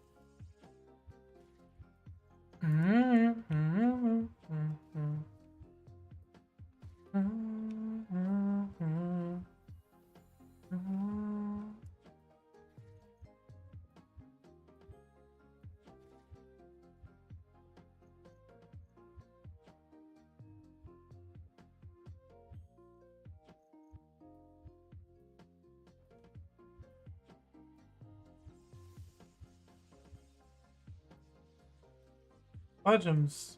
A: Fudgems.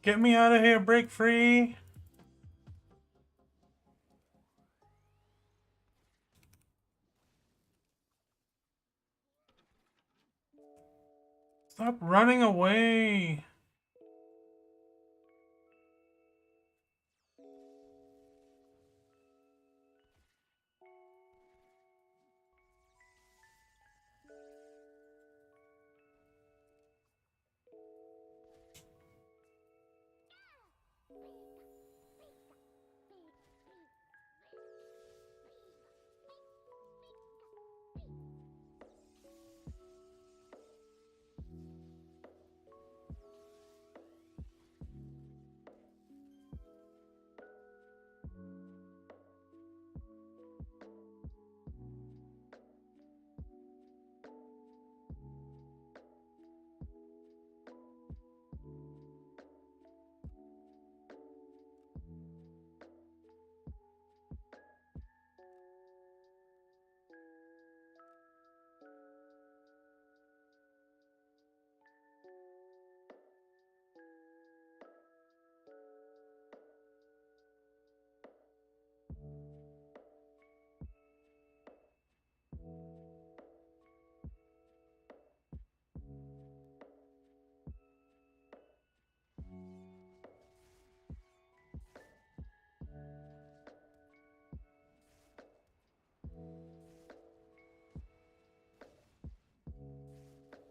A: Get me out of here, break free. Stop running away.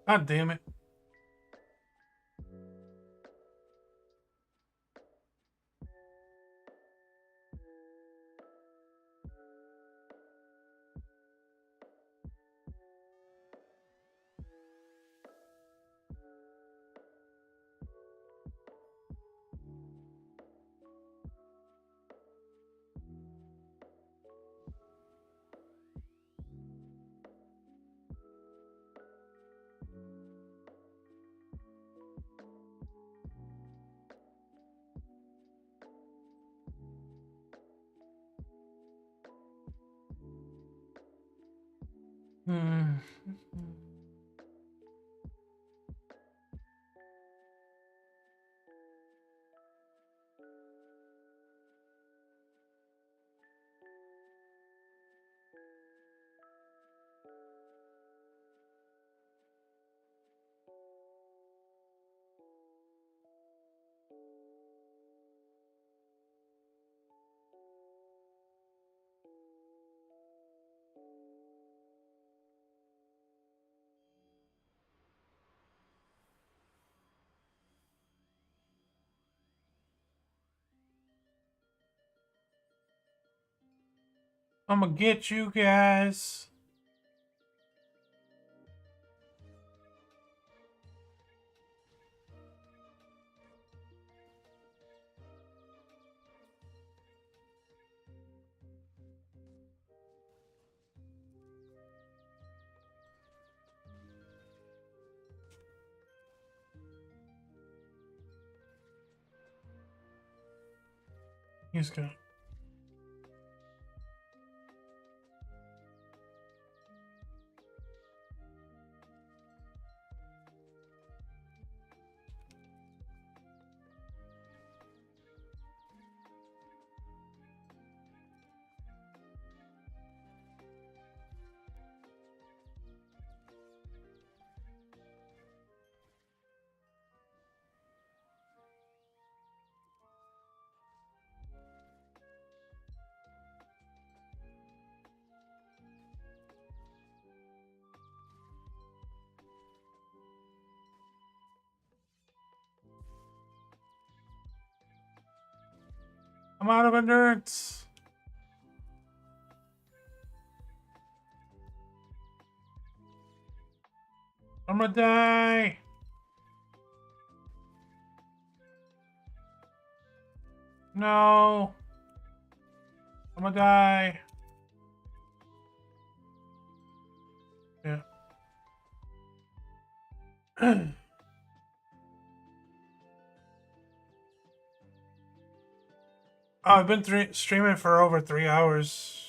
A: God damn it. I'm gonna get you guys. He's good. I'm out of endurance. I'm gonna die. No. I'm gonna die. Yeah. Oh, I've been streaming for over 3 hours.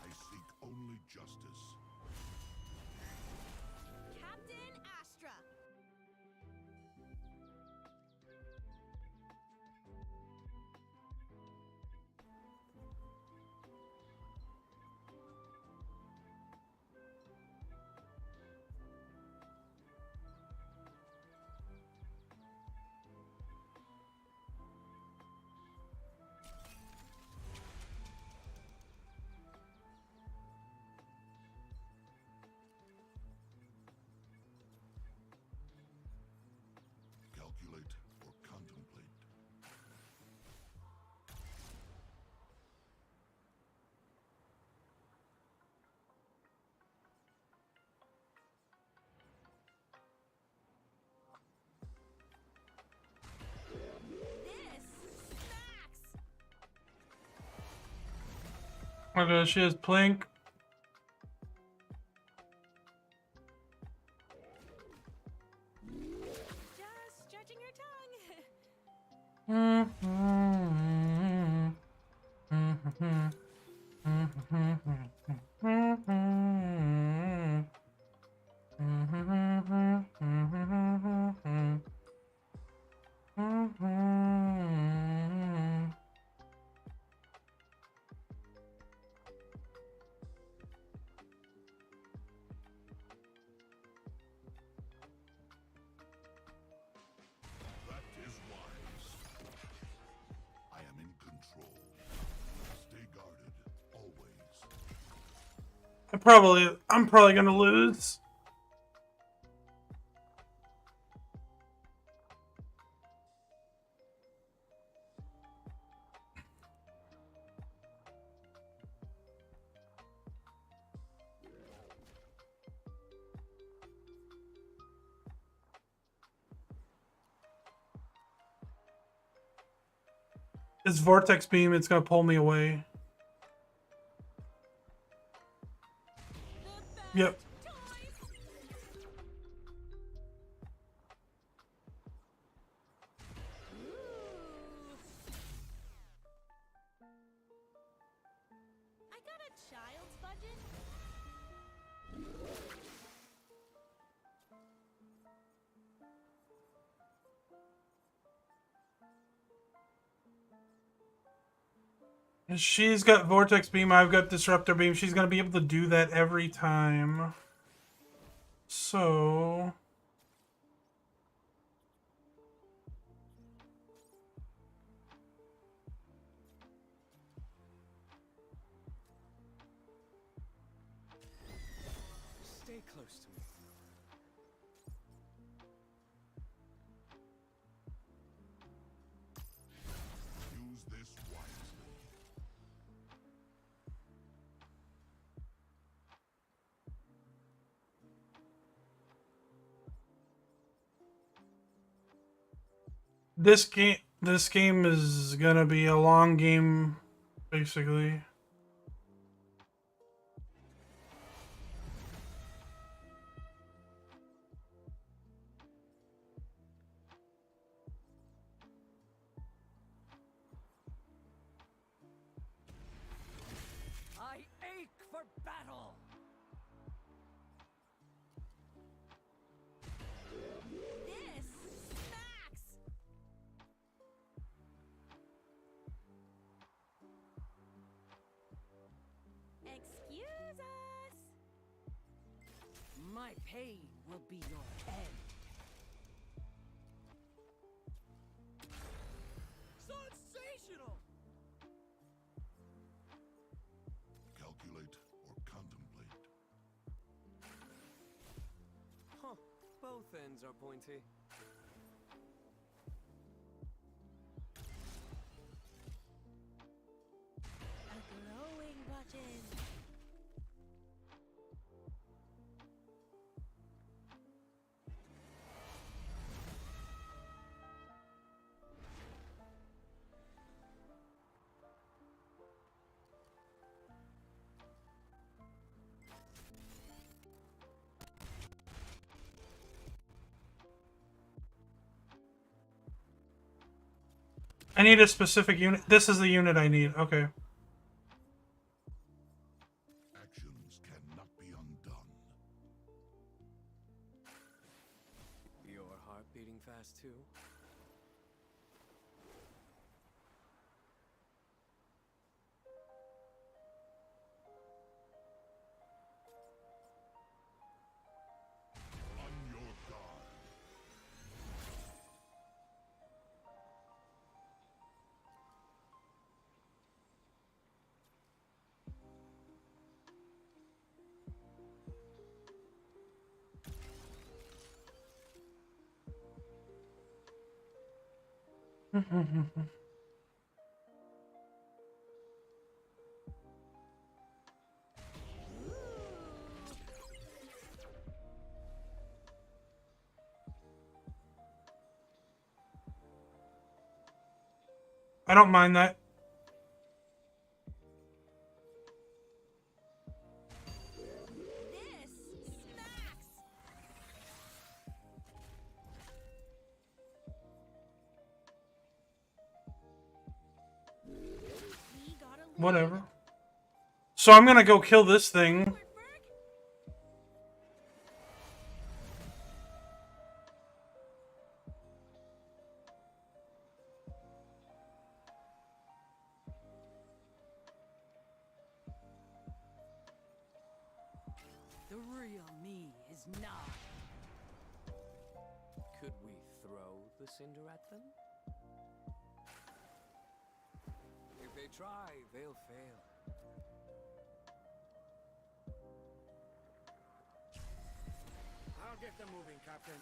B: I seek only justice.
C: Captain Astra.
B: Calculate or contemplate.
C: This smacks.
A: Oh god, she has Plink.
C: Just stretching your tongue.
B: That is wise. I am in control. Stay guarded, always.
A: I'm probably gonna lose. This vortex beam, it's gonna pull me away. Yep.
C: I got a child's budget.
A: She's got Vortex Beam, I've got Disruptor Beam. She's going to be able to do that every time. So...
D: Stay close to me.
B: Use this wisely.
A: This game is going to be a long game, basically.
D: I ache for battle.
C: This smacks! Excuse us!
D: My pain will be your end. Sensational!
B: Calculate or contemplate.
D: Huh. Both ends are pointy.
C: A glowing button.
A: I need a specific unit. This is the unit I need. Okay.
B: Actions cannot be undone.
D: Your heart beating fast too?
B: On your guard.
A: I don't mind that.
C: This smacks! We gotta leave.
A: Whatever. So I'm gonna go kill this thing.
C: Forward, Berg.
D: The real me is not. Could we throw the cinder at them? If they try, they'll fail. I'll get them moving, Captain.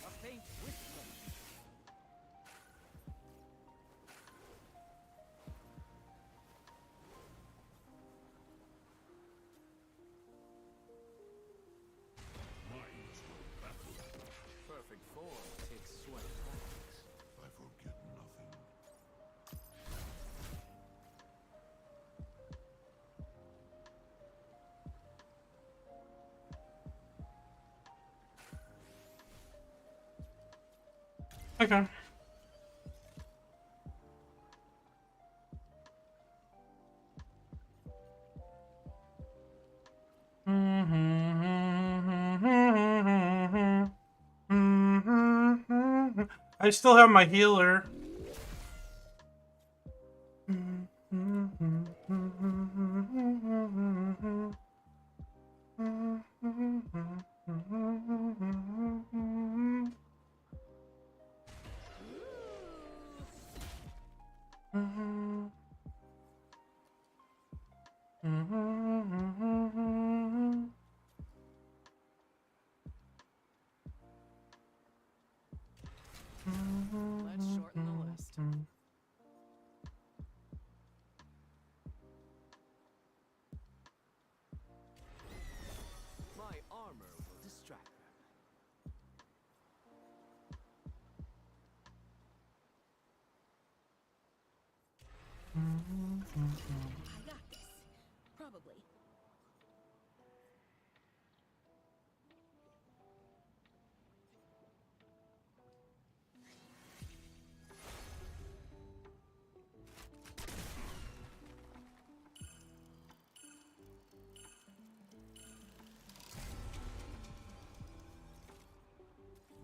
D: A faint whisper.
B: Minds will battle.
D: Perfect form takes sweat practice.
B: I forget nothing.
A: Okay. I still have my healer.
E: Let's shorten the list.
D: My armor will distract them.
C: I got this. Probably.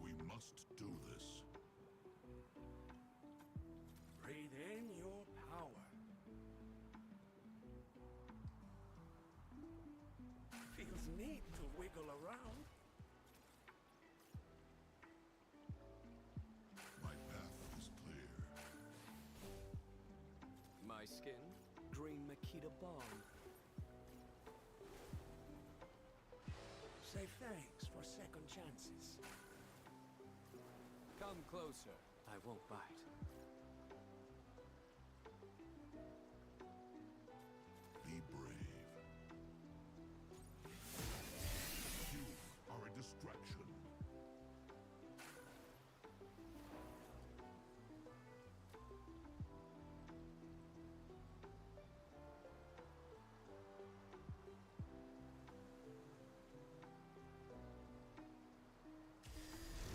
B: We must do this.
F: Breathe in your power. Feels neat to wiggle around.
B: My path is clear.
D: My skin, green Makita balm.
F: Say thanks for second chances.
D: Come closer. I won't bite.
B: Be brave. You are a distraction.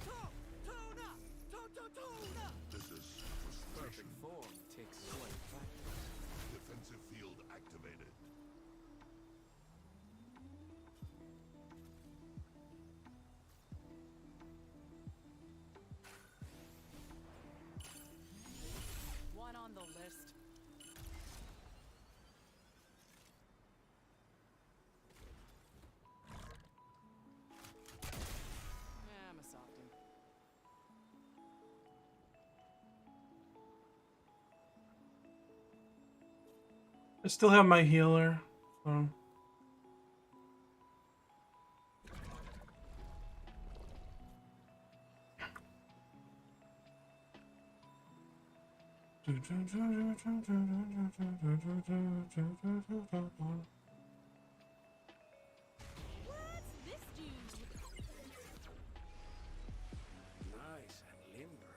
F: Tone up! Tone up!
B: This is frustration.
D: Perfect form takes slight practice.
B: Defensive field activated.
E: One on the list. I'm a softie.
A: I still have my healer. So.
C: What's this dude?
F: Nice and limber.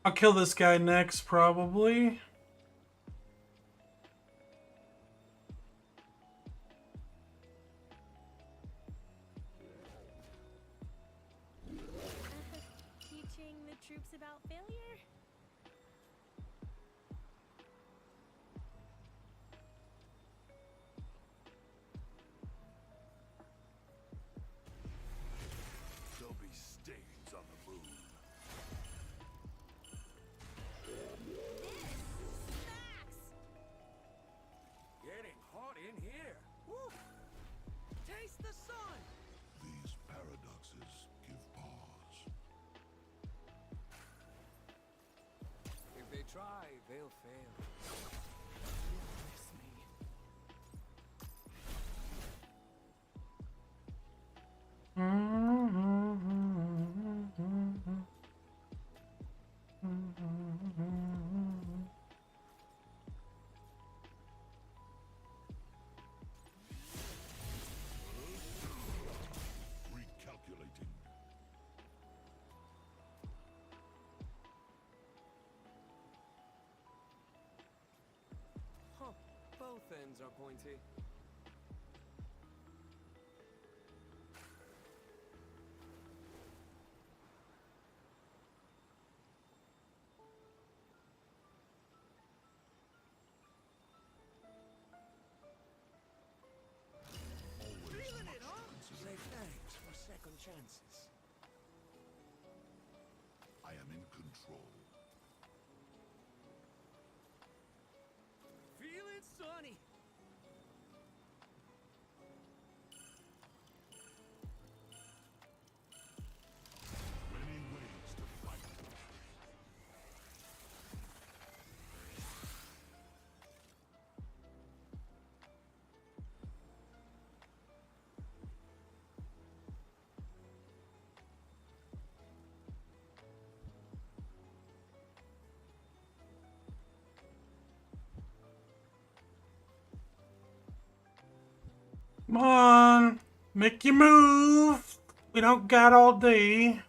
A: I'll kill this guy next, probably.
C: Teaching the troops about failure?
B: There'll be stains on the moon.
C: Max!
F: Getting hot in here. Woo. Taste the sun.
B: These paradoxes give pause.
D: If they try, they'll fail.
E: Miss me.
B: Recalculating.
D: Huh. Both ends are pointy.
F: chances.
B: I am in control.
F: Feeling sunny.
B: Many ways to fight.
A: Come on, make your move. We don't got all day.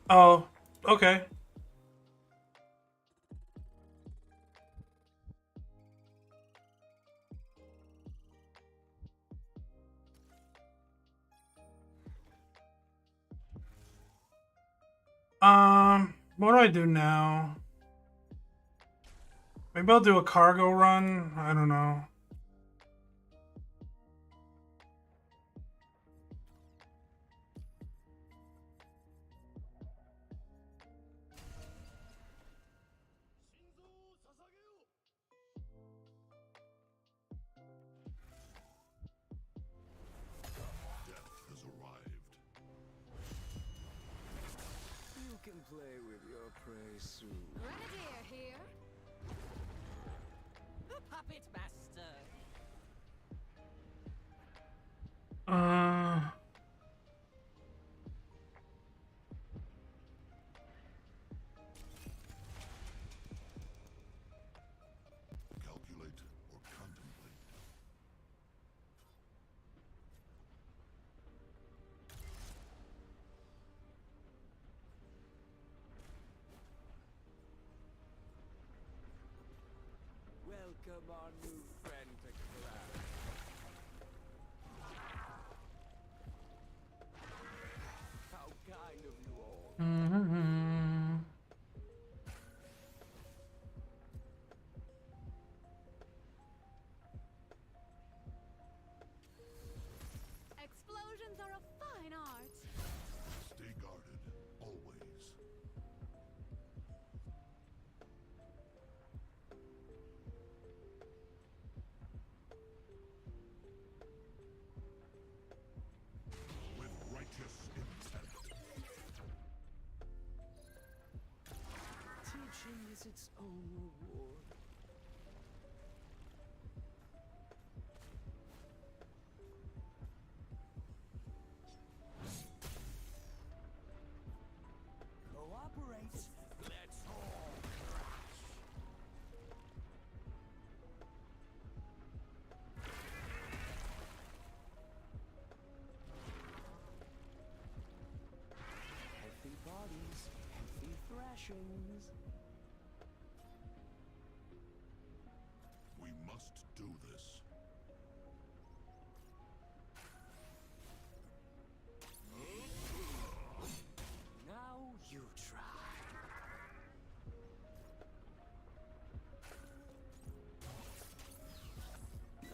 A: Oh, okay. What do I do now? Maybe I'll do a cargo run. I don't know.
B: Death has arrived.
D: You can play with your prey soon.
C: Grenadier here.
E: The puppet master.
A: Uh,
B: Calculate or contemplate.
D: Welcome our new friend to class. How kind of you all.
C: Explosions are a fine art.
B: Stay guarded, always. With righteous intent.
D: Teaching is its own reward.
F: Cooperate. Let's all crash.
D: Healthy bodies, healthy thrashings.
B: We must do this.
D: Now you try.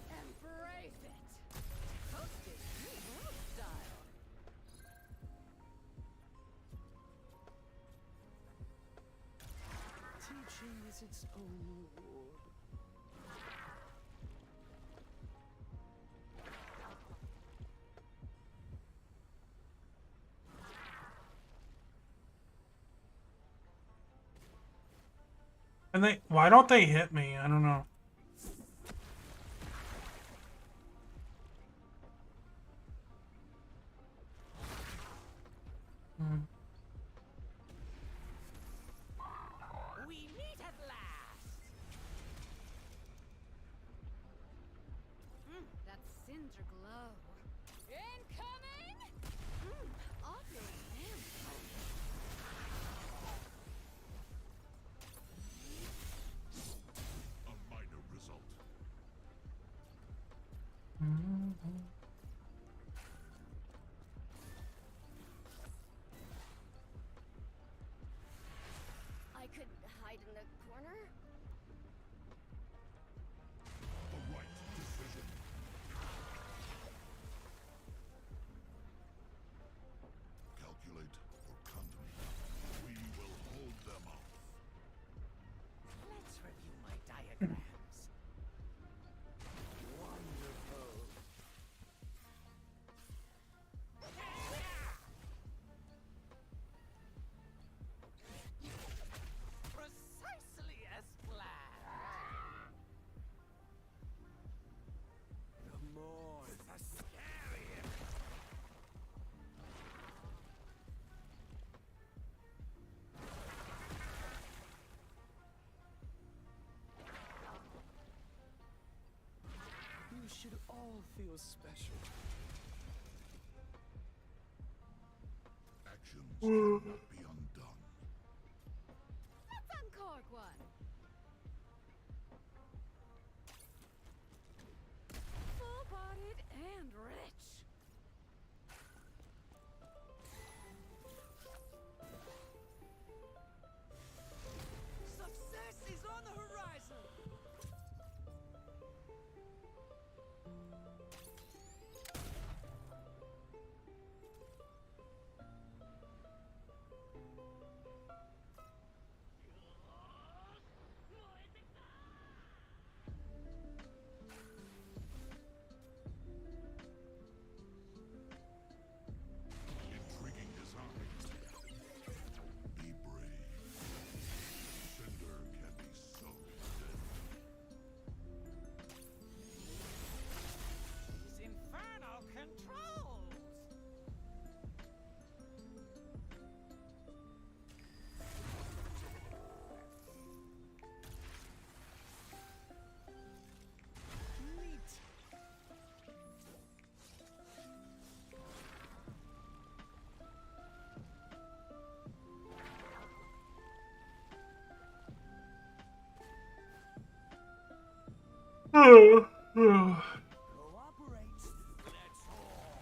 C: Embrace it. Hosted new world style.
D: Teaching is its own reward.
A: and why don't they hit me? I don't know.
C: We meet at last. That cinder glow. Incoming. Oddly ample.
F: all feel special.
B: Actions cannot be undone.
C: Let's uncork one. Full-bodied and rich.
F: Success is on the horizon.
B: Intriguing design. Be brave. Cinder can be so deadly.
E: These infernal controls!
F: Neat. Cooperate. Let's all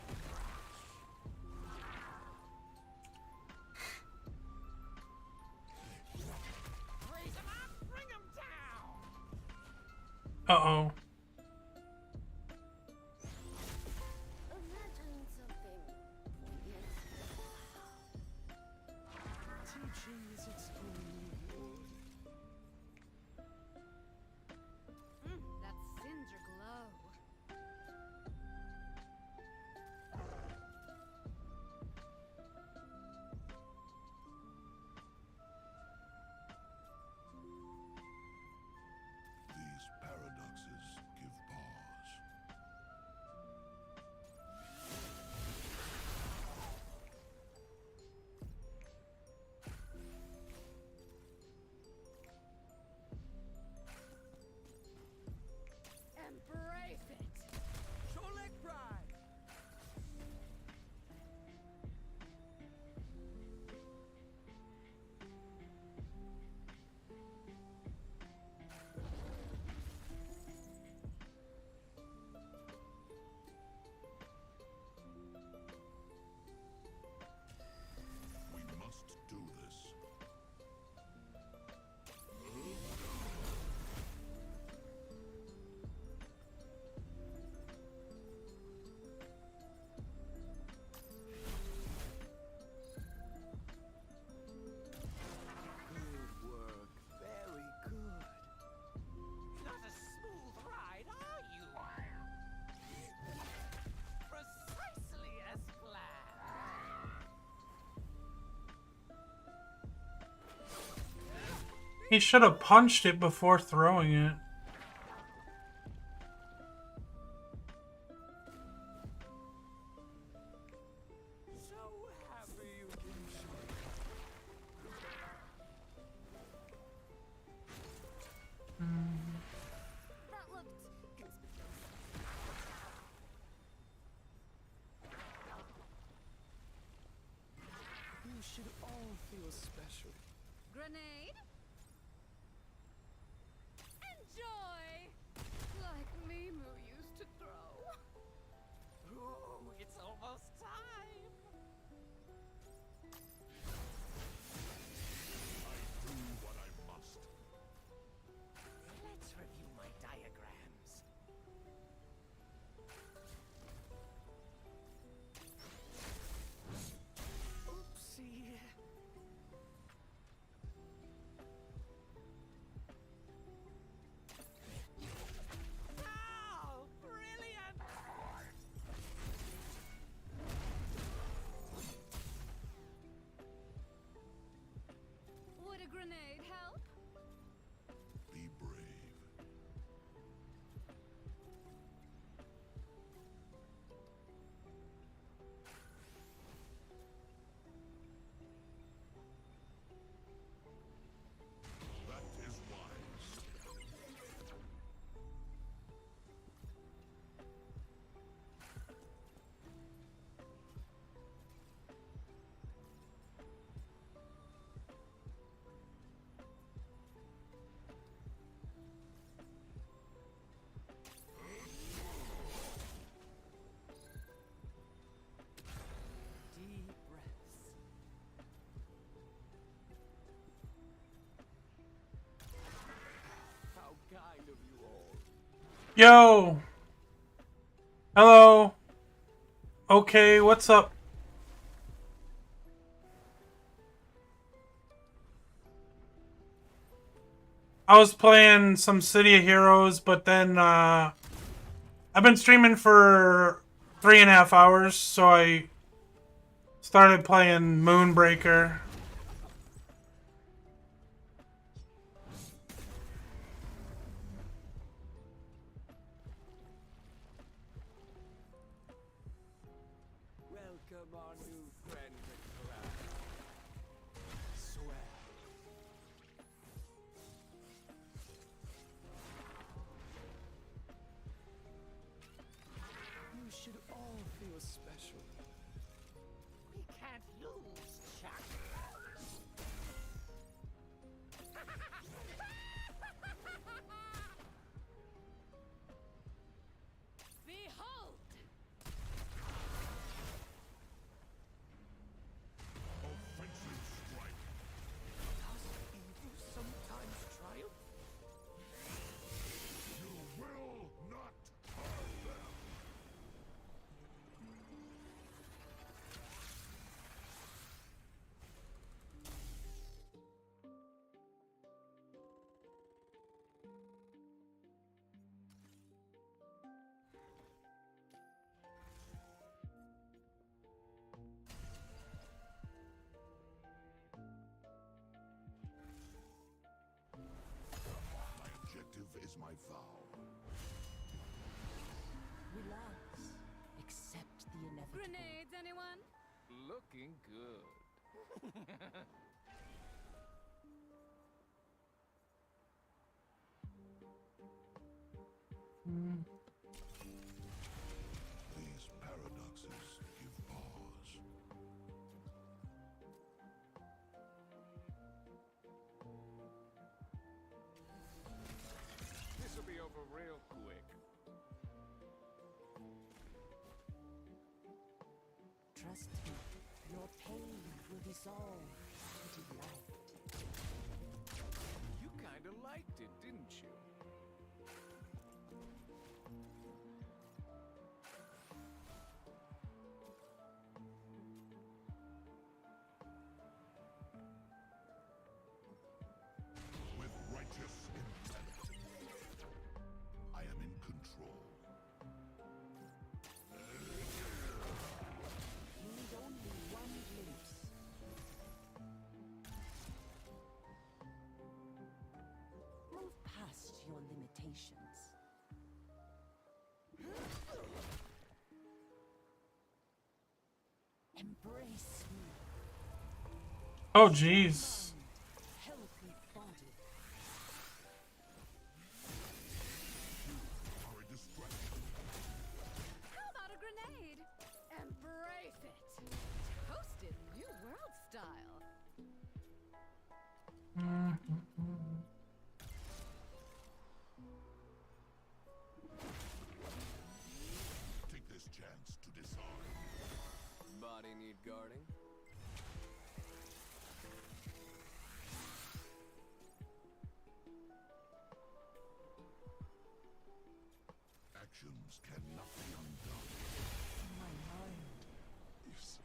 E: Raise 'em up, bring 'em down!
A: Uh-oh.
C: Imagine something poignant.
F: teaching is its own reward.
C: That cinder glow.
B: These paradoxes give pause.
C: Embrace it.
F: Cholek pride.
B: We must do this.
F: Good work. Very good.
E: Not a smooth ride, are you? Precisely as planned.
A: He should have punched it before throwing it.
F: So happy you can show.
C: That looked conspicuous.
F: You should all feel special.
C: Grenade. Enjoy. Like Mimu used to throw.
E: Ooh, it's almost time.
B: Do what I must.
E: Let's review my diagrams.
F: Oopsie.
E: Oh, brilliant!
C: Would a grenade help?
B: Be brave. That is wise.
A: Yo! Hello! Okay, what's up? I was playing some City of Heroes, but then, I've been streaming for 3.5 hours, so I started playing Moonbreaker.
F: Welcome our new friend to class. Swell. You should all feel special.
E: We can't lose, Chuck.
C: Behold!
B: Offensive strike.
F: Does evil sometimes triumph?
B: You will not harm them. My objective is my vow.
G: Relax. Accept the inevitable.
C: Grenades, anyone?
D: Looking good.
B: These paradoxes give pause.
D: This'll be over real quick.
G: Trust me. Your pain will dissolve into light.
D: You kinda liked it, didn't you?
B: With righteous intent, I am in control.
G: Need only one glimpse. Move past your limitations. Embrace me.
A: Oh, jeez.
G: Healthy body.
B: Are a distraction.
C: How about a grenade? Embrace it! Toasted New World style.
B: Take this chance to disarm.
D: Body need guarding?
B: Actions cannot be undone.
G: My mind
B: Is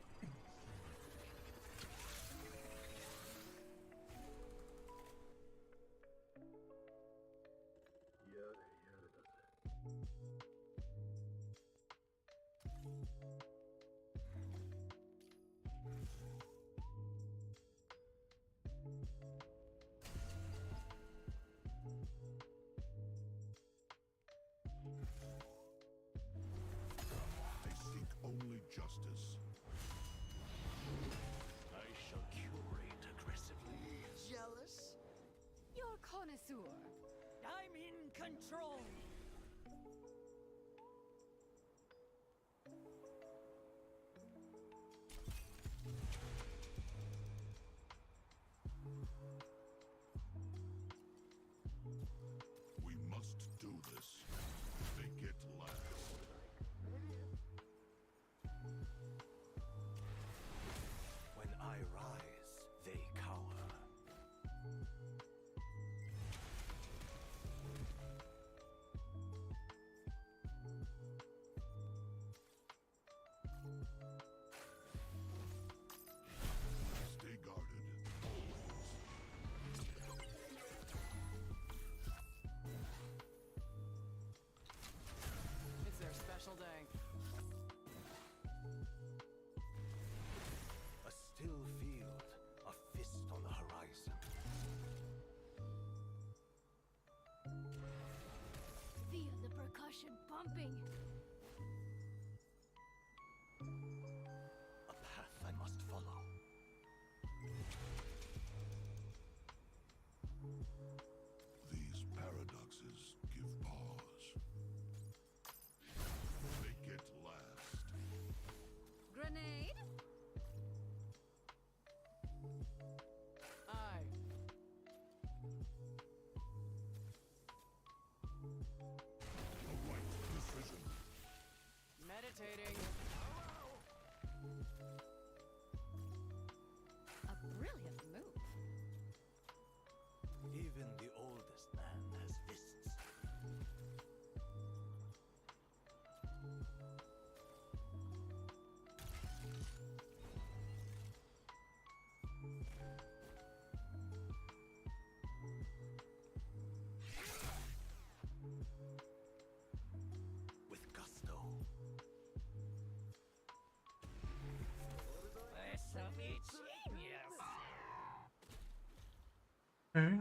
B: I seek only justice. I shall curate aggressively.
E: Jealous?
C: You're connoisseur.
E: I'm in control.
B: We must do this. Make it last.
F: When I rise, they cower.
C: pumping.
B: A path I must follow. These paradoxes give pause. Make it last.
C: Grenade?
E: Aye.
B: The right decision.
E: Meditating.
C: A brilliant move.
B: Even the oldest man has fists. With gusto.
E: This'll be genius.
A: Okay.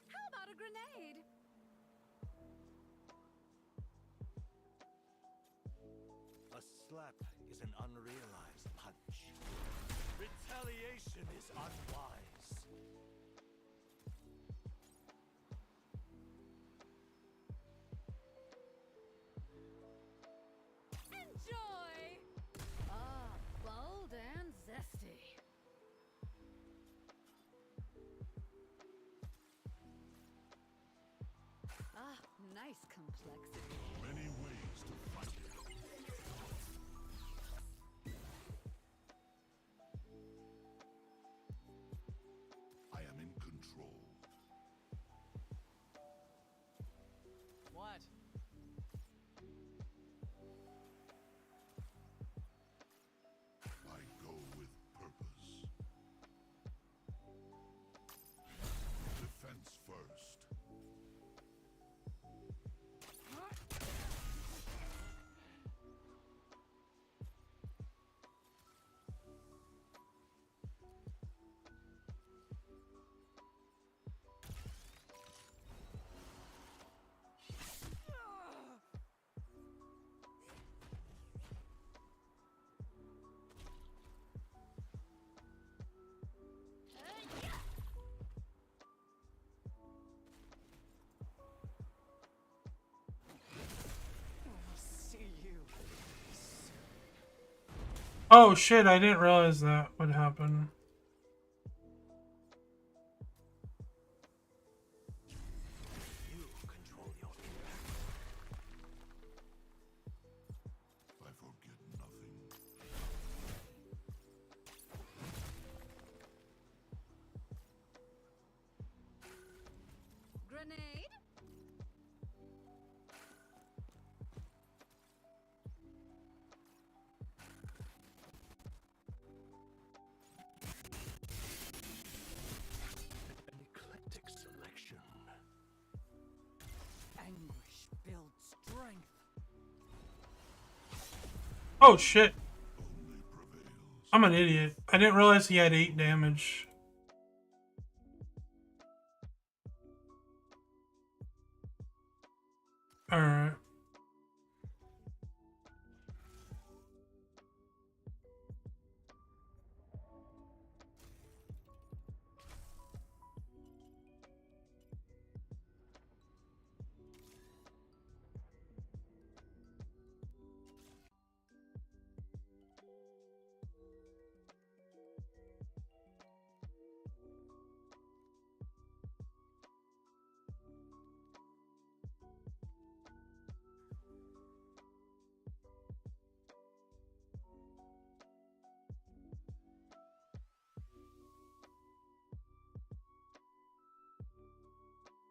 C: How about a grenade?
B: A slap is an unrealized punch. Retaliation is unwise.
C: Enjoy! Ah, bold and zesty. Ah, nice complexity.
B: Many ways to fight it. I am in control.
E: What?
B: I go with purpose. Defense first.
E: See you.
A: Oh shit, I didn't realize that would happen.
B: You control your impact. I forget nothing.
C: Grenade?
B: An eclectic selection.
G: Anguish builds strength.
A: Oh shit,
B: Only prevails.
A: I'm an idiot. I didn't realize he had 8 damage. Alright.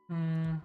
A: Hmm.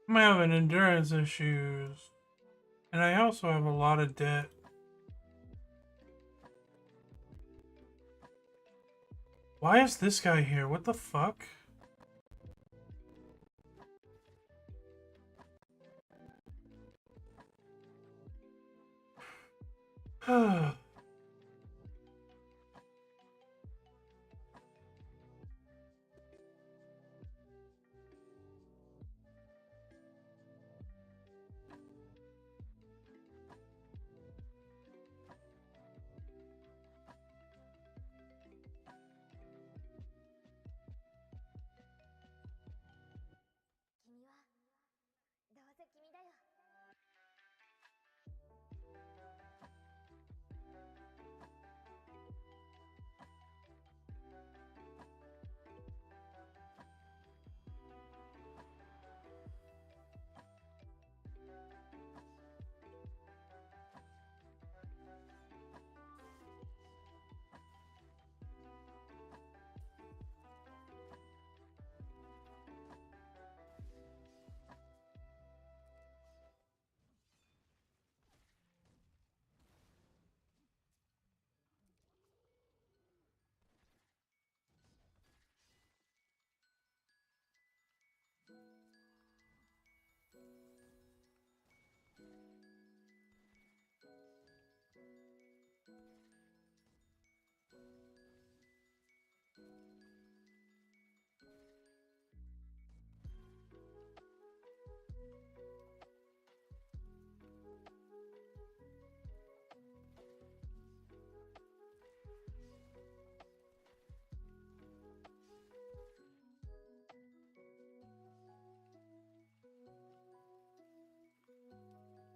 A: I'm having endurance issues. And I also have a lot of debt. Why is this guy here? What the fuck?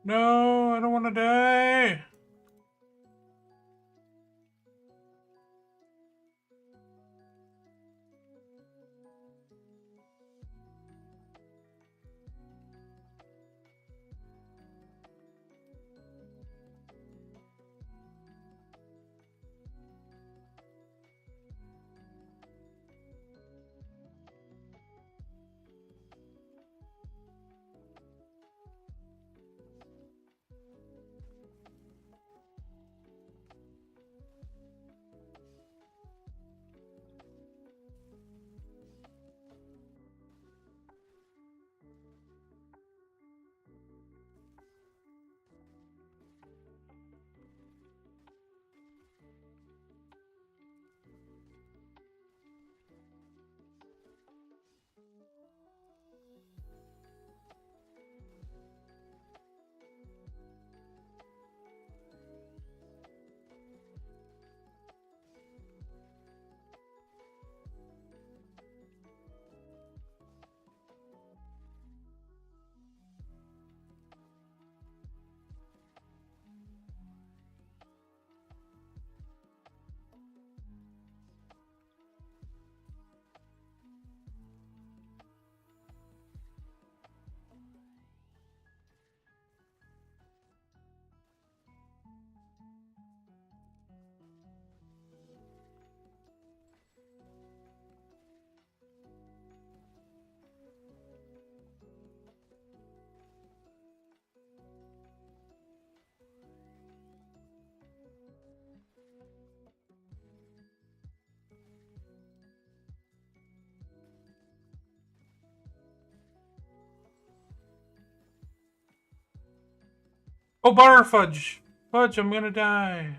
A: No, I don't want to die. Oh, butter fudge. Fudge, I'm gonna die.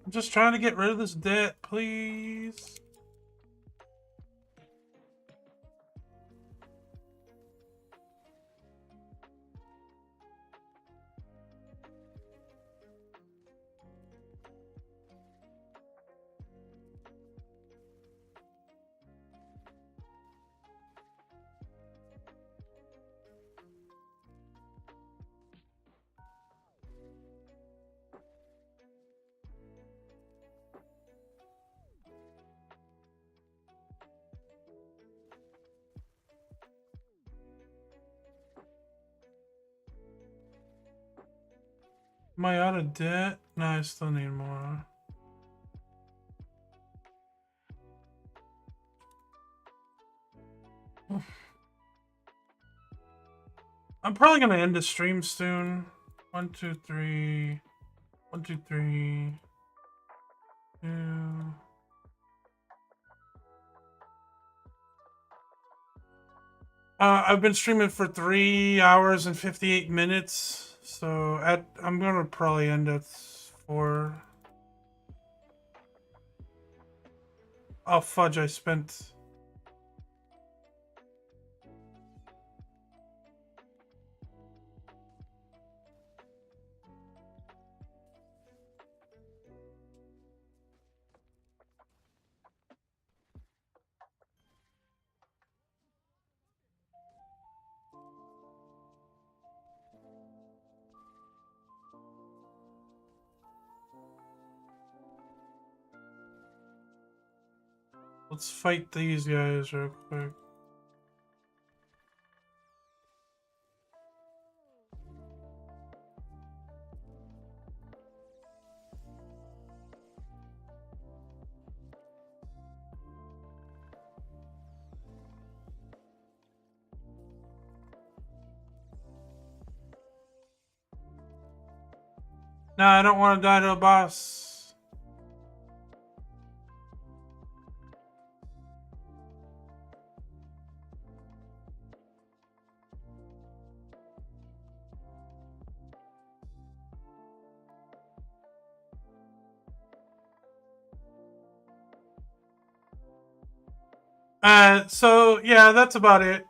A: I'm just trying to get rid of this debt, please. Am I out of debt? No, I still need more. I'm probably gonna end the stream soon. 1, 2, 3. 1, 2, 3. 2. I've been streaming for 3 hours and 58 minutes. So I'm gonna probably end at 4. Oh fudge! I spent. Let's fight these guys real quick. No, I don't want to die to a boss. So yeah, that's about it.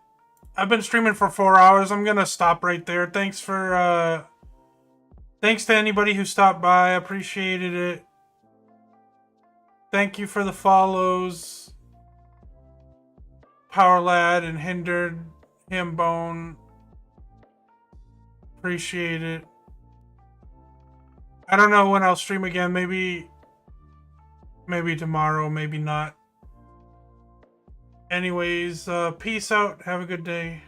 A: I've been streaming for 4 hours. I'm gonna stop right there. Thanks to anybody who stopped by. I appreciated it. Thank you for the follows. Power Lad and Hindered Hambone. Appreciate it. I don't know when I'll stream again. Maybe tomorrow, maybe not. Anyways, peace out. Have a good day.